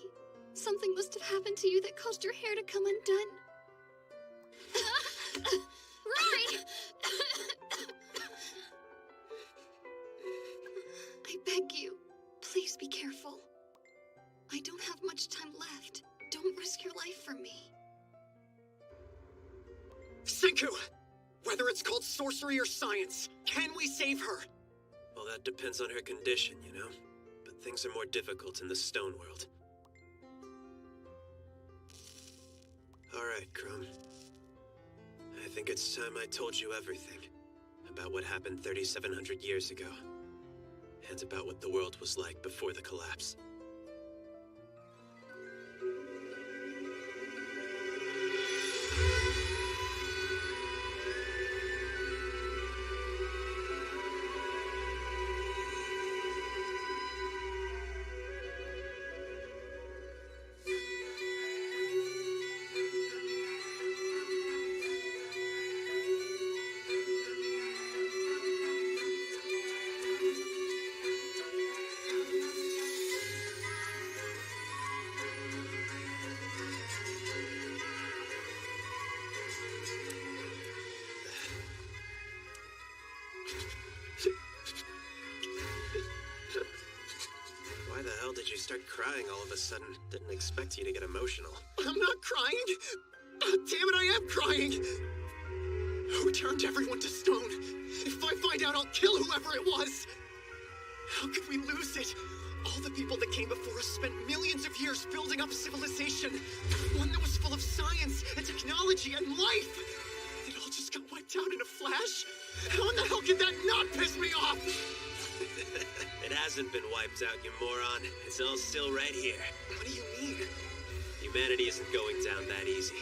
Something must have happened to you that caused your hair to come undone. Rory! I beg you, please be careful. I don't have much time left. Don't risk your life for me. Senku! Whether it's called sorcery or science, can we save her? Well, that depends on her condition, you know? But things are more difficult in the stone world. Alright, Chrome. I think it's time I told you everything. About what happened 3,700 years ago. And about what the world was like before the collapse. Why the hell did you start crying all of a sudden? Didn't expect you to get emotional. I'm not crying! Damn it, I am crying! Who turned everyone to stone? If I find out, I'll kill whoever it was! How could we lose it? All the people that came before us spent millions of years building up civilization. One that was full of science and technology and life! It all just got wiped out in a flash? How in the hell could that not piss me off? It hasn't been wiped out, you moron. It's all still right here. What do you mean? Humanity isn't going down that easy.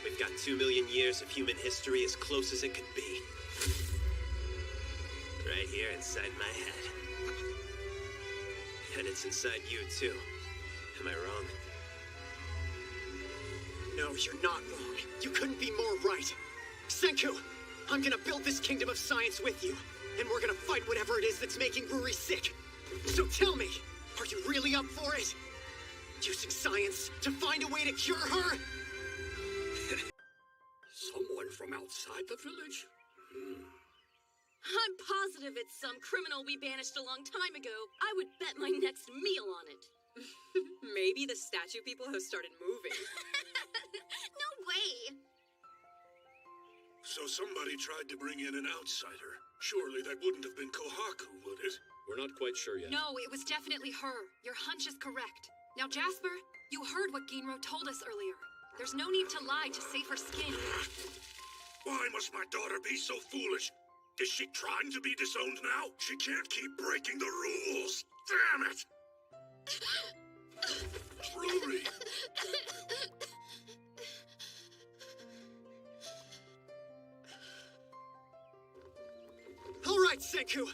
We've got 2 million years of human history as close as it could be. Right here inside my head. And it's inside you, too. Am I wrong? No, you're not wrong. You couldn't be more right. Senku, I'm gonna build this kingdom of science with you. And we're gonna fight whatever it is that's making Ruri sick. So tell me, are you really up for it? Using science to find a way to cure her? Someone from outside the village? I'm positive it's some criminal we banished a long time ago. I would bet my next meal on it. Maybe the statue people have started moving. No way! So somebody tried to bring in an outsider. Surely that wouldn't have been Kohaku, would it? We're not quite sure yet. No, it was definitely her. Your hunch is correct. Now, Jasper, you heard what Ginro told us earlier. There's no need to lie to save her skin. Why must my daughter be so foolish? Is she trying to be disowned now? She can't keep breaking the rules. Damn it! Ruri! All right, Senku.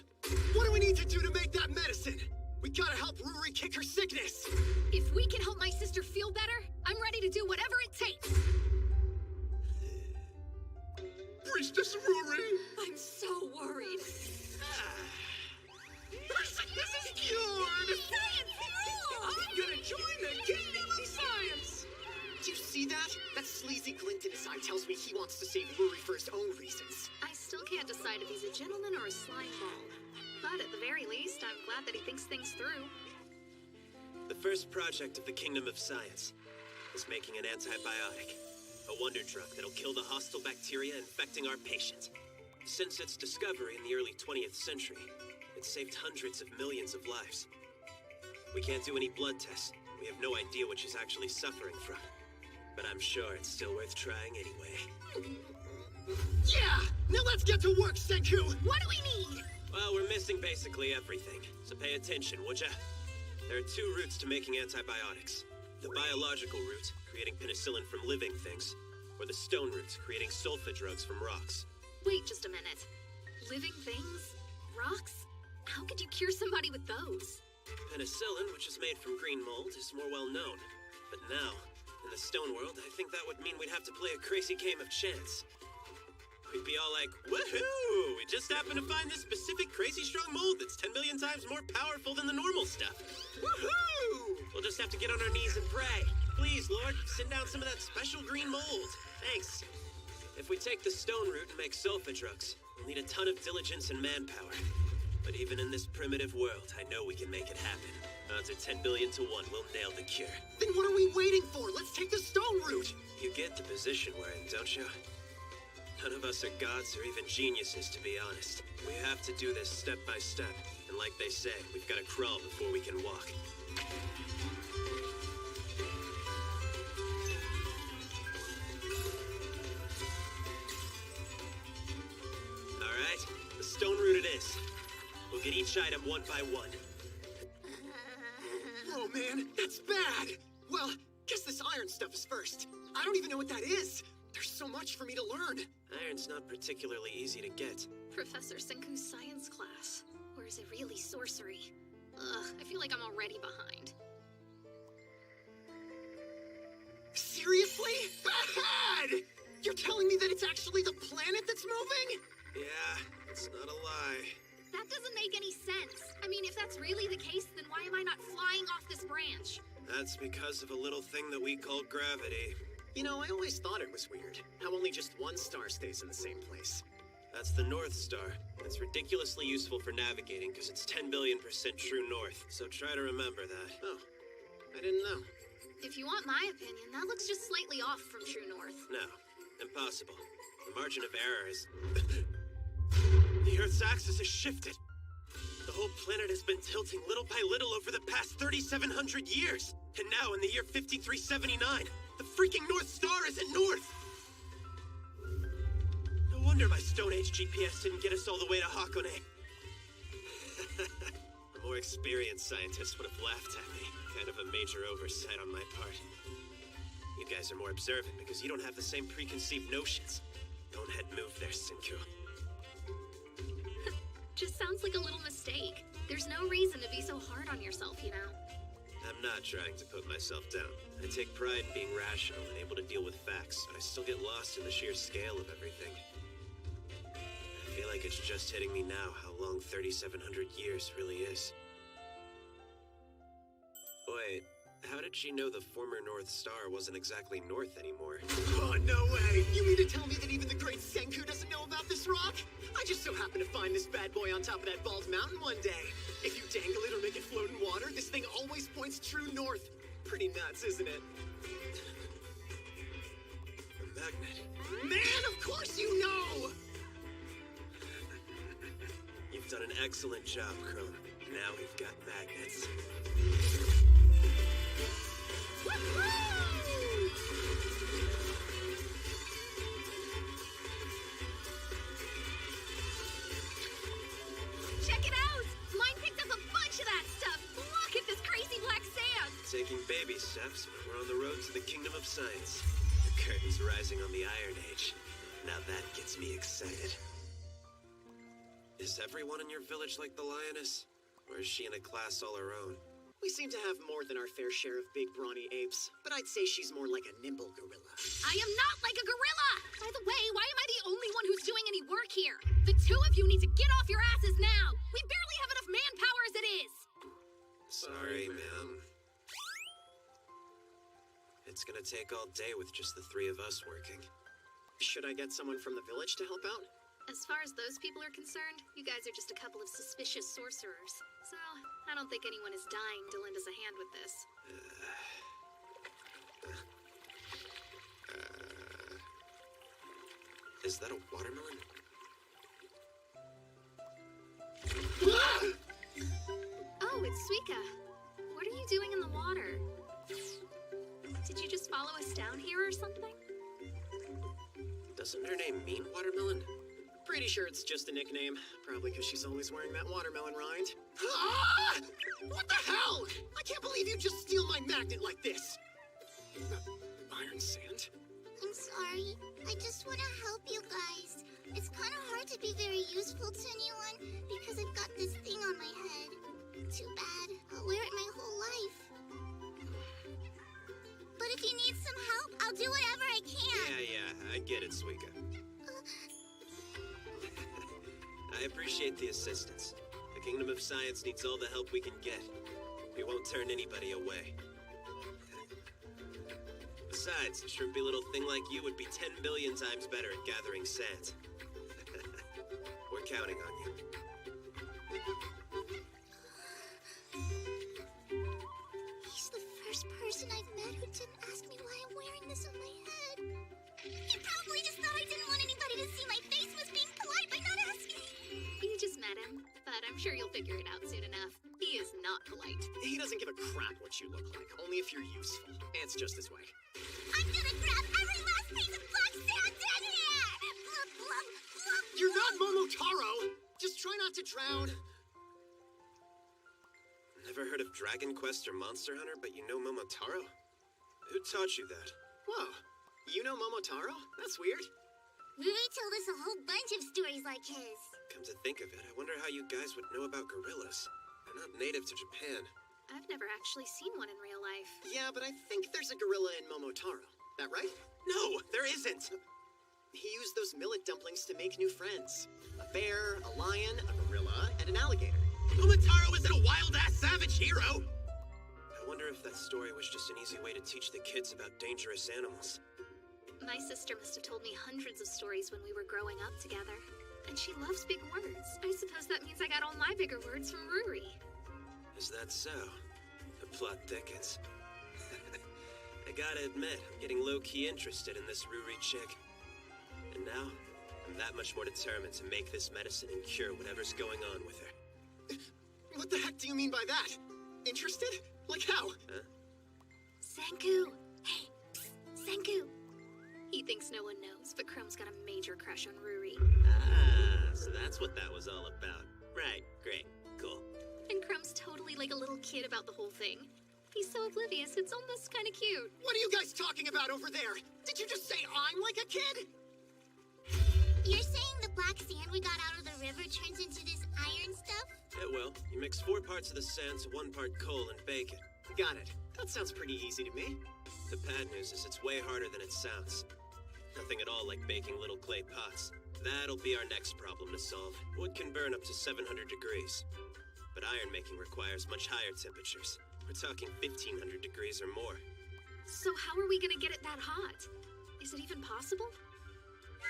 What do we need to do to make that medicine? We gotta help Ruri kick her sickness. If we can help my sister feel better, I'm ready to do whatever it takes. Priestess Ruri! I'm so worried. Her sickness is cured! I'm gonna join the kingdom of science! Do you see that? That sleazy glint in his eye tells me he wants to save Ruri for his own reasons. I still can't decide if he's a gentleman or a slime ball. But at the very least, I'm glad that he thinks things through. The first project of the Kingdom of Science is making an antibiotic. A wonder drug that'll kill the hostile bacteria infecting our patient. Since its discovery in the early 20th century, it's saved hundreds of millions of lives. We can't do any blood tests. We have no idea what she's actually suffering from. But I'm sure it's still worth trying anyway. Yeah! Now let's get to work, Senku! What do we need? Well, we're missing basically everything, so pay attention, would ya? There are 2 routes to making antibiotics. The biological route, creating penicillin from living things, or the stone route, creating sulfa drugs from rocks. Wait just a minute. Living things? Rocks? How could you cure somebody with those? Penicillin, which is made from green mold, is more well known. But now, in the stone world, I think that would mean we'd have to play a crazy game of chance. We'd be all like, woohoo! We just happened to find this specific crazy strong mold that's 10 million times more powerful than the normal stuff. Woohoo! We'll just have to get on our knees and pray. Please, Lord, send down some of that special green mold. Thanks. If we take the stone route and make sulfa drugs, we'll need a ton of diligence and manpower. But even in this primitive world, I know we can make it happen. Odds are 10 billion to 1 we'll nail the cure. Then what are we waiting for? Let's take the stone route! You get the position we're in, don't you? None of us are gods or even geniuses, to be honest. We have to do this step by step. And like they say, we've got to crawl before we can walk. Alright, the stone route it is. We'll get each item one by one. Oh man, that's bad! Well, guess this iron stuff is first. I don't even know what that is. There's so much for me to learn. Iron's not particularly easy to get. Professor Senku's science class. Or is it really sorcery? Ugh, I feel like I'm already behind. Seriously? Bad! You're telling me that it's actually the planet that's moving? Yeah, it's not a lie. That doesn't make any sense. I mean, if that's really the case, then why am I not flying off this branch? That's because of a little thing that we call gravity. You know, I always thought it was weird how only just one star stays in the same place. That's the North Star. It's ridiculously useful for navigating because it's 10 billion% true north. So try to remember that. Oh, I didn't know. If you want my opinion, that looks just slightly off from true north. No, impossible. The margin of error is... The Earth's axis has shifted. The whole planet has been tilting little by little over the past 3,700 years. And now, in the year 5379, the freaking North Star isn't north. No wonder my Stone Age GPS didn't get us all the way to Hakone. A more experienced scientist would have laughed at me. Kind of a major oversight on my part. You guys are more observant because you don't have the same preconceived notions. Don't head move there, Senku. Just sounds like a little mistake. There's no reason to be so hard on yourself, you know? I'm not trying to put myself down. I take pride in being rational and able to deal with facts, but I still get lost in the sheer scale of everything. I feel like it's just hitting me now how long 3,700 years really is. Wait, how did she know the former North Star wasn't exactly north anymore? Oh, no way! You mean to tell me that even the great Senku doesn't know about this rock? I just so happened to find this bad boy on top of that bald mountain one day. If you dangle it or make it float in water, this thing always points true north. Pretty nuts, isn't it? A magnet. Man, of course you know! You've done an excellent job, Crone. Now we've got magnets. Check it out! Mine picked up a bunch of that stuff! Look at this crazy black sand! Taking baby steps, but we're on the road to the kingdom of science. The curtain's rising on the Iron Age. Now that gets me excited. Is everyone in your village like the lioness? Or is she in a class all her own? We seem to have more than our fair share of big brawny apes, but I'd say she's more like a nimble gorilla. I am not like a gorilla! By the way, why am I the only one who's doing any work here? The two of you need to get off your asses now! We barely have enough manpower as it is! Sorry, ma'am. It's gonna take all day with just the three of us working. Should I get someone from the village to help out? As far as those people are concerned, you guys are just a couple of suspicious sorcerers. So, I don't think anyone is dying to lend us a hand with this. Is that a watermelon? Oh, it's Suika. What are you doing in the water? Did you just follow us down here or something? Doesn't her name mean watermelon? Pretty sure it's just a nickname. Probably because she's always wearing that watermelon rind. Ah! What the hell? I can't believe you just steal my magnet like this. Iron sand? I'm sorry. I just want to help you guys. It's kind of hard to be very useful to anyone because I've got this thing on my head. Too bad. I'll wear it my whole life. But if you need some help, I'll do whatever I can. Yeah, I get it, Suika. I appreciate the assistance. The Kingdom of Science needs all the help we can get. We won't turn anybody away. Besides, a shrimpy little thing like you would be 10 billion times better at gathering sand. We're counting on you. this on my head. You probably just thought I didn't want anybody to see my face was being polite by not asking. You just met him, but I'm sure you'll figure it out soon enough. He is not polite. He doesn't give a crap what you look like, only if you're useful. It's just his way. I'm gonna grab every last piece of black sand in here! Blup, blup, blup, You're not Momotaro! Just try not to drown. Never heard of Dragon Quest or Monster Hunter, but you know Momotaro? Who taught you that? Whoa, you know Momotaro? That's weird. Rui told us a whole bunch of stories like his. Come to think of it, I wonder how you guys would know about gorillas. They're not native to Japan. I've never actually seen one in real life. Yeah, but I think there's a gorilla in Momotaro. That right? No, there isn't! He used those millet dumplings to make new friends. A bear, a lion, a gorilla, and an alligator. Momotaro isn't a wild-ass savage hero! I wonder if that story was just an easy way to teach the kids about dangerous animals. My sister must have told me hundreds of stories when we were growing up together. And she loves big words. I suppose that means I got all my bigger words from Ruri. Is that so? The plot thickens. I gotta admit, I'm getting low-key interested in this Ruri chick. And now, I'm that much more determined to make this medicine and cure whatever's going on with her. What the heck do you mean by that? Interested? Like how? Huh? Senku! Hey, psst, Senku! He thinks no one knows, but Chrome's got a major crush on Ruri. Ah, so that's what that was all about. Right, great, cool. And Chrome's totally like a little kid about the whole thing. He's so oblivious, it's almost kind of cute. What are you guys talking about over there? Did you just say I'm like a kid? You're saying the black sand we got out of the river turns into this iron stuff? It will. You mix 4 parts of the sand to 1 part coal and bake it. Got it. That sounds pretty easy to me. The bad news is it's way harder than it sounds. Nothing at all like baking little clay pots. That'll be our next problem to solve. Wood can burn up to 700 degrees. But iron making requires much higher temperatures. We're talking 1500 degrees or more. So how are we gonna get it that hot? Is it even possible?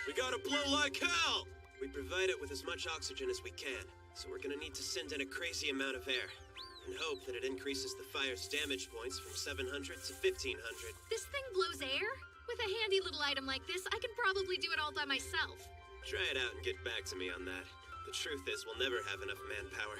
We gotta blow like hell! We provide it with as much oxygen as we can, so we're gonna need to send in a crazy amount of air, and hope that it increases the fire's damage points from 700 to 1500. This thing blows air? With a handy little item like this, I can probably do it all by myself. Try it out and get back to me on that. The truth is, we'll never have enough manpower.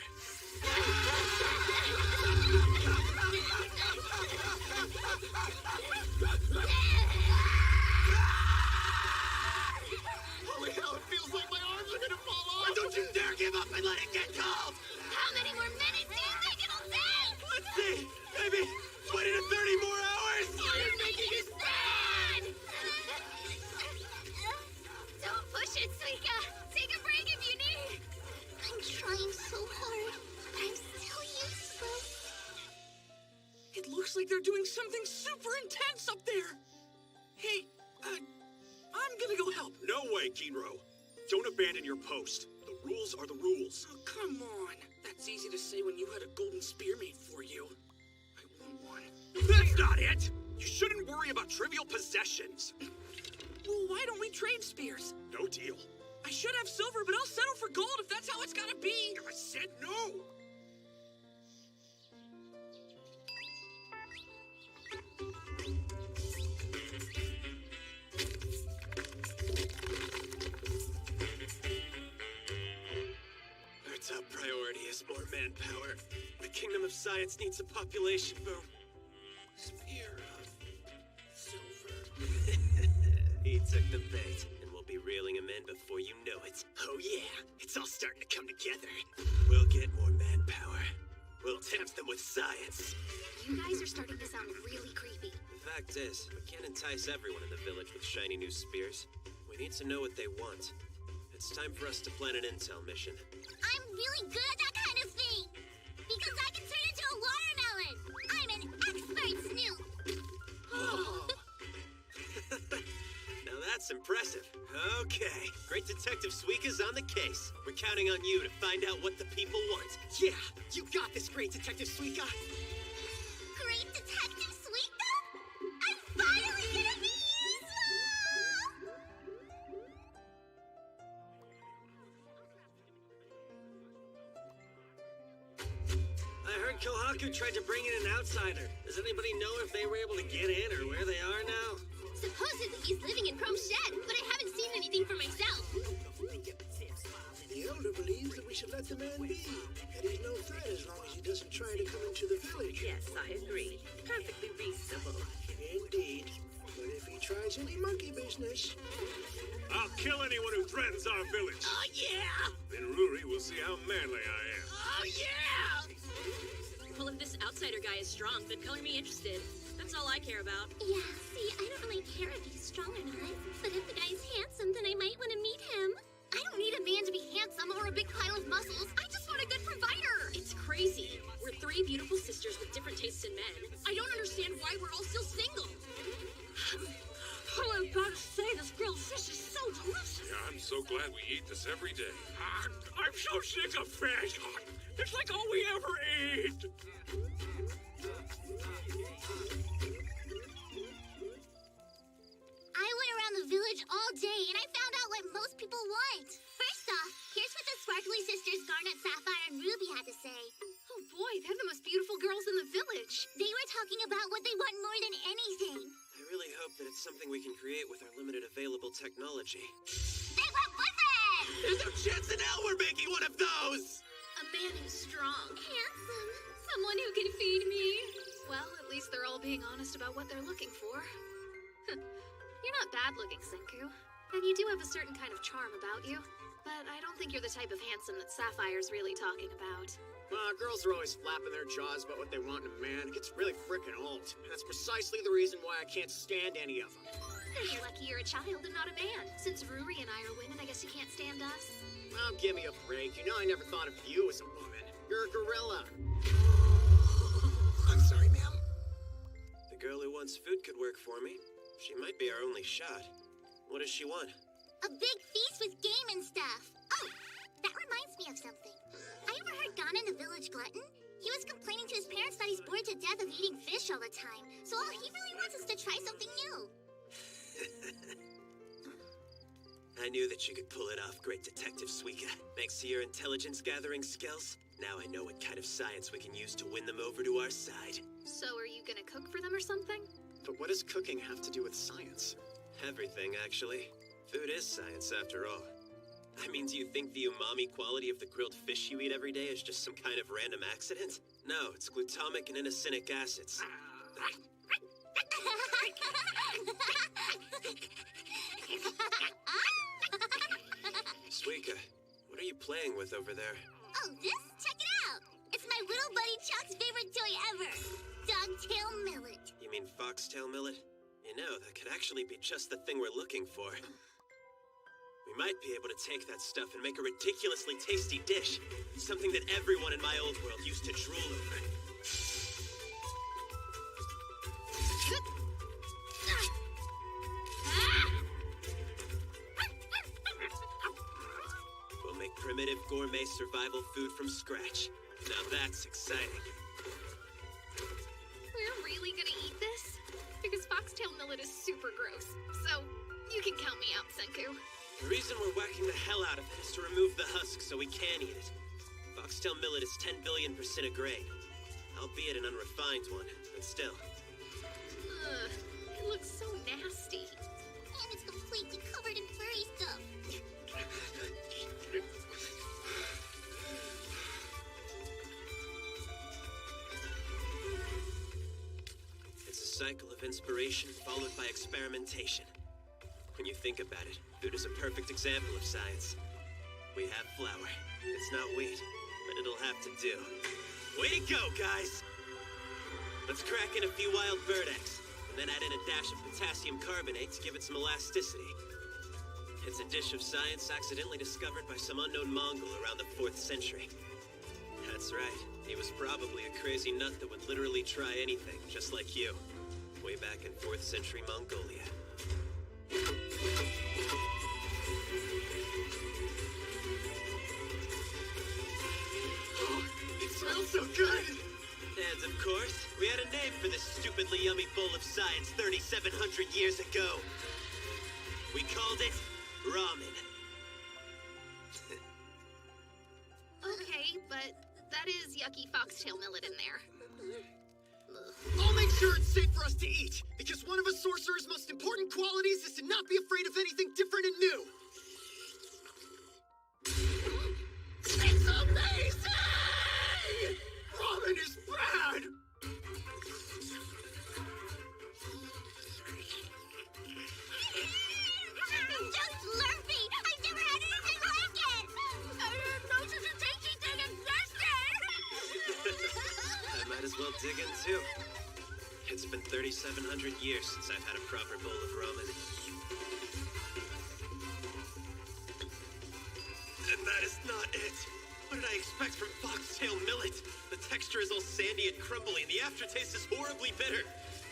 Holy hell, it feels like my arms are gonna fall off! Don't you dare give up and let it get cold! How many more minutes do you think it'll take? Let's see! Maybe 20 to 30 more hours! You're making us sad! Don't push it, Suika! Take a break if you need! I'm trying so hard, but I'm still useless. It looks like they're doing something super intense up there. Hey, I'm gonna go help. No way, Kinro. Don't abandon your post. The rules are the rules. Oh, come on. That's easy to say when you had a golden spear made for you. I want one. That's not it! You shouldn't worry about trivial possessions. Well, why don't we trade spears? No deal. I should have silver, but I'll settle for gold if that's how it's gotta be. I said no! Our top priority is more manpower. The Kingdom of Science needs a population boom. Spear of silver. He took the bait, and we'll be reeling him in before you know it. Oh yeah, it's all starting to come together. We'll get more manpower. We'll tempt them with science. You guys are starting to sound really creepy. The fact is, we can't entice everyone in the village with shiny new spears. We need to know what they want. It's time for us to plan an intel mission. I'm really good at that kind of thing! Because I can turn into a watermelon! I'm an expert snoop! Now that's impressive. Okay, Great Detective Suika's on the case. We're counting on you to find out what the people want. Yeah, you got this, Great Detective Suika! Great Detective Suika? I'm finally gonna be useful! I heard Kohaku tried to bring in an outsider. Does anybody know if they were able to get in or where they are now? Supposedly he's living in Chrome's shed, but I haven't seen anything for myself. The Elder believes that we should let the man be, and he's no threat as long as he doesn't try to come into the village. Yes, I agree. Perfectly reasonable. Indeed. But if he tries any monkey business... I'll kill anyone who threatens our village. Oh, yeah! Then Ruri will see how manly I am. Oh, yeah! Well, if this outsider guy is strong, then color me interested. That's all I care about. Yeah, see, I don't really care if he's strong or not. But if the guy's handsome, then I might want to meet him. I don't need a man to be handsome or a big pile of muscles. I just want a good provider. It's crazy. We're three beautiful sisters with different tastes in men. I don't understand why we're all still single. Oh, I've got to say, this grilled fish is so delicious. Yeah, I'm so glad we eat this every day. I'm so sick of fish. It's like all we ever eat. I went around the village all day and I found out what most people want. First off, here's what the Sparkly Sisters Garnet, Sapphire, and Ruby had to say. Oh boy, they're the most beautiful girls in the village. They were talking about what they want more than anything. I really hope that it's something we can create with our limited available technology. They want weapons! There's no chance in hell we're making one of those! A man who's strong. Handsome. Someone who can feed me. Well, at least they're all being honest about what they're looking for. You're not bad looking, Senku. And you do have a certain kind of charm about you. But I don't think you're the type of handsome that Sapphire's really talking about. Girls are always flapping their jaws about what they want in a man. It gets really frickin' old. And that's precisely the reason why I can't stand any of them. Then you're lucky you're a child and not a man. Since Ruri and I are women, I guess you can't stand us. Oh, give me a break. You know I never thought of you as a woman. You're a gorilla. I'm sorry, ma'am. The girl who wants food could work for me. She might be our only shot. What does she want? A big feast with game and stuff. Oh, that reminds me of something. I overheard Ganon the village glutton. He was complaining to his parents that he's bored to death of eating fish all the time. So all he really wants is to try something new. I knew that you could pull it off, Great Detective Suika. Thanks to your intelligence-gathering skills, now I know what kind of science we can use to win them over to our side. So are you gonna cook for them or something? But what does cooking have to do with science? Everything, actually. Food is science, after all. I mean, do you think the umami quality of the grilled fish you eat every day is just some kind of random accident? No, it's glutamic and inosinic acids. Suika, what are you playing with over there? Oh, this? Check it out. It's my little buddy Chuck's favorite toy ever. Dogtail Millet. You mean foxtail millet? You know, that could actually be just the thing we're looking for. We might be able to take that stuff and make a ridiculously tasty dish. Something that everyone in my old world used to drool over. We'll make primitive gourmet survival food from scratch. Now that's exciting. We're really gonna eat this? Because foxtail millet is super gross. So, you can count me out, Senku. The reason we're whacking the hell out of it is to remove the husk so we can eat it. Foxtail millet is 10 billion% a grain. Albeit an unrefined one, but still. Ugh, it looks so nasty. And it's completely covered in furry stuff. It's a cycle of inspiration followed by experimentation. When you think about it, food is a perfect example of science. We have flour. It's not wheat, but it'll have to do. Way to go, guys! Let's crack in a few wild bird eggs, and then add in a dash of potassium carbonate to give it some elasticity. It's a dish of science accidentally discovered by some unknown Mongol around the 4th century. That's right. He was probably a crazy nut that would literally try anything, just like you. Way back in 4th century Mongolia. Oh, it smells so good! And of course, we had a name for this stupidly yummy bowl of science 3,700 years ago. We called it ramen. Okay, but that is yucky foxtail millet in there. I'll make sure it's safe for us to eat, because one of a sorcerer's most important qualities is to not be afraid of anything different and new. It's amazing! Ramen is bad! Just Slurpee! I've never had anything like it! I didn't know such a tasty thing existed! I might as well dig in too. It's been 3,700 years since I've had a proper bowl of ramen. And that is not it! What did I expect from foxtail millet? The texture is all sandy and crumbly, and the aftertaste is horribly bitter.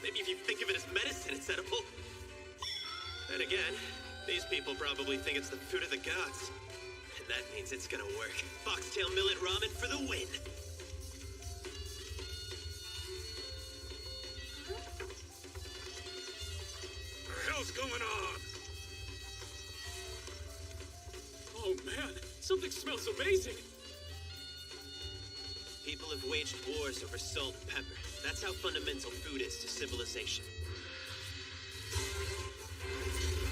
Maybe if you think of it as medicine, it's edible. And again, these people probably think it's the food of the gods. And that means it's gonna work. Foxtail millet ramen for the win! What the hell's going on? Oh man, something smells amazing! People have waged wars over salt and pepper. That's how fundamental food is to civilization.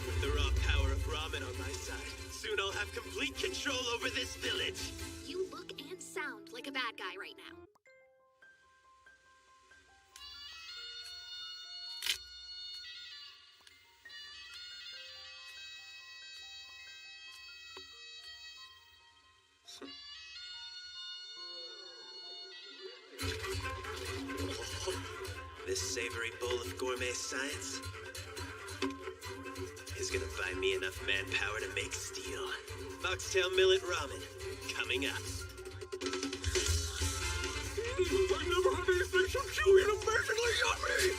With the raw power of ramen on my side, soon I'll have complete control over this village! You look and sound like a bad guy right now. This savory bowl of gourmet science is gonna buy me enough manpower to make steel. Foxtail millet ramen, coming up. I never had anything so chewy and amazingly yummy!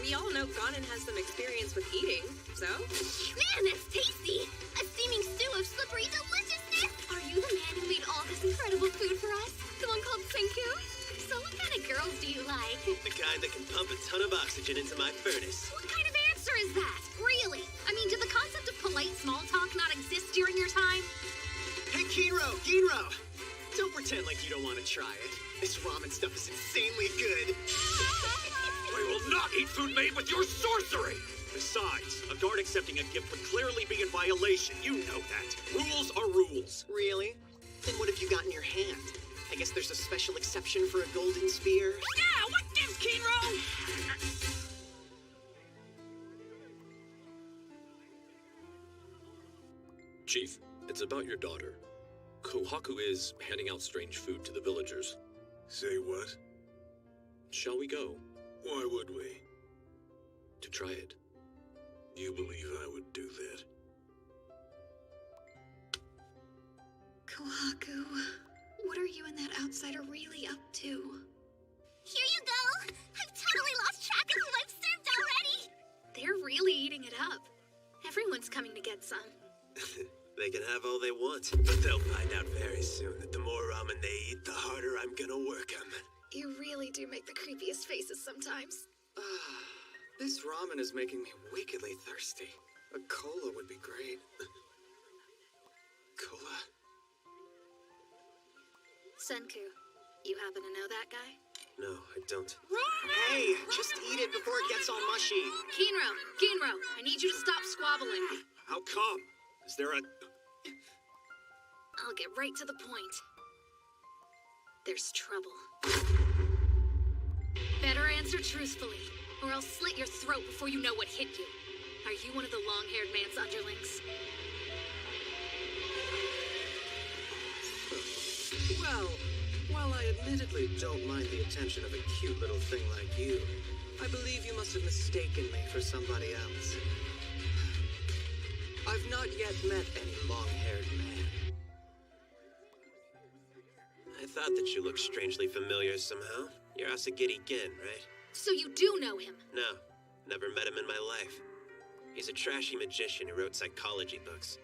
We all know Ganon has some experience with eating, so? Man, that's tasty! A steaming stew of slippery deliciousness! Are you the man who made all this incredible food for us? The one called Senku? So what kind of girls do you like? The kind that can pump a ton of oxygen into my furnace. What kind of answer is that? Really? I mean, did the concept of polite small talk not exist during your time? Hey, Ginro! Don't pretend like you don't want to try it. This ramen stuff is insanely good. I will not eat food made with your sorcery! Besides, a guard accepting a gift would clearly be in violation. You know that. Rules are rules. Really? Then what have you got in your hand? I guess there's a special exception for a golden spear. Yeah, what gives, Kinro? Chief, it's about your daughter. Kohaku is handing out strange food to the villagers. Say what? Shall we go? Why would we? To try it. You believe I would do that? Kohaku, what are you and that outsider really up to? Here you go! I've totally lost track of who I've served already! They're really eating it up. Everyone's coming to get some. They can have all they want, but they'll find out very soon that the more ramen they eat, the harder I'm gonna work them. You really do make the creepiest faces sometimes. This ramen is making me wickedly thirsty. A cola would be great. Cola? Senku, you happen to know that guy? No, I don't. Hey, just eat it before it gets all mushy. Kinro, I need you to stop squabbling. How come? Is there a... I'll get right to the point. There's trouble. Better answer truthfully, or I'll slit your throat before you know what hit you. Are you one of the long-haired man's underlings? Well, while I admittedly don't mind the attention of a cute little thing like you, I believe you must have mistaken me for somebody else. I've not yet met any long-haired man. I thought that you looked strangely familiar somehow. You're Asagiri Gen, right? So you do know him? No, never met him in my life. He's a trashy magician who wrote psychology books.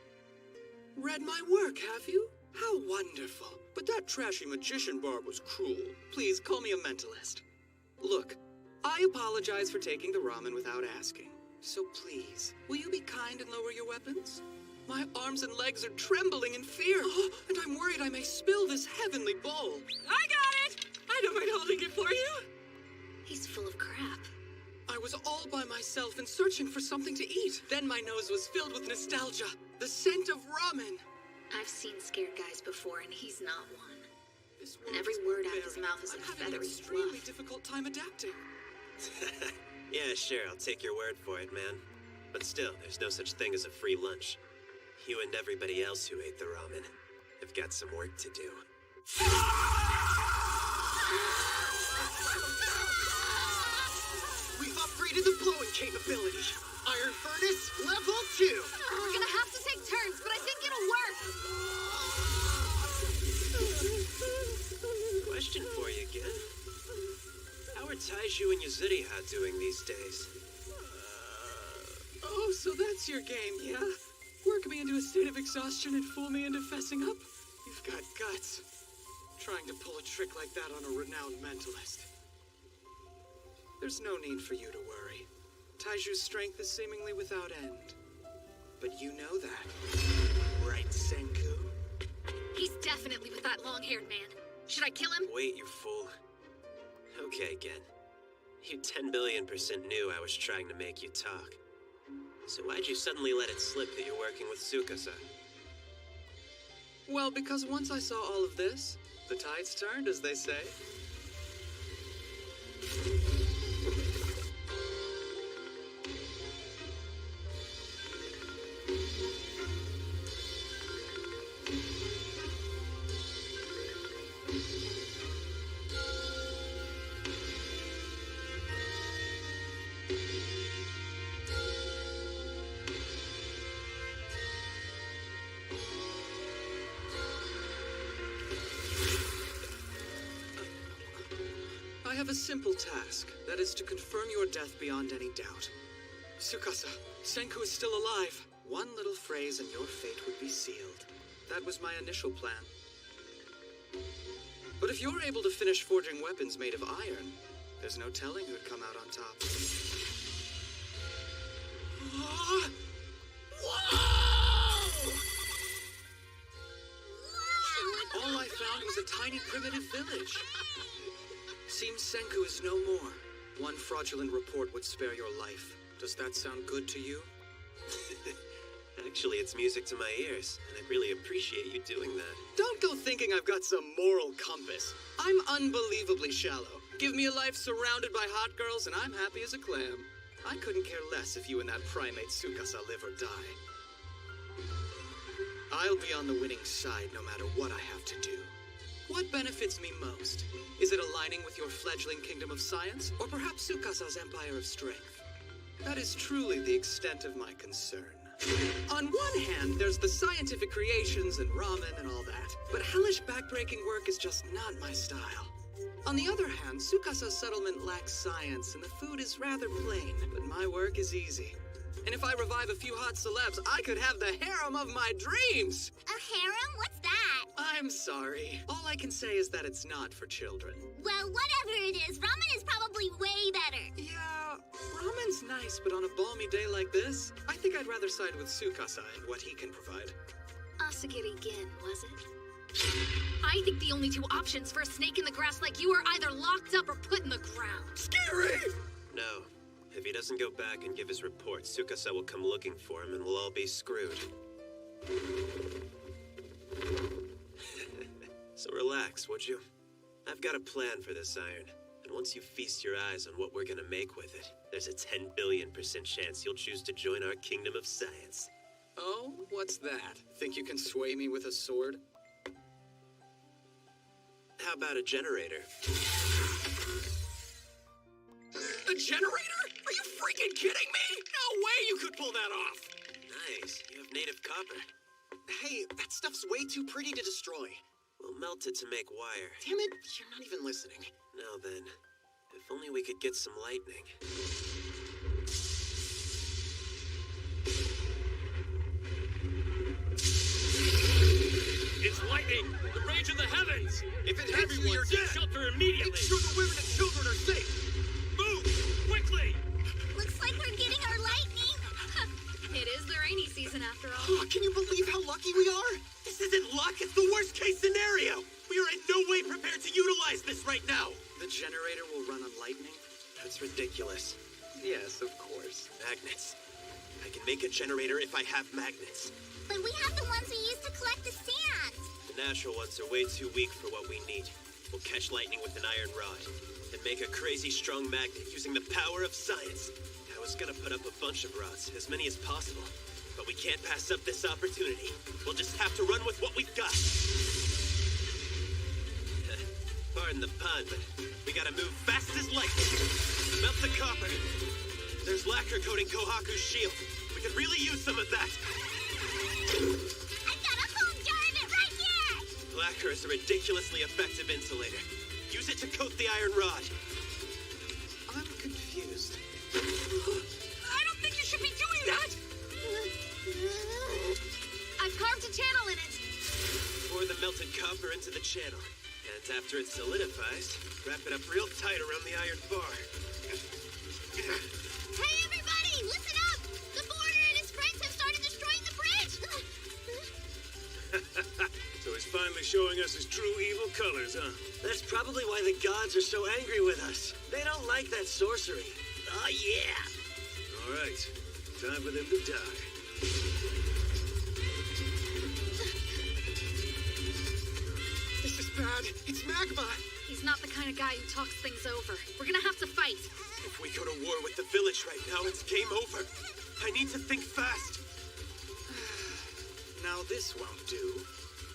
Read my work, have you? How wonderful. But that trashy magician barb was cruel. Please, call me a mentalist. Look, I apologize for taking the ramen without asking. So please, will you be kind and lower your weapons? My arms and legs are trembling in fear, and I'm worried I may spill this heavenly bowl. I got it! I don't mind holding it for you. body's full of crap. I was all by myself and searching for something to eat. Then my nose was filled with nostalgia. The scent of ramen. I've seen scared guys before, and he's not one. And every word out of his mouth is a feathery an extremely fluff. difficult time adapting. Yeah, sure, I'll take your word for it, man. But still, there's no such thing as a free lunch. You and everybody else who ate the ramen have got some work to do. We've upgraded the blowing capability. Iron Furnace, level 2. We're gonna have to take turns, but I think it'll work. Question for you again. How are Taiju and Yuzuriha doing these days? Oh, so that's your game, yeah? Work me into a state of exhaustion and fool me into fessing up? You've got guts. Trying to pull a trick like that on a renowned mentalist. There's no need for you to worry. Taiju's strength is seemingly without end. But you know that. Right, Senku? He's definitely with that long-haired man. Should I kill him? Wait, you fool. Okay, Gen. You 10 billion% knew I was trying to make you talk. So why'd you suddenly let it slip that you're working with Tsukasa? Well, because once I saw all of this, the tides turned, as they say. I have a simple task. That is to confirm your death beyond any doubt. Tsukasa, Senku is still alive. One little phrase and your fate would be sealed. That was my initial plan. But if you're able to finish forging weapons made of iron, there's no telling who'd come out on top. All I found was a tiny primitive village. Seems Senku is no more. One fraudulent report would spare your life. Does that sound good to you? Actually, it's music to my ears, and I really appreciate you doing that. Don't go thinking I've got some moral compass. I'm unbelievably shallow. Give me a life surrounded by hot girls, and I'm happy as a clam. I couldn't care less if you and that primate Tsukasa live or die. I'll be on the winning side no matter what I have to do. What benefits me most? Is it aligning with your fledgling kingdom of science, or perhaps Tsukasa's empire of strength? That is truly the extent of my concern. On one hand, there's the scientific creations and ramen and all that, but hellish backbreaking work is just not my style. On the other hand, Tsukasa's settlement lacks science, and the food is rather plain, but my work is easy. And if I revive a few hot celebs, I could have the harem of my dreams! A harem? What's that? I'm sorry. All I can say is that it's not for children. Well, whatever it is, ramen is probably way better. Yeah, ramen's nice, but on a balmy day like this, I think I'd rather side with Tsukasa and what he can provide. Asagiri Gin, was it? I think the only two options for a snake in the grass like you are either locked up or put in the ground. Scary! No. If he doesn't go back and give his report, Tsukasa will come looking for him and we'll all be screwed. So relax, would you? I've got a plan for this iron, and once you feast your eyes on what we're gonna make with it, there's a 10 billion% chance you'll choose to join our kingdom of science. Oh, what's that? Think you can sway me with a sword? How about a generator? A generator? Are you freaking kidding me? No way you could pull that off! Nice, you have native copper. Hey, that stuff's way too pretty to destroy. We'll melt it to make wire. Damn it, you're not even listening. Now then, if only we could get some lightning. It's lightning! The rage of the heavens! If it hits you, you're dead! Shelter immediately! Make sure the women and children are safe! Move! Quickly! Looks like we're getting our lightning. It is the rainy season after all. Oh, can you believe how lucky we are? This isn't luck, it's the worst case scenario! We are in no way prepared to utilize this right now! The generator will run on lightning? That's ridiculous. Yes, of course. Magnets. I can make a generator if I have magnets. But we have the ones we use to collect the sand. The natural ones are way too weak for what we need. We'll catch lightning with an iron rod and make a crazy strong magnet using the power of science. I was gonna put up a bunch of rods, as many as possible. But we can't pass up this opportunity. We'll just have to run with what we've got. Pardon the pun, but we gotta move fast as lightning. Melt the copper. There's lacquer coating Kohaku's shield. We could really use some of that. I've got a whole jar of it right here! Lacquer is a ridiculously effective insulator. Use it to coat the iron rod. I'm confused. I don't think you should be doing that! I've carved a channel in it. Pour the melted copper into the channel. And after it solidifies, wrap it up real tight around the iron bar. Hey, everybody! Listen up! The Border and his friends have started destroying the bridge! So he's finally showing us his true evil colors, huh? That's probably why the gods are so angry with us. They don't like that sorcery. Oh, yeah. All right. Time for them to die. This is bad. It's magma. He's not the kind of guy who talks things over. We're gonna have to fight. If we go to war with the village right now, it's game over. I need to think fast. Now this won't do.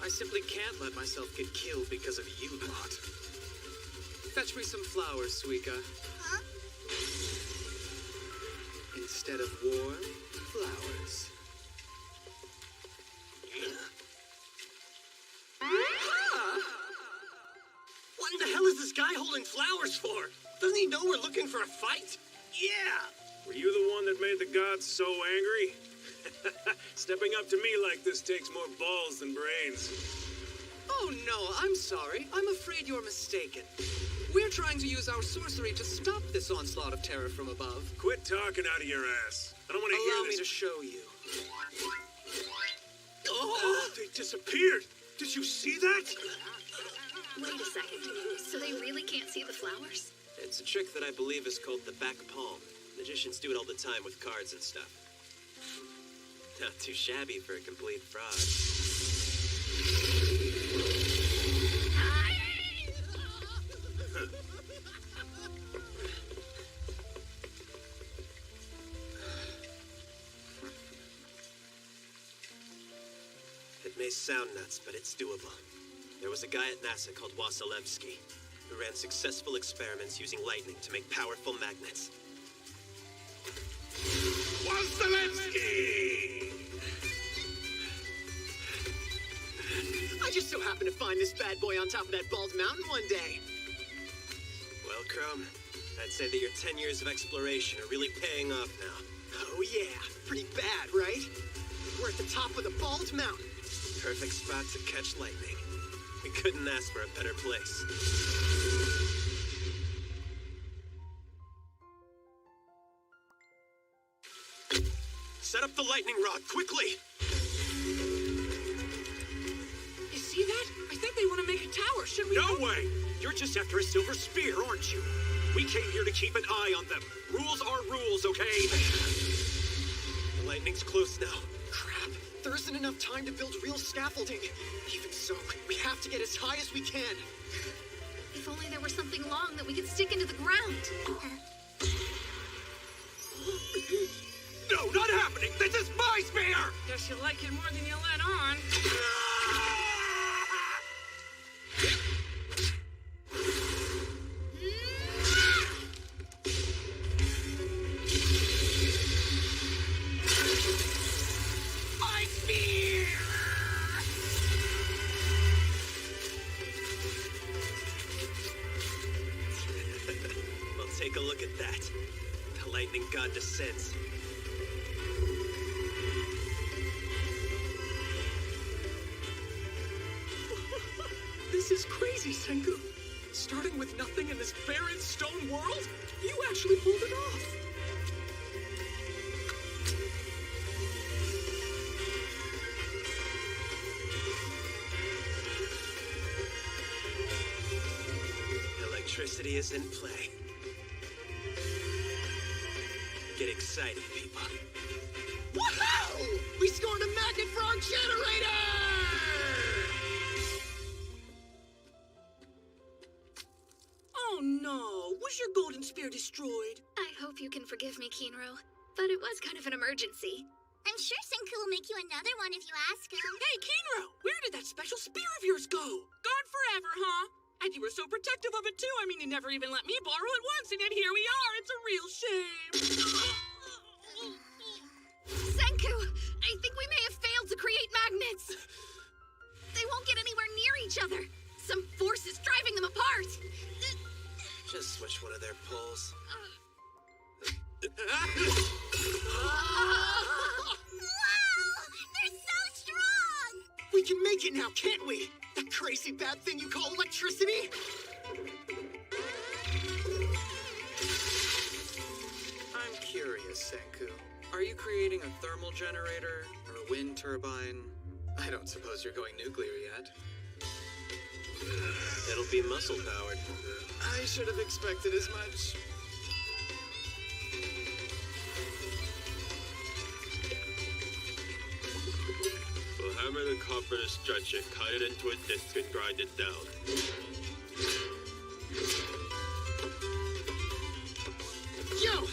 I simply can't let myself get killed because of you lot. Fetch me some flowers, Suika. Huh? Instead of war, flowers. What in the hell is this guy holding flowers for? Doesn't he know we're looking for a fight? Yeah! Were you the one that made the gods so angry? Stepping up to me like this takes more balls than brains. Oh no, I'm sorry. I'm afraid you're mistaken. We're trying to use our sorcery to stop this onslaught of terror from above. Quit talking out of your ass. I don't want to Allow hear me this. to show you. Oh, they disappeared. Did you see that? Wait a second. So they really can't see the flowers? It's a trick that I believe is called the back palm. Magicians do it all the time with cards and stuff. Not too shabby for a complete fraud. It may sound nuts, but it's doable. There was a guy at NASA called Wasilewski who ran successful experiments using lightning to make powerful magnets. Wasilewski! I just so happened to find this bad boy on top of that bald mountain one day. Well, Chrome, I'd say that your 10 years of exploration are really paying off now. Oh yeah, pretty bad, right? We're at the top of the bald mountain. Perfect spot to catch lightning. We couldn't ask for a better place. Set up the lightning rod, quickly! You see that? I think they want to make a tower. Should we... No way! You're just after a silver spear, aren't you? We came here to keep an eye on them. Rules are rules, okay? The lightning's close now. Crap, there isn't enough time to build real scaffolding. Even so, we have to get as high as we can. If only there were something long that we could stick into the ground. No, not happening! This is my spear! Guess you like it more than you let on. My spear! Well, take a look at that. The lightning god descends. This is crazy, Senku. Starting with nothing in this barren stone world, you actually pulled it off. Electricity is in play. exciting, people. Woohoo! We scored a magnet for our generator! Oh no! Was your golden spear destroyed? I hope you can forgive me, Kinro, but it was kind of an emergency. I'm sure Senku will make you another one if you ask him. Hey, Kinro! Where did that special spear of yours go? Gone forever, huh? And you were so protective of it, too. I mean, you never even let me borrow it once, and yet here we are. It's a real shame. Senku! I think we may have failed to create magnets. They won't get anywhere near each other. Some force is driving them apart. Just switch one of their poles. Wow! They're so strong! We can make it now, can't we? That crazy bad thing you call electricity? I'm curious, Senku. Are you creating a thermal generator or a wind turbine? I don't suppose you're going nuclear yet. It'll be muscle-powered. I should have expected as much. We'll hammer the copper to stretch it, cut it into a disc, and grind it down. Yo!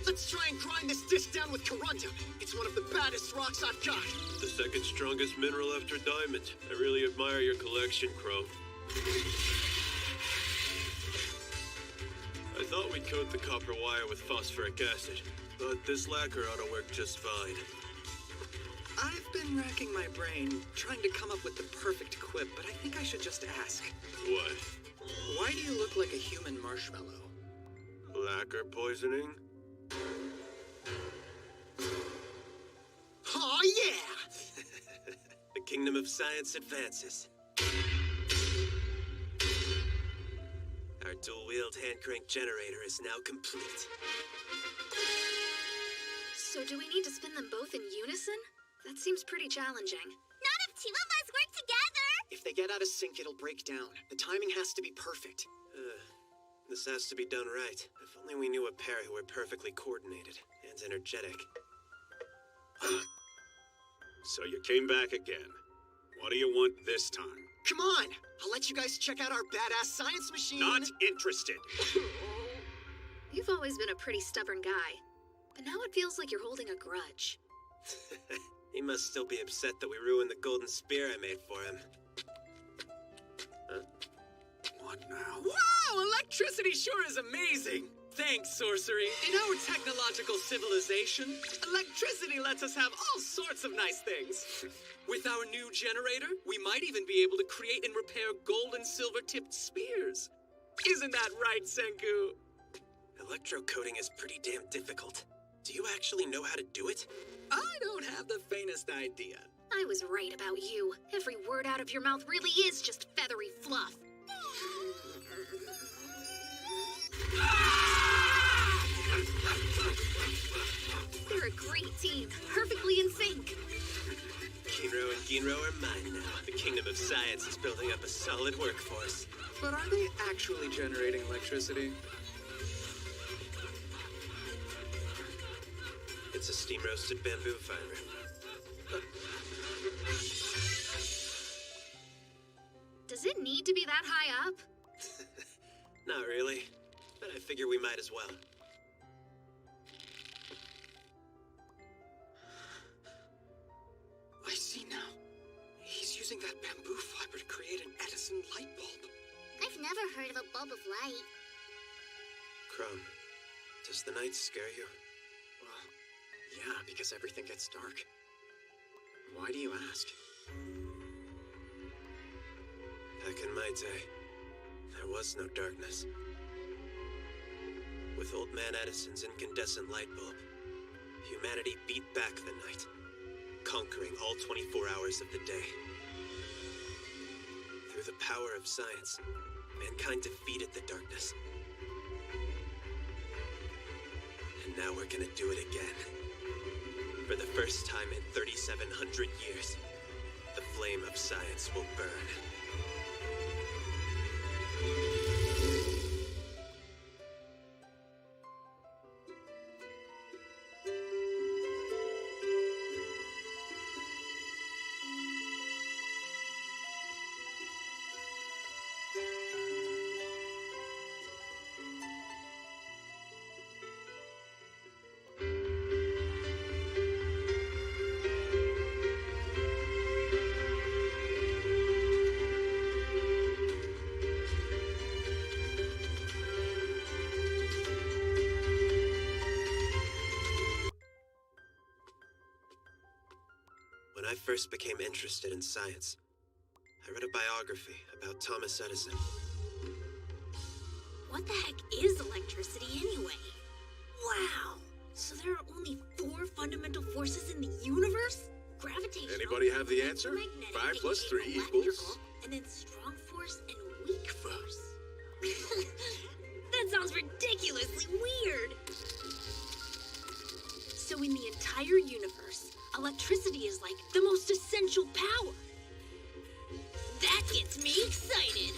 Let's try and grind this disc down with corundum. It's one of the baddest rocks I've got. The second strongest mineral after diamond. I really admire your collection, Crow. I thought we'd coat the copper wire with phosphoric acid, but this lacquer ought to work just fine. I've been racking my brain, trying to come up with the perfect quip, but I think I should just ask. What? Why do you look like a human marshmallow? Lacquer poisoning? Oh yeah! The kingdom of science advances. Our dual-wheeled hand-crank generator is now complete. So do we need to spin them both in unison? That seems pretty challenging. Not if two of us work together! If they get out of sync, it'll break down. The timing has to be perfect. This has to be done right. If only we knew a pair who were perfectly coordinated and energetic. So you came back again. What do you want this time? Come on! I'll let you guys check out our badass science machine. Not interested. You've always been a pretty stubborn guy, but now it feels like you're holding a grudge. He must still be upset that we ruined the golden spear I made for him. What now? Wow, electricity sure is amazing! Thanks, sorcery. In our technological civilization, electricity lets us have all sorts of nice things. With our new generator, we might even be able to create and repair gold and silver-tipped spears. Isn't that right, Senku? Electrocoating is pretty damn difficult. Do you actually know how to do it? I don't have the faintest idea. I was right about you. Every word out of your mouth really is just feathery fluff. We're a great team, perfectly in sync. Kinro and Ginro are mine now. The kingdom of science is building up a solid workforce. But are they actually generating electricity? It's a steam-roasted bamboo fiber. Does it need to be that high up? Not really, but I figure we might as well. I see now. He's using that bamboo fiber to create an Edison light bulb. I've never heard of a bulb of light. Crumb, does the night scare you? Well, yeah, because everything gets dark. Why do you ask? Back in my day, there was no darkness. With Old Man Edison's incandescent light bulb, humanity beat back the night, conquering all 24 hours of the day. Through the power of science, mankind defeated the darkness. And now we're gonna do it again. For the first time in 3,700 years, the flame of science will burn. when I first became interested in science. I read a biography about Thomas Edison. What the heck is electricity anyway? Wow! So there are only 4 fundamental forces in the universe? Gravitational. Anybody have the answer? magnetic, 5 plus 3 electrical, equals... And then strong force and weak force. That sounds ridiculously weird. So in the entire universe, electricity is like the most essential power. That gets me excited.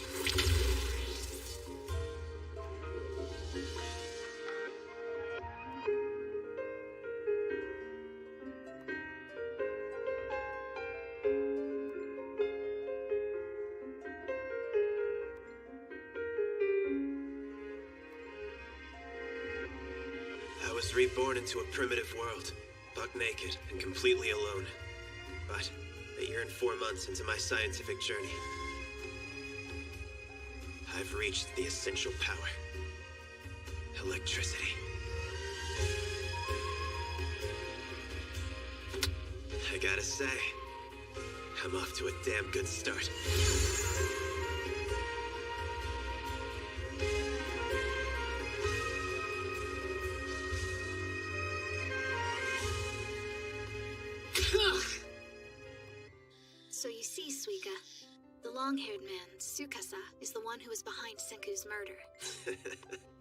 I was reborn into a primitive world, buck naked and completely alone. But a year and 4 months into my scientific journey, I've reached the essential power. Electricity. I gotta say, I'm off to a damn good start. So you see, Suika, the long-haired man, Tsukasa, is the one who is behind Senku's murder.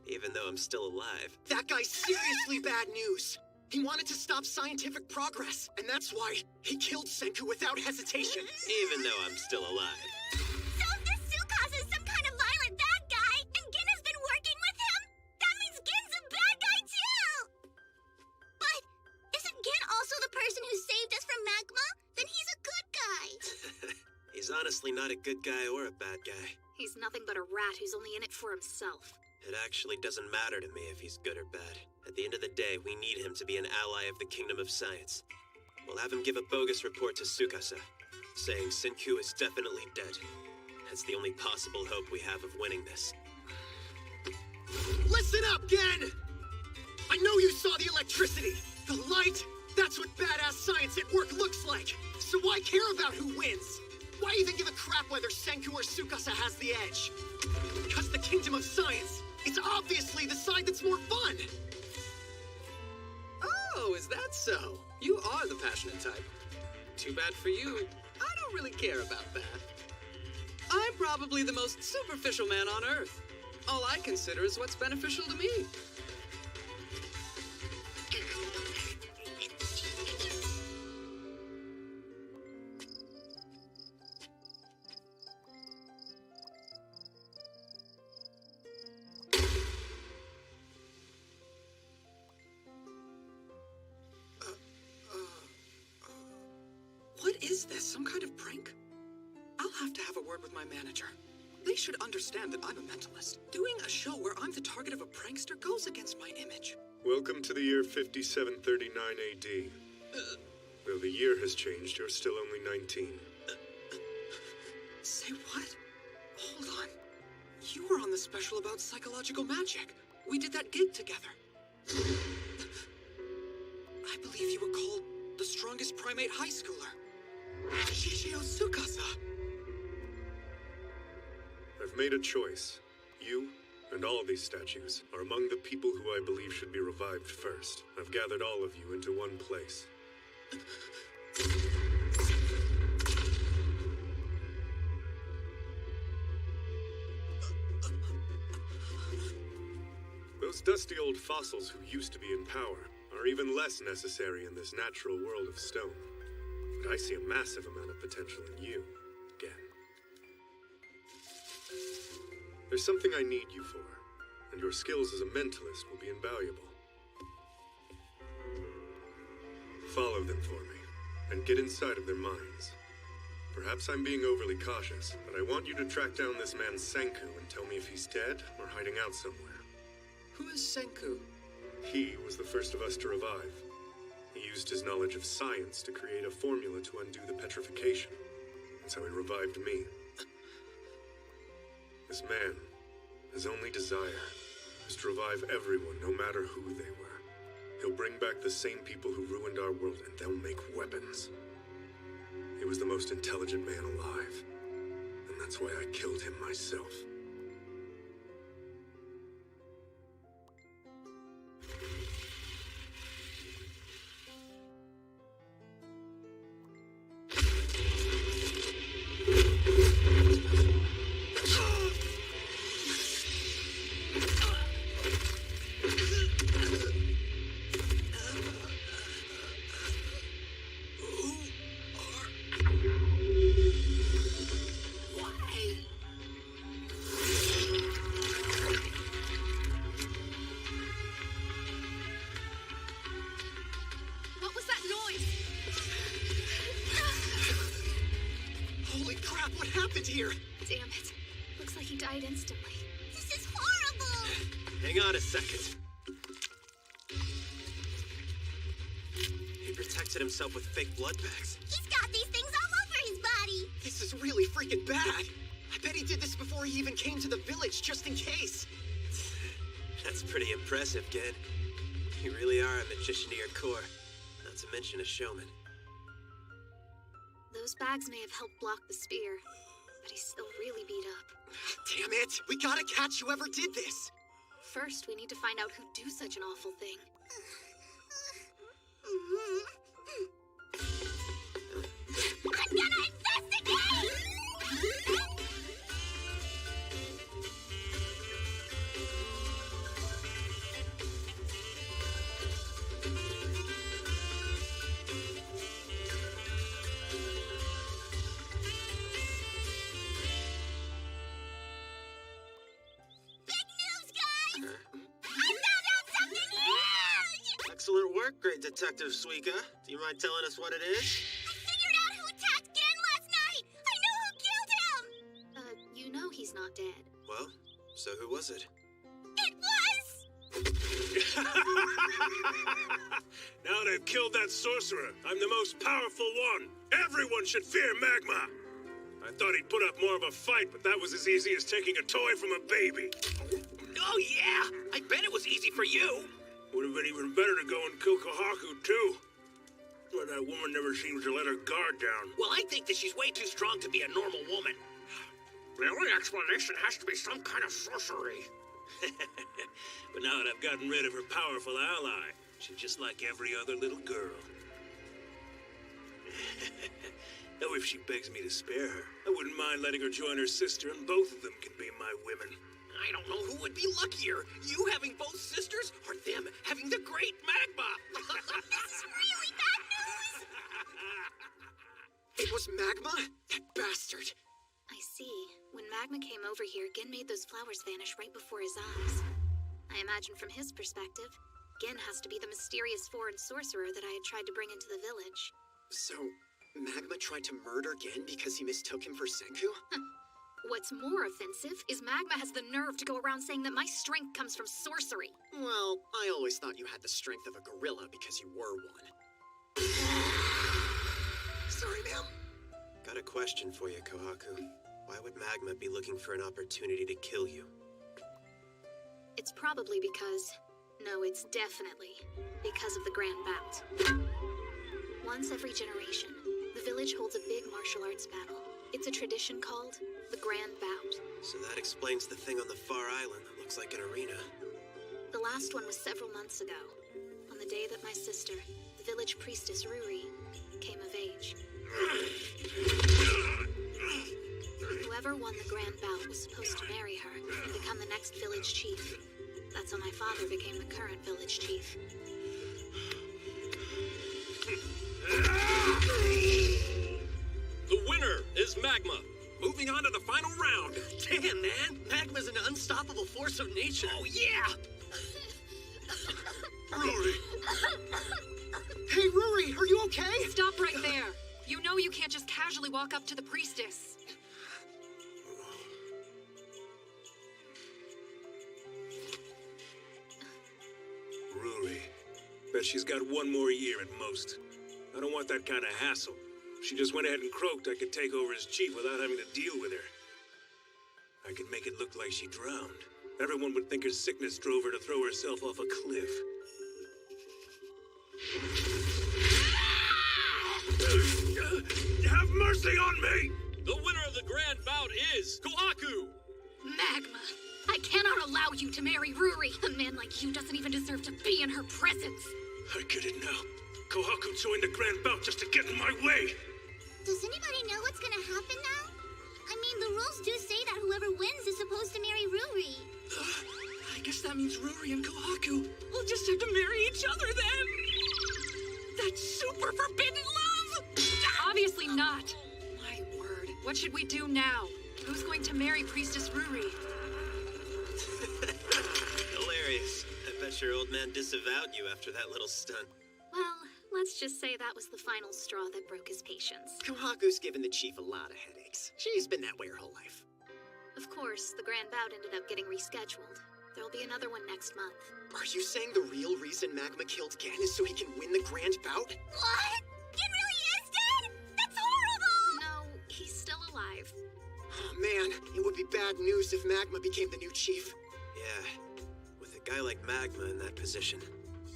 Even though I'm still alive. That guy's seriously bad news. He wanted to stop scientific progress, and that's why he killed Senku without hesitation. Even though I'm still alive. So if this Tsukasa is some kind of violent bad guy, and Gin has been working with him, that means Gin's a bad guy too! But isn't Gin also the person who saved us from magma? Then he's a good guy. He's honestly not a good guy or a bad guy. He's nothing but a rat who's only in it for himself. It actually doesn't matter to me if he's good or bad. At the end of the day, we need him to be an ally of the Kingdom of Science. We'll have him give a bogus report to Tsukasa, saying Senku is definitely dead. That's the only possible hope we have of winning this. Listen up, Gen! I know you saw the electricity, the light. That's what badass science at work looks like. So why care about who wins? Why even give a crap whether Senku or Tsukasa has the edge? Because the Kingdom of Science is obviously the side that's more fun. Oh, is that so? You are the passionate type. Too bad for you. I don't really care about that. I'm probably the most superficial man on Earth. All I consider is what's beneficial to me. What is this? Some kind of prank? I'll have to have a word with my manager. They should understand that I'm a mentalist. Doing a show where I'm the target of a prankster goes against my image. Welcome to the year 5739 AD. Though the year has changed, you're still only 19. Say what? Hold on. You were on the special about psychological magic. We did that gig together. I believe you were called the strongest primate high schooler. Shishio Tsukasa. I've made a choice. You and all these statues are among the people who I believe should be revived first. I've gathered all of you into one place. Those dusty old fossils who used to be in power are even less necessary in this natural world of stone. But I see a massive amount of potential in you, Gen. There's something I need you for, and your skills as a mentalist will be invaluable. Follow them for me, and get inside of their minds. Perhaps I'm being overly cautious, but I want you to track down this man Senku and tell me if he's dead or hiding out somewhere. Who is Senku? He was the first of us to revive. He used his knowledge of science to create a formula to undo the petrification. That's how he revived me. This man, his only desire, is to revive everyone, no matter who they were. He'll bring back the same people who ruined our world, and they'll make weapons. was the most intelligent man alive. And that's why I killed him myself. What was that noise? Holy crap, what happened here? Damn it. Looks like he died instantly. This is horrible! Hang on a second. He protected himself with fake blood bags. He's got these things all over his body! This is really freaking bad. I bet he did this before he even came to the village, just in case. That's pretty impressive, kid. You really are a magician to your core. Not to mention a showman. Those bags may have helped block the spear, but he's still really beat up. Damn it! We gotta catch whoever did this! First, we need to find out who'd do such an awful thing. I'm gonna investigate! Big news, guys! I found out something huge! Excellent work, great detective Suika. Do you mind telling us what it is? I figured out who attacked Gen last night! I know who killed him! You know he's not dead. Well, so who was it? It was... Now they've killed that sorcerer. I'm the most powerful one. Everyone should fear Magma. I thought he'd put up more of a fight, but that was as easy as taking a toy from a baby. Oh, yeah! I bet it was easy for you! Would have been even better to go and kill Kohaku, too. But that woman never seems to let her guard down. Well, I think that she's way too strong to be a normal woman. The only explanation has to be some kind of sorcery. But now that I've gotten rid of her powerful ally, she's just like every other little girl. Though if she begs me to spare her, I wouldn't mind letting her join her sister, and both of them can be my women. I don't know who would be luckier, you having both sisters, or them having the great Magma! This is really bad news! It was Magma? That bastard! I see. When Magma came over here, Gin made those flowers vanish right before his eyes. I imagine from his perspective, Gin has to be the mysterious foreign sorcerer that I had tried to bring into the village. So, Magma tried to murder Gen because he mistook him for Senku? What's more offensive is Magma has the nerve to go around saying that my strength comes from sorcery. Well, I always thought you had the strength of a gorilla because you were one. Sorry, ma'am. Got a question for you, Kohaku. Why would Magma be looking for an opportunity to kill you? It's probably because... No, it's definitely because of the Grand Bout. Once every generation, the village holds a big martial arts battle. It's a tradition called the Grand Bout. So that explains the thing on the far island that looks like an arena. The last one was several months ago, on the day that my sister, the village priestess Ruri, came of age. Whoever won the Grand Bout was supposed to marry her and become the next village chief. That's how my father became the current village chief. The winner is Magma. Moving on to the final round. Damn, man! Magma's an unstoppable force of nature. Oh, yeah! Ruri! Hey, Ruri, are you okay? Stop right there. You know you can't just casually walk up to the priestess. Ruri. Bet she's got one more year at most. I don't want that kind of hassle. If she just went ahead and croaked, I could take over as chief without having to deal with her. I could make it look like she drowned. Everyone would think her sickness drove her to throw herself off a cliff. Have mercy on me! The winner of the grand bout is Kohaku! Magma, I cannot allow you to marry Ruri. A man like you doesn't even deserve to be in her presence. I get it now. Kohaku joined the grand bout just to get in my way. Does anybody know what's gonna happen now? I mean, the rules do say that whoever wins is supposed to marry Ruri. I guess that means Ruri and Kohaku will just have to marry each other then. That's super forbidden love! Obviously not. My word. What should we do now? Who's going to marry Priestess Ruri? Hilarious. I bet your old man disavowed you after that little stunt. Well, let's just say that was the final straw that broke his patience. Kohaku's given the chief a lot of headaches. She's been that way her whole life. Of course, the grand bout ended up getting rescheduled. There'll be another one next month. Are you saying the real reason Magma killed Gan is so he can win the grand bout? What? Gan really is dead? That's horrible! No, he's still alive. Oh man, it would be bad news if Magma became the new chief. Yeah, with a guy like Magma in that position,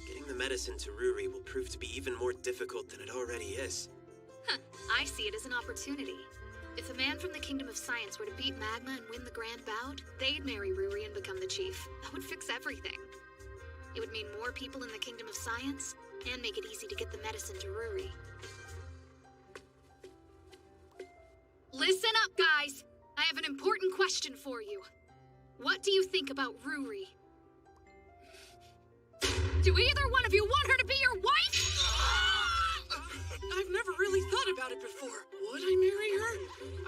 getting the medicine to Ruri will prove to be even more difficult than it already is. Huh, I see it as an opportunity. If a man from the Kingdom of Science were to beat Magma and win the grand bout, they'd marry Ruri and become the chief. That would fix everything. It would mean more people in the Kingdom of Science, and make it easy to get the medicine to Ruri. Listen up, guys! I have an important question for you. What do you think about Ruri? Do either one of you want her to be your wife? I've never really thought about it before. Would I marry her?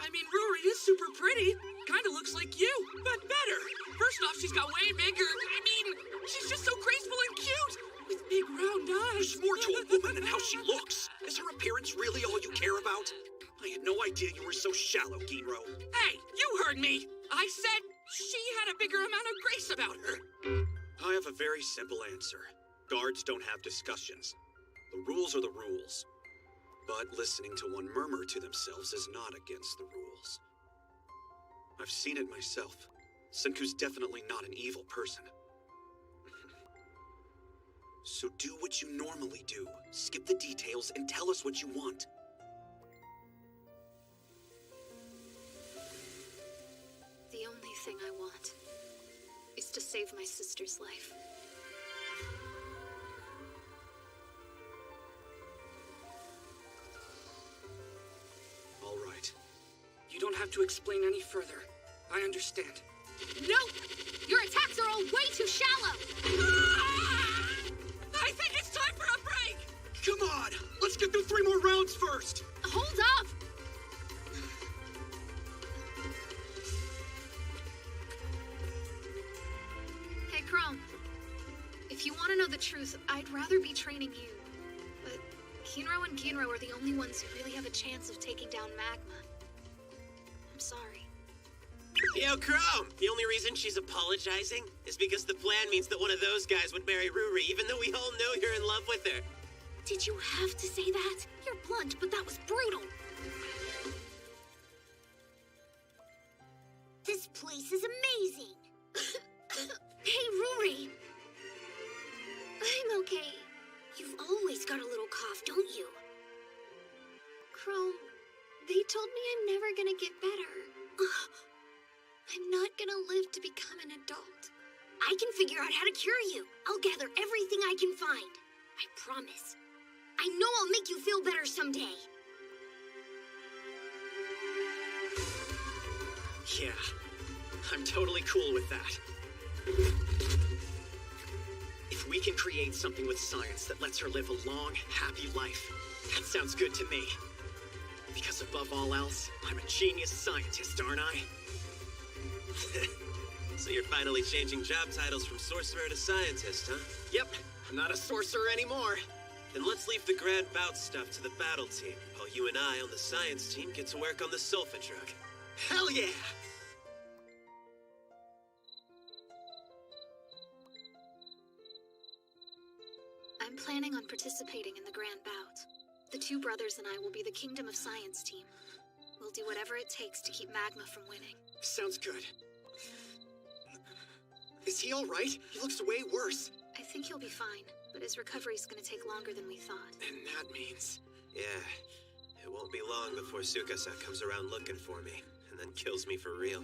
I mean, Ruri is super pretty. Kinda looks like you, but better. First off, she's got way bigger. I mean, she's just so graceful and cute. With big round eyes. There's more to a woman than how she looks. Is her appearance really all you care about? I had no idea you were so shallow, Ginro. Hey, you heard me. I said she had a bigger amount of grace about her. I have a very simple answer. Guards don't have discussions. The rules are the rules. But listening to one murmur to themselves is not against the rules. I've seen it myself. Senku's definitely not an evil person. So do what you normally do. Skip the details and tell us what you want. The only thing I want is to save my sister's life. All right. You don't have to explain any further. I understand. Nope! Your attacks are all way too shallow! I think it's time for a break! Come on! Let's get through 3 more rounds first! Hold up! Hey, Chrome. If you want to know the truth, I'd rather be training you. But Kinro and Kinro are the only ones who really have a chance of taking down Magma. I'm sorry. Yo, Chrome! The only reason she's apologizing is because the plan means that one of those guys would marry Ruri, even though we all know you're in love with her. Did you have to say that? You're blunt, but that was brutal. This place is amazing. Hey, Ruri. I'm okay. You've always got a little cough, don't you? Chrome, they told me I'm never gonna get better. I'm not gonna live to become an adult. I can figure out how to cure you. I'll gather everything I can find. I promise. I know I'll make you feel better someday. Yeah, I'm totally cool with that. If we can create something with science that lets her live a long, happy life, that sounds good to me. Because above all else, I'm a genius scientist, aren't I? So you're finally changing job titles from sorcerer to scientist, huh? Yep, I'm not a sorcerer anymore. Then let's leave the grand bout stuff to the battle team, while you and I on the science team get to work on the sulfa drug. Hell yeah! I'm planning on participating in the grand bout. The 2 brothers and I will be the Kingdom of Science team. We'll do whatever it takes to keep Magma from winning. Sounds good. Is he all right? He looks way worse. I think he'll be fine, but his recovery's gonna take longer than we thought. And that means... Yeah, long before Tsukasa comes around looking for me, and then kills me for real.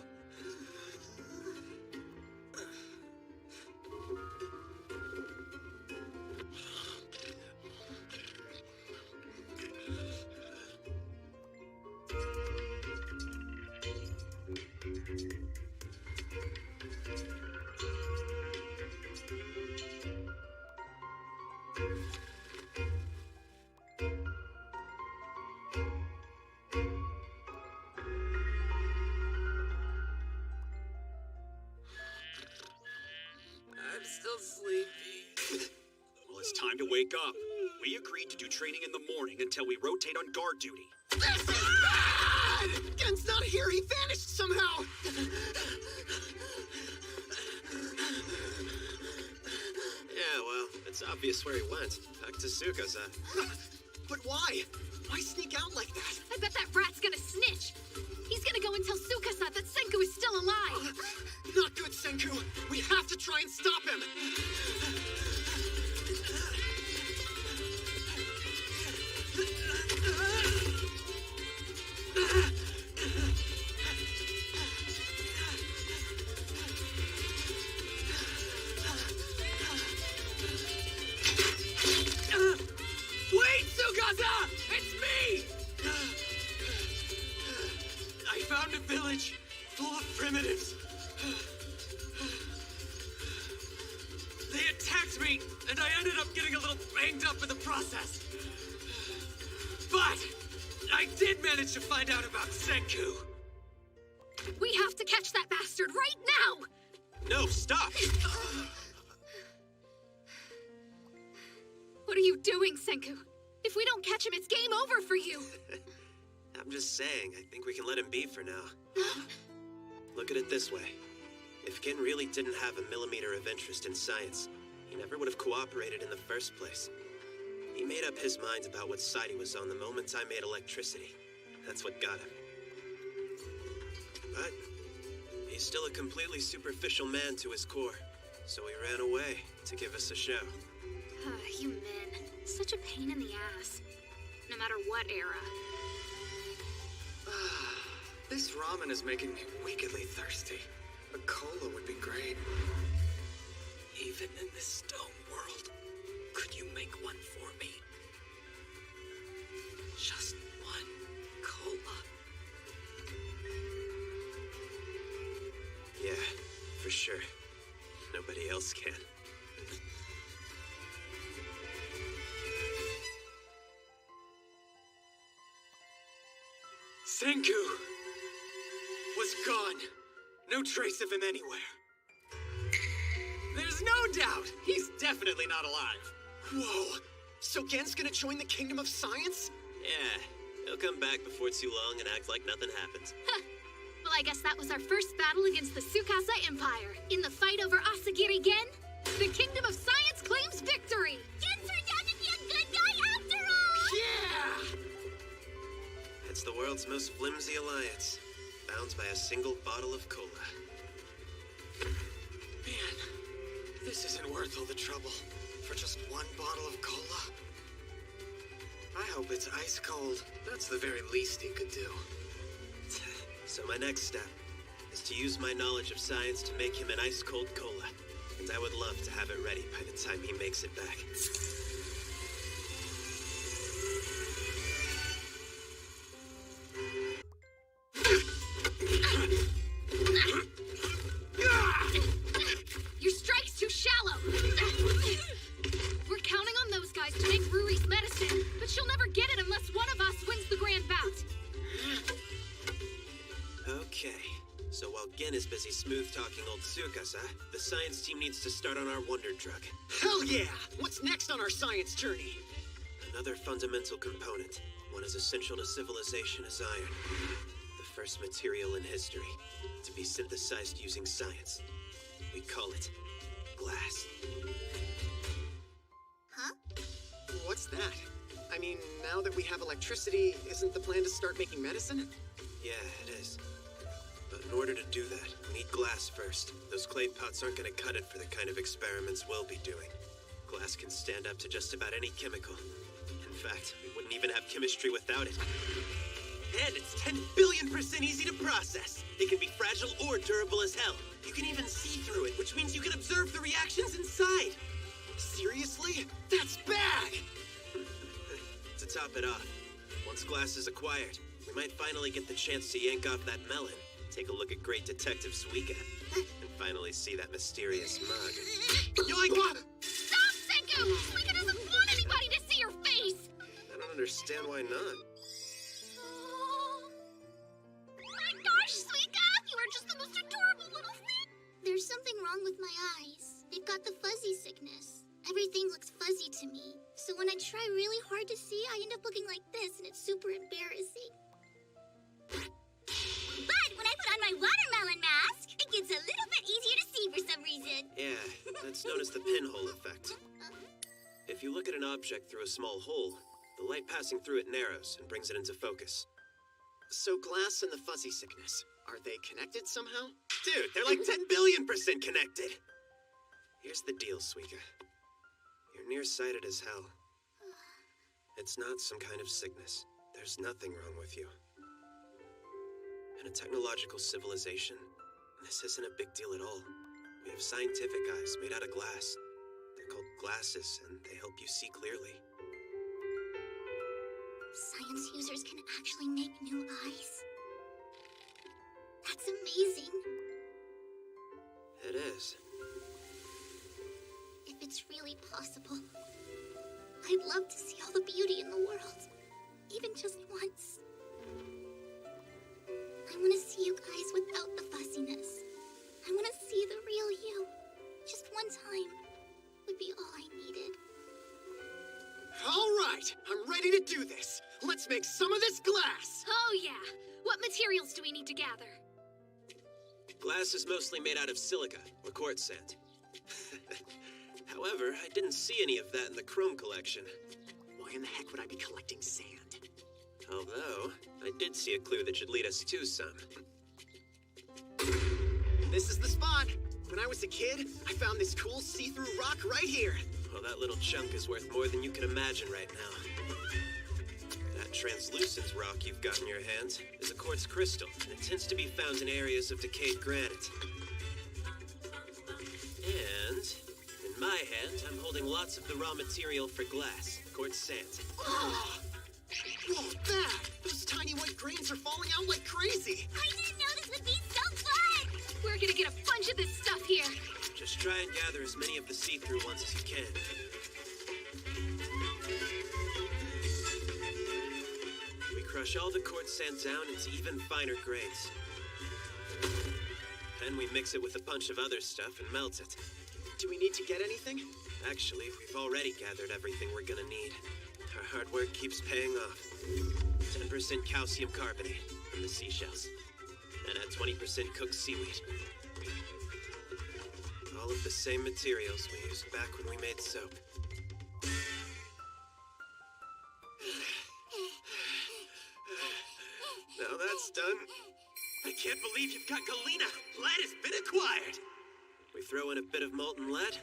I'm still sleepy. Well, it's time to wake up. We agreed to do training in the morning until we rotate on guard duty. This is bad! Gen's not here. He vanished somehow. Yeah, well, it's obvious where he went. Back to Tsukasa. But why? Why sneak out like that? I bet that rat's gonna snitch. He's gonna go and tell Tsukasa that Senku is still alive. Not good, Senku. We have to try and stop him. Wait, Tsukasa! It's me! I found a village full of primitives. They attacked me, and I ended up getting a little banged up in the process. But I did manage to find out about Senku. We have to catch that bastard right now! No, stop! What are you doing, Senku? If we don't catch him, it's game over for you! I'm just saying, I think we can let him be for now. Look at it this way. If Gen really didn't have a millimeter of interest in science, he never would have cooperated in the first place. He made up his mind about what side he was on the moment I made electricity. That's what got him. But he's still a completely superficial man to his core, so he ran away to give us a show. You men. Such a pain in the ass. No matter what era. This ramen is making me wickedly thirsty. A cola would be great. Even in this stone world, could you make one for me? Just one cola. Yeah, for sure. Nobody else can. Senku was gone. No trace of him anywhere. There's no doubt he's definitely not alive. Whoa. So Gen's gonna join the Kingdom of Science? Yeah, he'll come back before too long and act like nothing happened. Well, I guess that was our first battle against the Tsukasa Empire. In the fight over Asagiri Gen, the Kingdom of Science claims victory! Gen turned out to be a good guy after all! Yeah! It's the world's most flimsy alliance, bound by a single bottle of cola. Man, this isn't worth all the trouble for just one bottle of cola. I hope it's ice cold. That's the very least he could do. So my next step is to use my knowledge of science to make him an ice-cold cola. And I would love to have it ready by the time he makes it back. Your strike's too shallow! We're counting on those guys to make Ruri's medicine, but she'll never get it unless one of us wins the grand bout. Okay, so while Gen is busy smooth-talking old Tsukasa, the science team needs to start on our wonder drug. Hell yeah! What's next on our science journey? Another fundamental component, one as essential to civilization as iron. The first material in history to be synthesized using science. We call it glass. Huh? What's that? I mean, now that we have electricity, isn't the plan to start making medicine? Yeah, it is. But in order to do that, we need glass first. Those clay pots aren't gonna cut it for the kind of experiments we'll be doing. Glass can stand up to just about any chemical. In fact, we wouldn't even have chemistry without it. And it's 10 billion% easy to process. It can be fragile or durable as hell. You can even see through it, which means you can observe the reactions inside. Seriously? That's bad! To top it off, once glass is acquired, we might finally get the chance to yank off that melon, take a look at great Detective Suika, and finally see that mysterious mug. Yoink! Stop, Senku! Suika doesn't want anybody to see your face! I don't understand why not. My gosh, Suika! You are just the most adorable little thing! There's something wrong with my eyes. They've got the fuzzy sickness. Everything looks fuzzy to me. So when I try really hard to see, I end up looking like this, and it's super embarrassing. But when I put on my watermelon mask, it gets a little bit easier to see for some reason. Yeah, that's known as the pinhole effect. If you look at an object through a small hole, the light passing through it narrows and brings it into focus. So glass and the fuzzy sickness, are they connected somehow? Dude, they're like 10 billion% connected! Here's the deal, Suika. You're nearsighted as hell. It's not some kind of sickness. There's nothing wrong with you. In a technological civilization, this isn't a big deal at all. We have scientific eyes made out of glass. They're called glasses, and they help you see clearly. Science users can actually make new eyes? That's amazing. It is. If it's really possible, I'd love to see all the beauty in the world, even just once. I want to see you guys without the fussiness. I want to see the real you. Just one time would be all I needed. All right, I'm ready to do this. Let's make some of this glass. Oh, yeah. What materials do we need to gather? Glass is mostly made out of silica, or quartz sand. However, I didn't see any of that in the chrome collection. Why in the heck would I be collecting sand? Although, I did see a clue that should lead us to some. This is the spot. When I was a kid, I found this cool see-through rock right here. Well, that little chunk is worth more than you can imagine right now. That translucent rock you've got in your hands is a quartz crystal, and it tends to be found in areas of decayed granite. And in my hand, I'm holding lots of the raw material for glass, quartz sand. Oh! Whoa, that! Those tiny white grains are falling out like crazy! I didn't know this would be so fun! We're gonna get a bunch of this stuff here. Just try and gather as many of the see-through ones as you can. We crush all the quartz sand down into even finer grains. Then we mix it with a bunch of other stuff and melt it. Do we need to get anything? Actually, we've already gathered everything we're gonna need. Our hard work keeps paying off. 10% calcium carbonate from the seashells. And at 20% cooked seaweed. All of the same materials we used back when we made soap. Now that's done. I can't believe you've got Galena! Lead has been acquired! We throw in a bit of molten lead,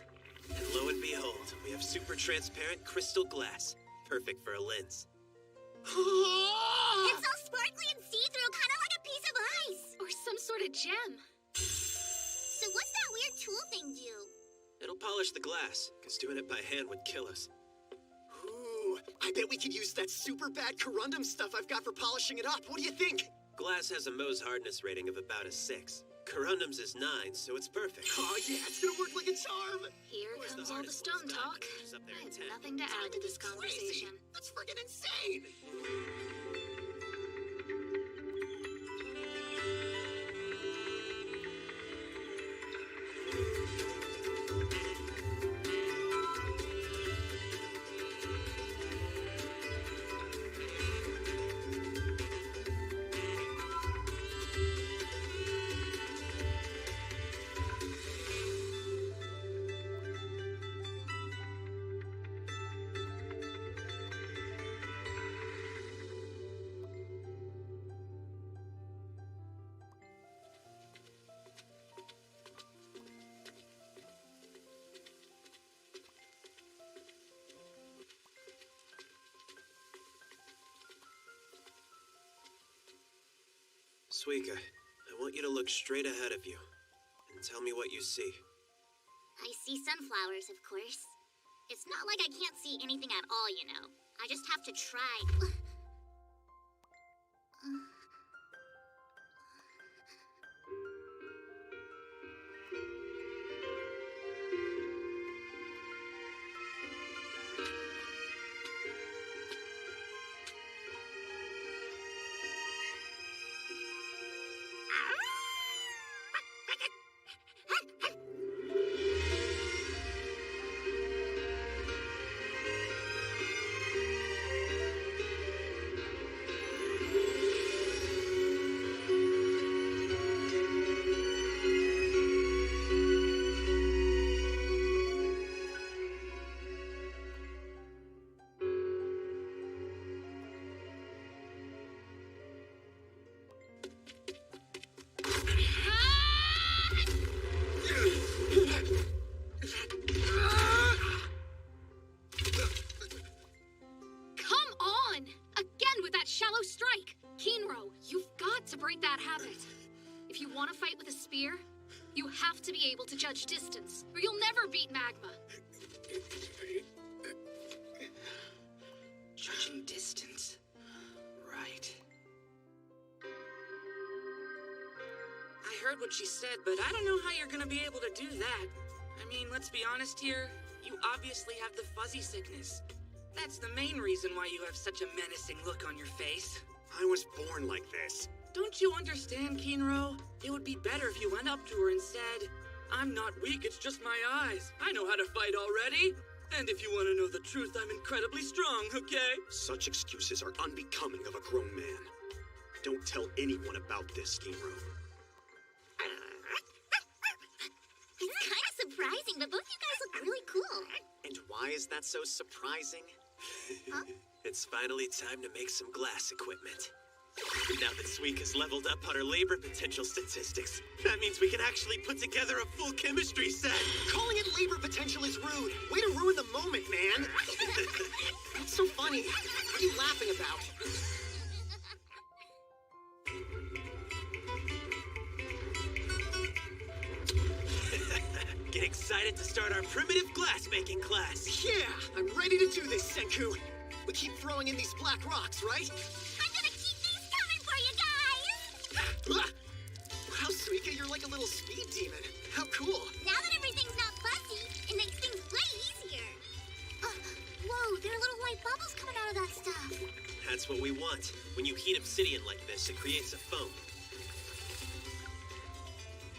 and lo and behold, we have super transparent crystal glass. Perfect for a lens. It's all sparkly and see-through, kind of like a piece of ice. Or some sort of gem. So what's that weird tool thing do? It'll polish the glass, because doing it by hand would kill us. Ooh, I bet we could use that super bad corundum stuff I've got for polishing it up. What do you think? Glass has a Mohs hardness rating of about a 6. Corundum's is 9, so it's perfect. Oh yeah, it's gonna work like a charm. Here comes all the stone talk. I have nothing to add to this conversation. That's friggin' insane! Suika, I want you to look straight ahead of you and tell me what you see. I see sunflowers, of course. It's not like I can't see anything at all, you know. I just have to try. You have to be able to judge distance, or you'll never beat Magma. Judging distance. Right. I heard what she said, but I don't know how you're gonna be able to do that. I mean, let's be honest here. You obviously have the fuzzy sickness. That's the main reason why you have such a menacing look on your face. I was born like this. Don't you understand, Kinro? It would be better if you went up to her and said, "I'm not weak, it's just my eyes. I know how to fight already. And if you want to know the truth, I'm incredibly strong, okay?" Such excuses are unbecoming of a grown man. Don't tell anyone about this, Kinro. It's kind of surprising, but both you guys look really cool. And why is that so surprising? Huh? It's finally time to make some glass equipment. Now that Suika's leveled up on her labor potential statistics, that means we can actually put together a full chemistry set. Calling it labor potential is rude. Way to ruin the moment, man. What's so funny? What are you laughing about? Get excited to start our primitive glass-making class. Yeah, I'm ready to do this, Senku. We keep throwing in these black rocks, right? I'm gonna keep these coming for you guys! Wow, Suika, you're like a little speed demon. How cool. Now that everything's not fussy, it makes things way easier. Whoa, there are little white bubbles coming out of that stuff. That's what we want. When you heat obsidian like this, it creates a foam.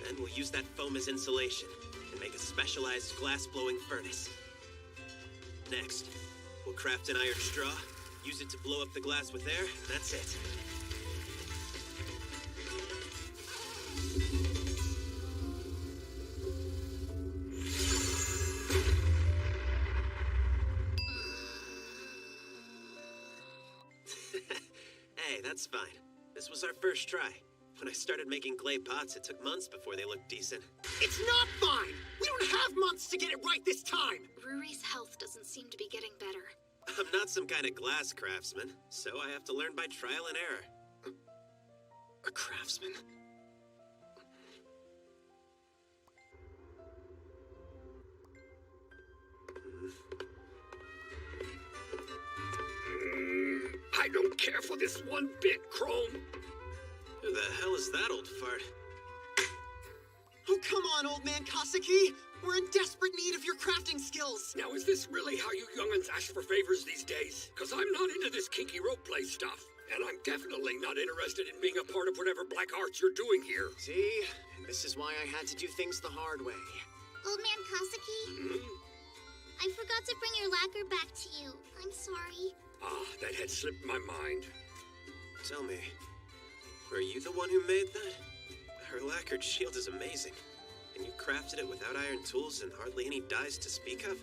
Then we'll use that foam as insulation and make a specialized glass-blowing furnace. Next, we'll craft an iron straw, use it to blow up the glass with air, and that's it. Hey, that's fine. This was our first try. When I started making clay pots, it took months before they looked decent. It's not fine! We don't have months to get it right this time! Ruri's health doesn't seem to be getting better. I'm not some kind of glass craftsman, so I have to learn by trial and error. A craftsman? I don't care for this one bit, Chrome. Who the hell is that old fart? Oh, come on, old man Kaseki! We're in desperate need of your crafting skills! Now, is this really how you young'uns ask for favors these days? Because I'm not into this kinky rope play stuff. And I'm definitely not interested in being a part of whatever black arts you're doing here. See? This is why I had to do things the hard way. Old man Kaseki? I forgot to bring your lacquer back to you. I'm sorry. Ah, that had slipped my mind. Tell me, were you the one who made that? Her lacquered shield is amazing. And you crafted it without iron tools and hardly any dyes to speak of?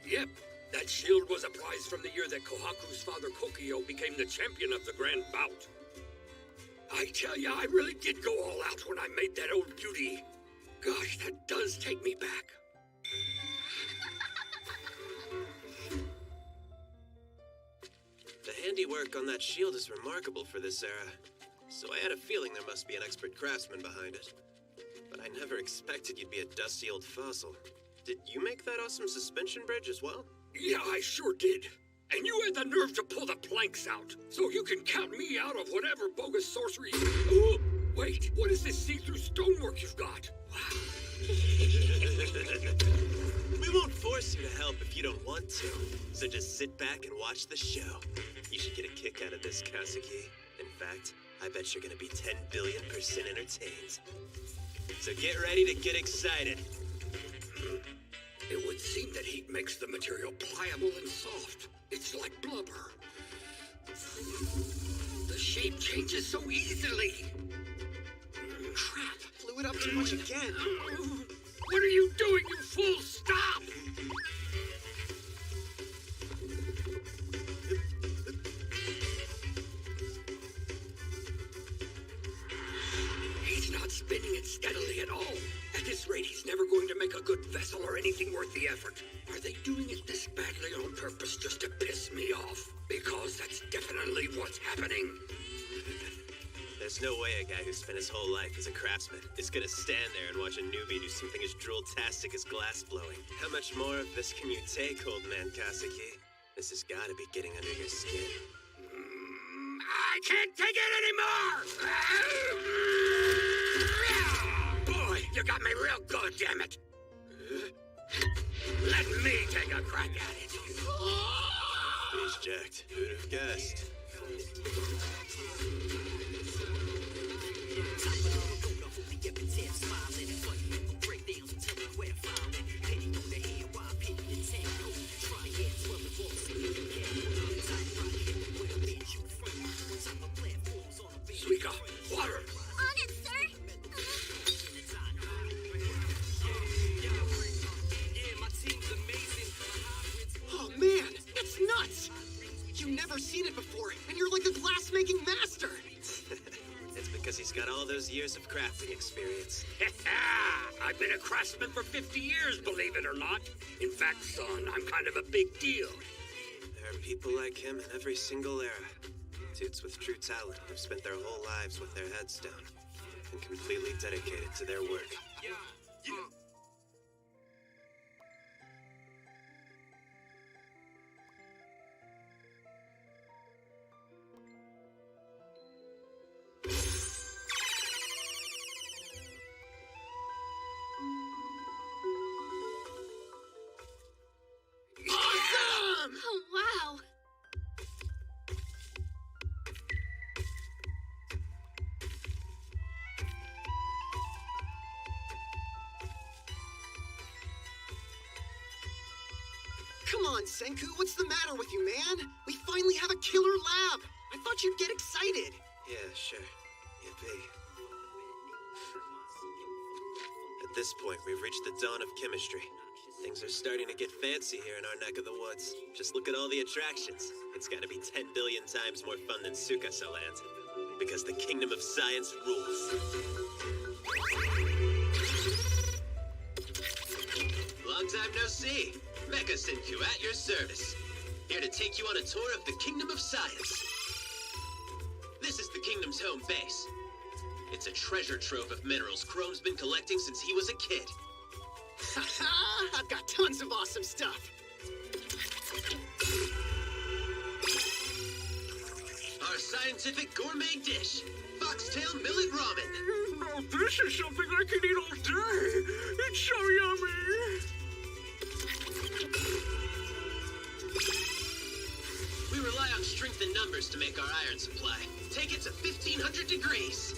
Yep. That shield was a prize from the year that Kohaku's father Kokio became the champion of the grand bout. I tell ya, I really did go all out when I made that old beauty. Gosh, that does take me back. The handiwork on that shield is remarkable for this era. so I had a feeling there must be an expert craftsman behind it. But I never expected you'd be a dusty old fossil. Did you make that awesome suspension bridge as well? Yeah, I sure did. And you had the nerve to pull the planks out, so you can count me out of whatever bogus sorcery. Oh, wait, what is this see-through stonework you've got? We won't force you to help if you don't want to, so just sit back and watch the show. You should get a kick out of this, Kasuki. In fact, I bet you're gonna be 10 billion% entertained. So get ready to get excited. It would seem that heat makes the material pliable and soft. It's like blubber. The shape changes so easily. Crap, blew it up too much again. What are you doing, you fool? Stop! He's not spinning it steadily at all. At this rate, he's never going to make a good vessel or anything worth the effort. Are they doing it this badly on purpose just to piss me off? Because that's definitely what's happening. There's no way a guy who spent his whole life as a craftsman is gonna stand there and watch a newbie do something as drool-tastic as glass blowing. How much more of this can you take, old man Kasuki? This has gotta be getting under your skin. I can't take it anymore! Boy, you got me real good, damn it! Let me take a crack at it. He's jacked. Who'd have guessed? Suika, water! On it, sir! Oh man, it's nuts! You've never seen it before, and you're like a glass-making master! It's because he's got all those years of crafting experience. I've been a craftsman for 50 years, believe it or not. In fact, son, I'm kind of a big deal. There are people like him in every single era. Dudes with true talent who've spent their whole lives with their heads down and completely dedicated to their work. Awesome! Oh, wow. Come on, Senku, what's the matter with you, man? We finally have a killer lab! I thought you'd get excited! Yeah, sure. Yippee. At this point, we've reached the dawn of chemistry. Things are starting to get fancy here in our neck of the woods. Just look at all the attractions. It's gotta be 10 billion times more fun than Tsukasa Land. Because the kingdom of science rules. Long time no see. Mecha Senku at your service. Here to take you on a tour of the kingdom of science. This is the kingdom's home base. It's a treasure trove of minerals Chrome's been collecting since he was a kid. Haha! I've got tons of awesome stuff! Our scientific gourmet dish, foxtail millet ramen. Now this is something I can eat all day. It's so yummy. We rely on strength in numbers to make our iron supply. Take it to 1500 degrees.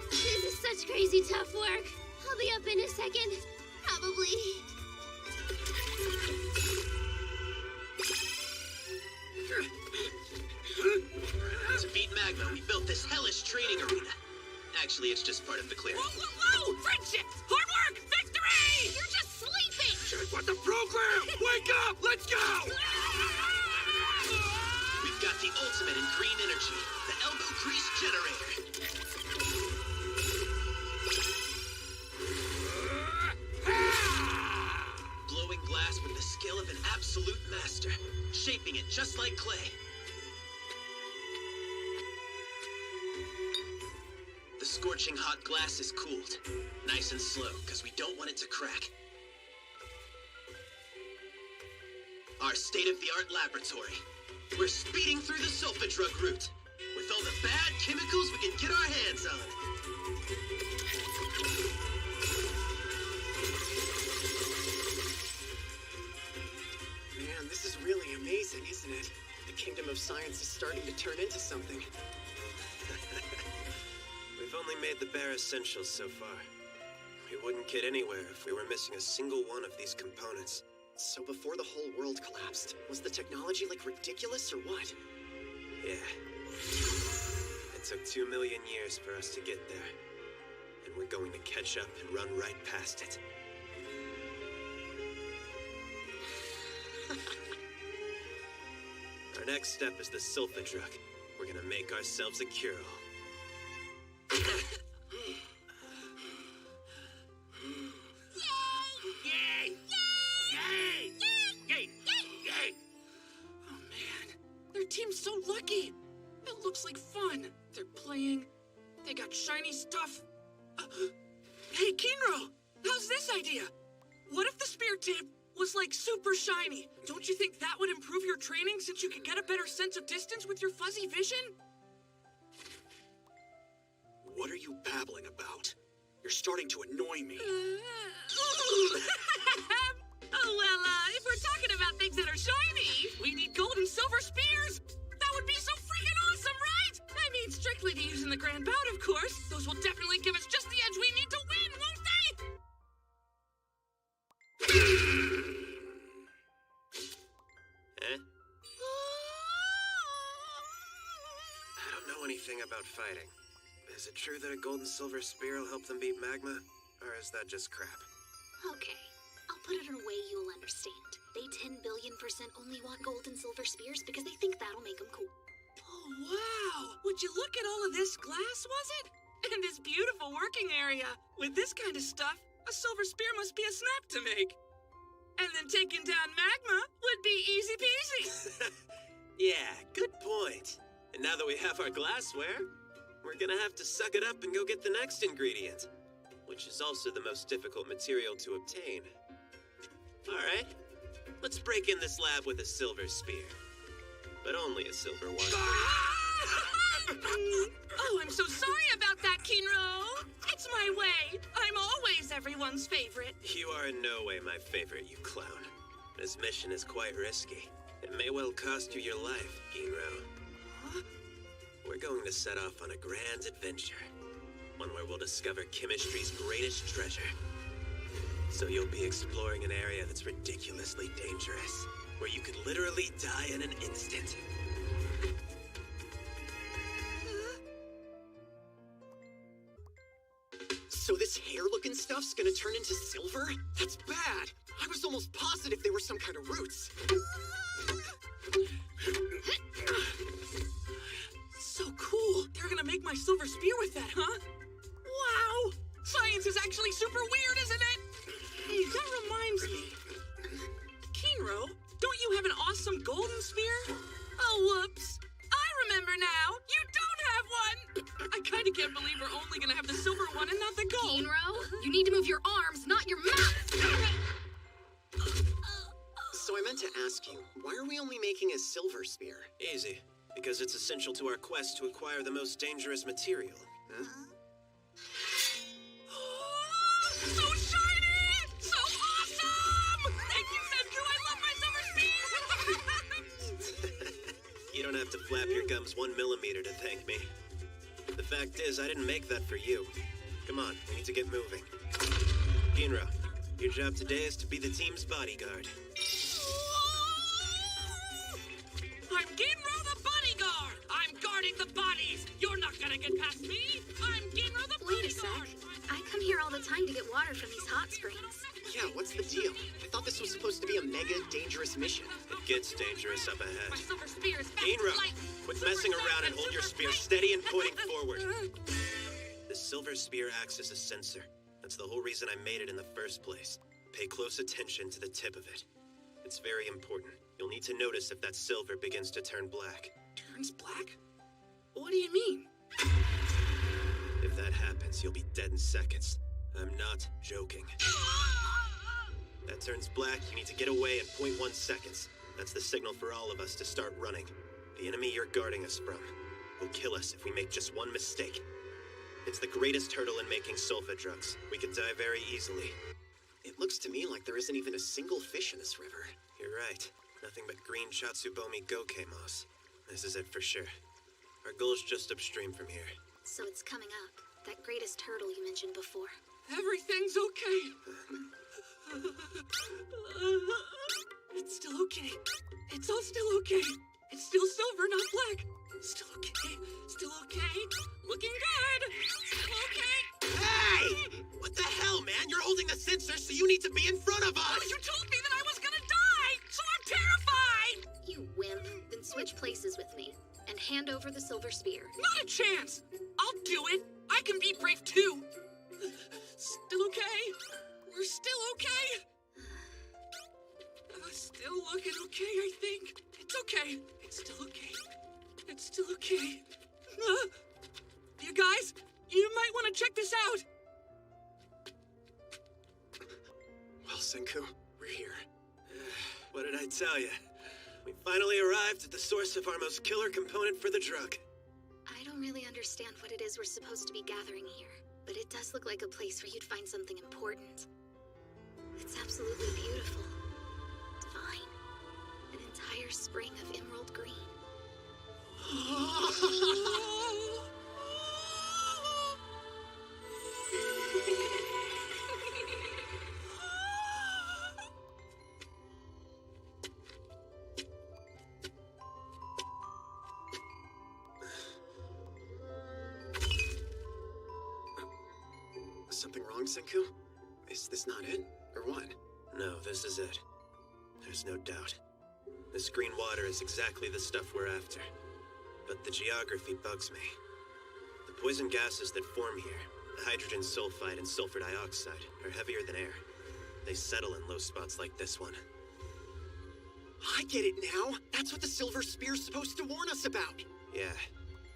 This is such crazy tough work. I'll be up in a second. Probably. To beat magma, we built this hellish training arena. Actually, it's just part of the clearing. Whoa, whoa, whoa! Friendship! Hard work! Victory! You're just sleeping! Check what the program! Wake up! Let's go! We've got the ultimate in green energy, the elbow grease generator. Blowing glass with the skill of an absolute master, shaping it just like clay. scorching hot glass is cooled. Nice and slow, because we don't want it to crack. Our state-of-the-art laboratory. We're speeding through the sulfa drug route. With all the bad chemicals we can get our hands on. Man, this is really amazing, isn't it? The kingdom of science is starting to turn into something. We've only made the bare essentials so far. We wouldn't get anywhere if we were missing a single one of these components. So before the whole world collapsed, was the technology like ridiculous or what? Yeah. It took 2 million years for us to get there. And we're going to catch up and run right past it. Our next step is the sulfa drug. We're gonna make ourselves a cure-all. Yay! Yay! Yay! Yay! Oh man, their team's so lucky. It looks like fun. They're playing. They got shiny stuff. Hey, Kinro, how's this idea? What if the spear tip was like super shiny? Don't you think that would improve your training since you could get a better sense of distance with your fuzzy vision? What are you babbling about? You're starting to annoy me. Oh, well, if we're talking about things that are shiny, we need gold and silver spears. That would be so freaking awesome, right? I mean, strictly to use in the grand bout, of course. Those will definitely give us just the edge we need to win, won't they? Eh? I don't know anything about fighting. Is it true that a gold and silver spear will help them beat magma? Or is that just crap? Okay, I'll put it in a way you'll understand. They 10 billion% only want gold and silver spears because they think that'll make them cool. Oh, wow! Would you look at all of this glass, was it? And this beautiful working area. With this kind of stuff, a silver spear must be a snap to make. And then taking down magma would be easy peasy. Yeah, good point. And now that we have our glassware, we're gonna have to suck it up and go get the next ingredient, which is also the most difficult material to obtain. Alright, let's break in this lab with a silver spear. But only a silver one. Oh, I'm so sorry about that, Kinro. It's my way. I'm always everyone's favorite. You are in no way my favorite, you clown. This mission is quite risky. It may well cost you your life, Ginro. Huh? We're going to set off on a grand adventure. One where we'll discover chemistry's greatest treasure. So you'll be exploring an area that's ridiculously dangerous, where you could literally die in an instant. So this hair-looking stuff's gonna turn into silver? That's bad. I was almost positive they were some kind of roots. So cool. They're gonna make my silver spear with that, huh? Wow! Science is actually super weird, isn't it? Hey, that reminds me. Kinro, don't you have an awesome golden spear? Oh, whoops. I remember now. You don't have one. I kind of can't believe we're only gonna have the silver one and not the gold. Kinro, you need to move your arms, not your mouth. So I meant to ask you, why are we only making a silver spear? Easy. Because it's essential to our quest to acquire the most dangerous material. Huh? So shiny! So awesome! Thank you, Senku! I love my silver spear! You don't have to flap your gums 1 millimeter to thank me. The fact is, I didn't make that for you. Come on, we need to get moving. Ginro, your job today is to be the team's bodyguard. I'm Ginro the bodyguard! I'm guarding the bodies! You're not gonna get past me! I'm Ginro the bodyguard! Wait a sec. I come here all the time to get water from these hot springs. Yeah, what's the deal? I thought this was supposed to be a mega dangerous mission. It gets dangerous up My ahead. silver spear is fast Ginro, as light. quit Super messing fast around and hold your super spear bright. steady and pointing forward. The silver spear acts as a sensor. That's the whole reason I made it in the first place. Pay close attention to the tip of it. It's very important. You'll need to notice if that silver begins to turn black. Turns black? What do you mean? If that dead in seconds. I'm not joking. That turns black, you need to get away in 0.1 seconds. That's the signal for all of us to start running. The enemy you're guarding us from will kill us if we make just one mistake. It's the greatest hurdle in making sulfa drugs. We could die very easily. It looks to me like there isn't even a single fish in this river. You're right. Nothing but green Chatsubomi goke moss. This is it for sure. Our goal's just upstream from here. So it's coming up. That greatest hurdle you mentioned before. Everything's okay. It's still okay. It's all still okay. It's still silver, not black. Still okay. Still okay. Looking good. Still okay. Hey! What the hell, man? You're holding the sensor, so you need to be in front of us! Oh, you told me that I was gonna die, so I'm terrified! You wimp. Then switch places with me and hand over the silver spear. Not a chance! I'll do it. I can be brave too. Still okay? We're still okay? Still looking okay, I think. It's okay. It's still okay. It's still okay. You guys, you might want to check this out. Well, Senku, we're here. What did I tell you? We finally arrived at the source of our most killer component for the drug. I don't really understand what it is we're supposed to be gathering here, but it does look like a place where you'd find something important. It's absolutely beautiful. Divine. An entire spring of emerald green. Something wrong, Senku? Is this not it? Or what? No, this is it. There's no doubt. This green water is exactly the stuff we're after. But the geography bugs me. The poison gases that form here, the hydrogen sulfide and sulfur dioxide, are heavier than air. They settle in low spots like this one. I get it now! That's what the silver spear's supposed to warn us about! Yeah.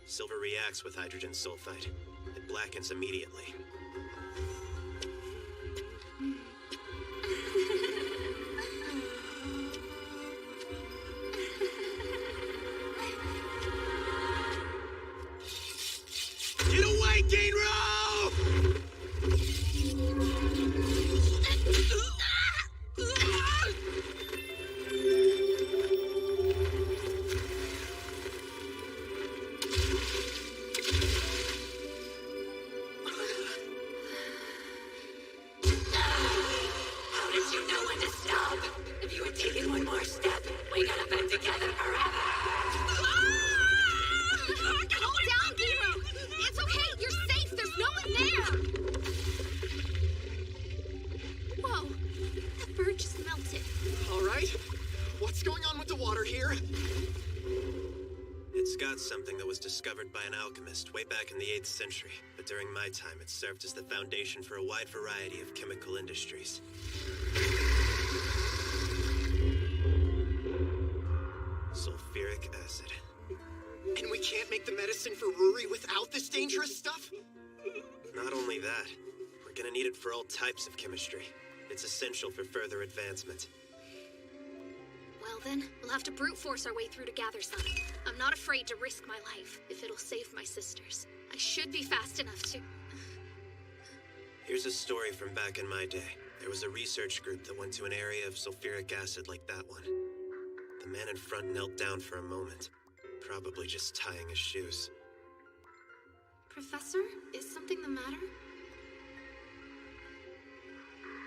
Silver reacts with hydrogen sulfide. It blackens immediately. Get away, Gainro! How did you know when to stop? If you had taken one more step, we could have been together forever. Calm down, Gainro! It's okay, you're safe, there's no one there! Whoa, that bird just melted. Alright, what's going on with the water here? It's got something that was discovered by an alchemist way back in the 8th century, but during my time it served as the foundation for a wide variety of chemical industries. Sulfuric acid. And we can't make the medicine for Ruri without this dangerous stuff? Not only that, we're gonna need it for all types of chemistry. It's essential for further advancement. Well then, we'll have to brute force our way through to gather some. I'm not afraid to risk my life, if it'll save my sisters. I should be fast enough to... Here's a story from back in my day. There was a research group that went to an area of sulfuric acid like that one. The man in front knelt down for a moment, probably just tying his shoes. Professor, is something the matter?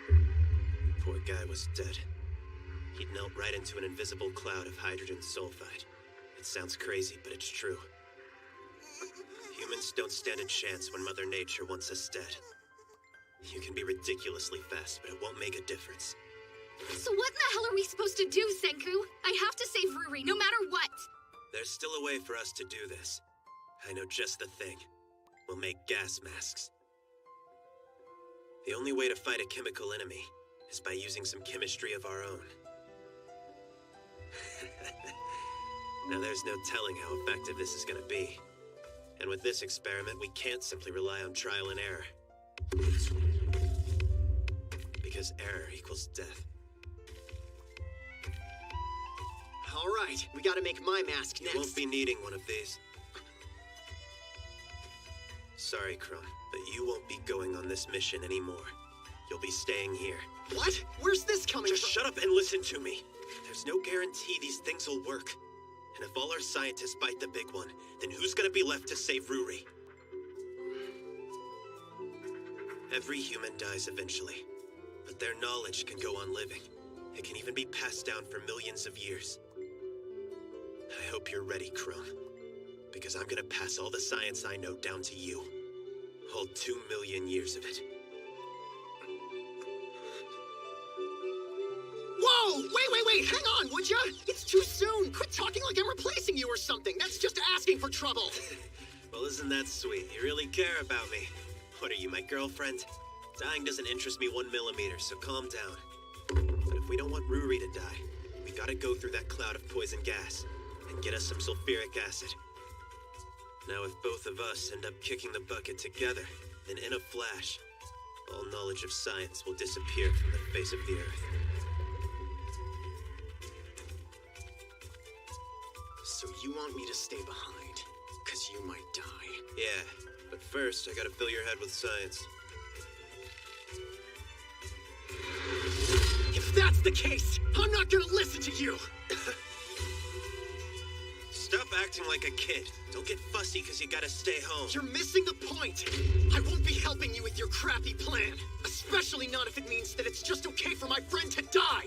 The poor guy was dead. He'd knelt right into an invisible cloud of hydrogen sulfide. It sounds crazy, but it's true. Humans don't stand a chance when Mother Nature wants us dead. You can be ridiculously fast, but it won't make a difference. So what in the hell are we supposed to do, Senku? I have to save Ruri, no matter what! There's still a way for us to do this. I know just the thing. We'll make gas masks. The only way to fight a chemical enemy is by using some chemistry of our own. Now there's no telling how effective this is gonna be. And with this experiment, we can't simply rely on trial and error. Because error equals death. All right, we gotta make my mask next. You won't be needing one of these. Sorry, Crumb, but you won't be going on this mission anymore. You'll be staying here. What? Where's this coming Just shut up and listen to me. There's no guarantee these things will work. And if all our scientists bite the big one, then who's gonna be left to save Ruri? Every human dies eventually, but their knowledge can go on living. It can even be passed down for millions of years. I hope you're ready, Crumb, because I'm gonna pass all the science I know down to you. Hold 2 million years of it. Whoa! Wait! Hang on, would ya? It's too soon. Quit talking like I'm replacing you or something. That's just asking for trouble. Well, isn't that sweet? You really care about me. What are you, my girlfriend? Dying doesn't interest me 1 millimeter, so calm down. But if we don't want Ruri to die, we gotta go through that cloud of poison gas and get us some sulfuric acid. Now, if both of us end up kicking the bucket together, then in a flash, all knowledge of science will disappear from the face of the earth. So you want me to stay behind, because you might die. Yeah, but first I gotta fill your head with science. If that's the case, I'm not gonna listen to you! Stop acting like a kid. Don't get fussy because you gotta stay home. You're missing the point! I won't be helping you with your crappy plan. Especially not if it means that it's just okay for my friend to die!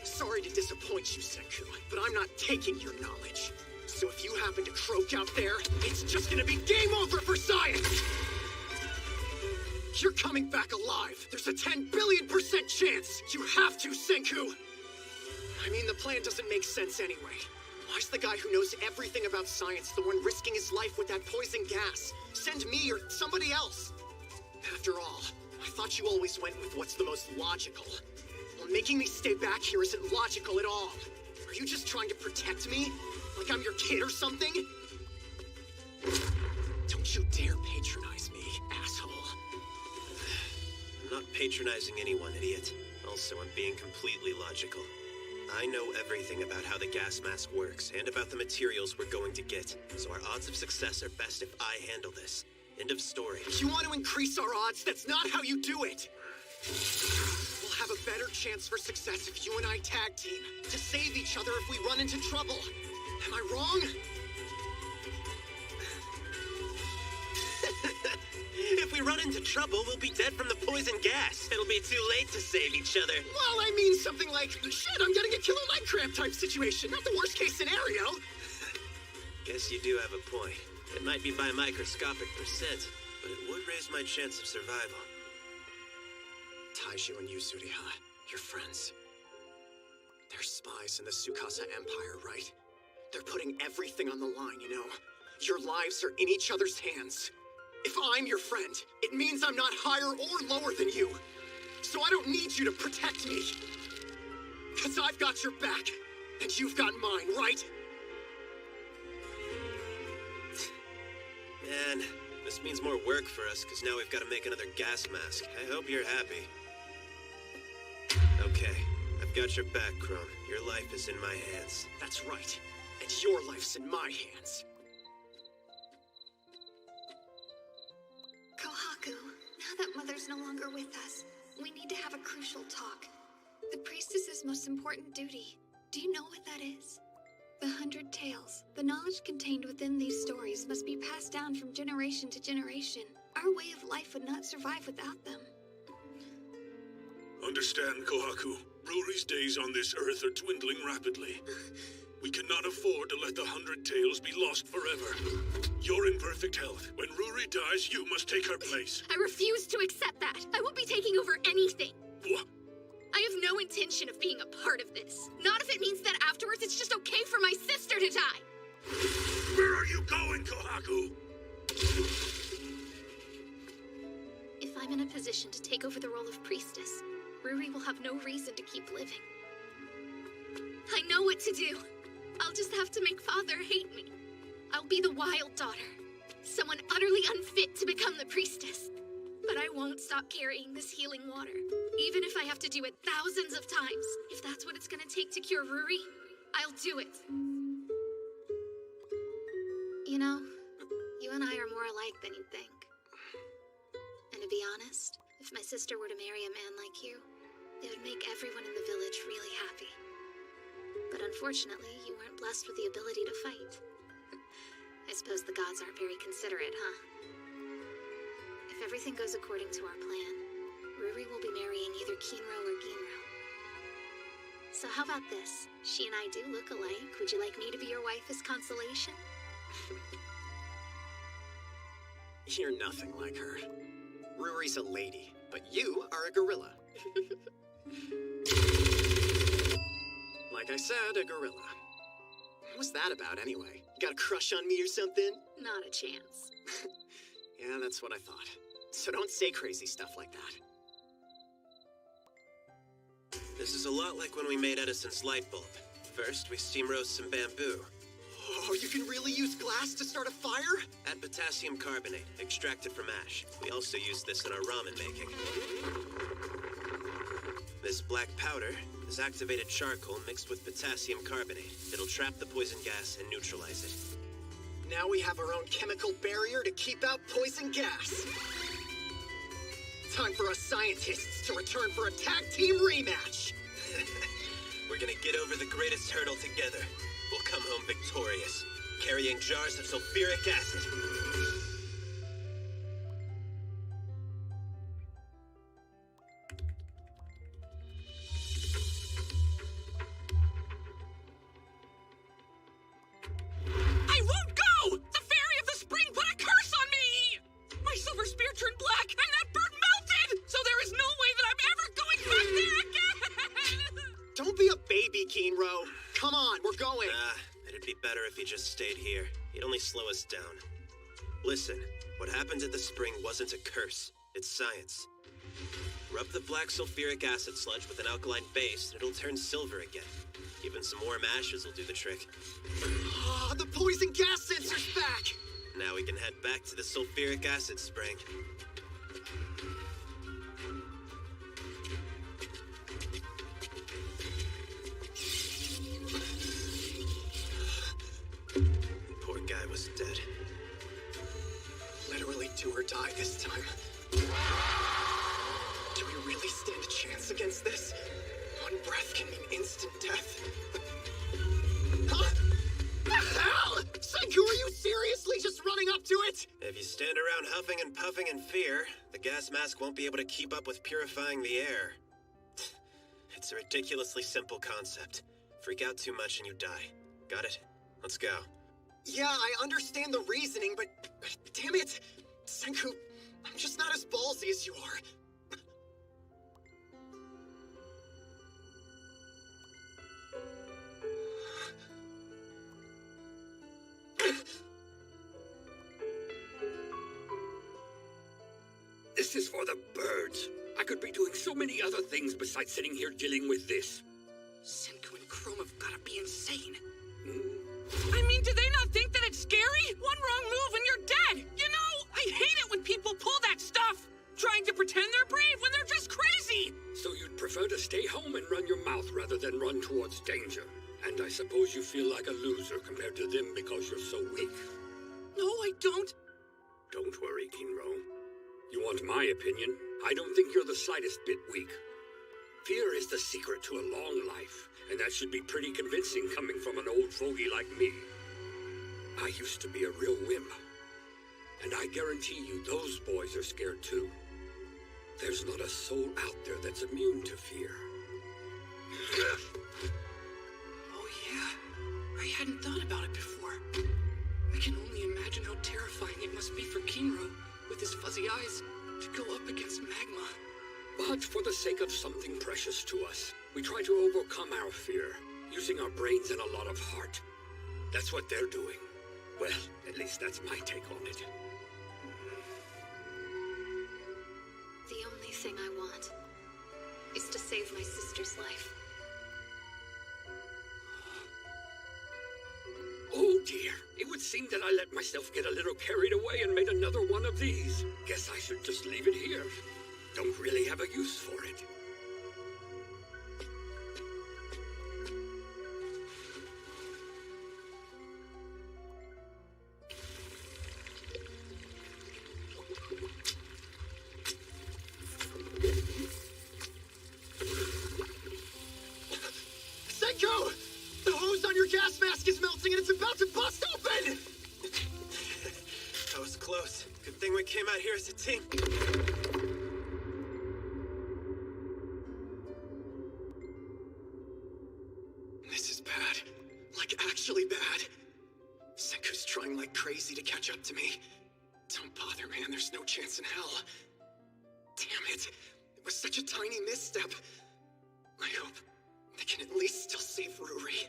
Sorry to disappoint you, Senku, but I'm not taking your knowledge. So if you happen to croak out there, it's just gonna be game over for science! You're coming back alive. There's a 10 billion% chance. You have to, Senku! I mean, the plan doesn't make sense anyway. Why's the guy who knows everything about science the one risking his life with that poison gas? Send me or somebody else. After all, I thought you always went with what's the most logical. Well, making me stay back here isn't logical at all. Are you just trying to protect me? Like I'm your kid or something? Don't you dare patronize me, asshole. I'm not patronizing anyone, idiot. Also, I'm being completely logical. I know everything about how the gas mask works, and about the materials we're going to get, so our odds of success are best if I handle this. End of story. You want to increase our odds? That's not how you do it! We'll have a better chance for success if you and I tag team, to save each other if we run into trouble. Am I wrong? If we run into trouble, we'll be dead from the poison gas. It'll be too late to save each other. Well, I mean something like, shit, I'm getting a killer leg cramp type situation. Not the worst case scenario. Guess you do have a point. It might be by a microscopic percent, but it would raise my chance of survival. Taiju and Yuzuriha, you're friends. They're spies in the Tsukasa Empire, right? They're putting everything on the line, you know? Your lives are in each other's hands. If I'm your friend, it means I'm not higher or lower than you. So I don't need you to protect me. Because I've got your back, and you've got mine, right? Man, this means more work for us, because now we've got to make another gas mask. I hope you're happy. Okay, I've got your back, Crumb. Your life is in my hands. That's right. And your life's in my hands. Kohaku, now that Mother's no longer with us, we need to have a crucial talk. The priestess's most important duty. Do you know what that is? The 100 Tales. The knowledge contained within these stories must be passed down from generation to generation. Our way of life would not survive without them. Understand, Kohaku. Ruri's days on this earth are dwindling rapidly. We cannot afford to let the 100 Tales be lost forever. You're in perfect health. When Ruri dies, you must take her place. I refuse to accept that. I won't be taking over anything. What? I have no intention of being a part of this. Not if it means that afterwards it's just okay for my sister to die. Where are you going, Kohaku? If I'm in a position to take over the role of priestess, Ruri will have no reason to keep living. I know what to do. I'll just have to make Father hate me. I'll be the wild daughter. Someone utterly unfit to become the priestess. But I won't stop carrying this healing water. Even if I have to do it thousands of times. If that's what it's gonna take to cure Ruri, I'll do it. You know, you and I are more alike than you'd think. And to be honest, if my sister were to marry a man like you, it would make everyone in the village really happy. But unfortunately, you weren't blessed with the ability to fight. I suppose the gods aren't very considerate, huh? If everything goes according to our plan, Ruri will be marrying either Kinro or Ginro. So how about this? She and I do look alike. Would you like me to be your wife as consolation? You're nothing like her. Ruri's a lady, but you are a gorilla. Like I said, a gorilla. What was that about, anyway? You got a crush on me or something? Not a chance. Yeah, that's what I thought. So don't say crazy stuff like that. This is a lot like when we made Edison's light bulb. First, we steam roast some bamboo. Oh, you can really use glass to start a fire? Add potassium carbonate, extracted from ash. We also use this in our ramen making. This black powder is activated charcoal mixed with potassium carbonate. It'll trap the poison gas and neutralize it. Now we have our own chemical barrier to keep out poison gas. Time for us scientists to return for a tag team rematch. We're gonna get over the greatest hurdle together. We'll come home victorious, carrying jars of sulfuric acid. I won't go! The Fairy of the Spring put a curse on me! My silver spear turned black, and that bird melted! So there is no way that I'm ever going back there again! Don't be a baby, Kinro. Come on, we're going. It'd be better if he just stayed here. He'd only slow us down. Listen, what happened at the spring wasn't a curse. It's science. Rub the black sulfuric acid sludge with an alkaline base, and it'll turn silver again. Even some warm ashes will do the trick. Ah, the poison gas sensor's back! Now we can head back to the sulfuric acid spring. Poor guy was dead. Literally do or die this time. Do we really stand a chance against this? One breath can mean instant death. Huh? The hell? Senku, are you seriously just running up to it? If you stand around huffing and puffing in fear, the gas mask won't be able to keep up with purifying the air. It's a ridiculously simple concept. Freak out too much and you die. Got it? Let's go. Yeah, I understand the reasoning, but damn it! Senku, I'm just not as ballsy as you are. This is for the birds. I could be doing so many other things besides sitting here dealing with this. Senku and Chrome have gotta be insane. I mean, do they not think that it's scary? One wrong move and you're dead! You know, I hate it when people pull that stuff! Trying to pretend they're brave when they're just crazy! So you'd prefer to stay home and run your mouth rather than run towards danger. And I suppose you feel like a loser compared to them because you're so weak. No, I don't. Don't worry, Kinro. You want my opinion? I don't think you're the slightest bit weak. Fear is the secret to a long life, and that should be pretty convincing coming from an old fogey like me. I used to be a real wimp, and I guarantee you those boys are scared too. There's not a soul out there that's immune to fear. Oh yeah, I hadn't thought about it before. I can only imagine how terrifying it must be for Kinro, with his fuzzy eyes, to go up against magma. But for the sake of something precious to us, we try to overcome our fear, using our brains and a lot of heart. That's what they're doing. Well, at least that's my take on it. The only thing I want is to save my sister's life. Oh dear, it would seem that I let myself get a little carried away and made another one of these. Guess I should just leave it here. Don't really have a use for it. Senku! The hose on your gas mask is melting and it's about to bust open! That was close. Good thing we came out here as a team. This is bad. Like, actually bad. Senku's trying like crazy to catch up to me. Don't bother, man. There's no chance in hell. Damn it. It was such a tiny misstep. I hope they can at least still save Ruri.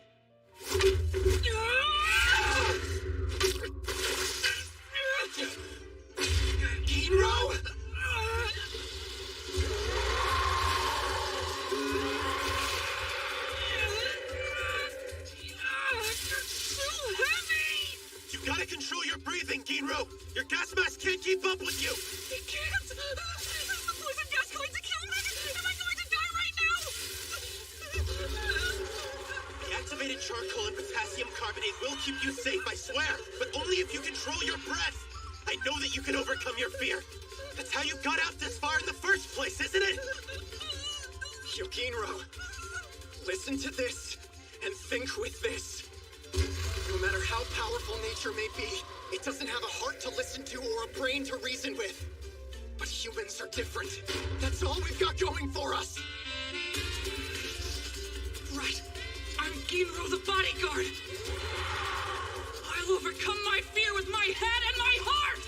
Ginro! You gotta control your breathing, Ginro! Your gas mask can't keep up with you! It can't! Is the poison gas going to kill me? Am I going to die right now? The activated charcoal and potassium carbonate will keep you safe, I swear! But only if you control your breath! I know that you can overcome your fear! That's how you got out this far in the first place, isn't it? Ginro, listen to this and think with this. No matter how powerful nature may be, it doesn't have a heart to listen to or a brain to reason with. But humans are different. That's all we've got going for us. Right. I'm Ginro the bodyguard. I'll overcome my fear with my head and my heart!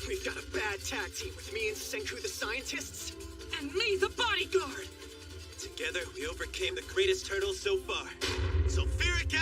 We've got a bad tag team with me and Senku the scientists. And me the bodyguard! Together, we overcame the greatest hurdle so far. So fear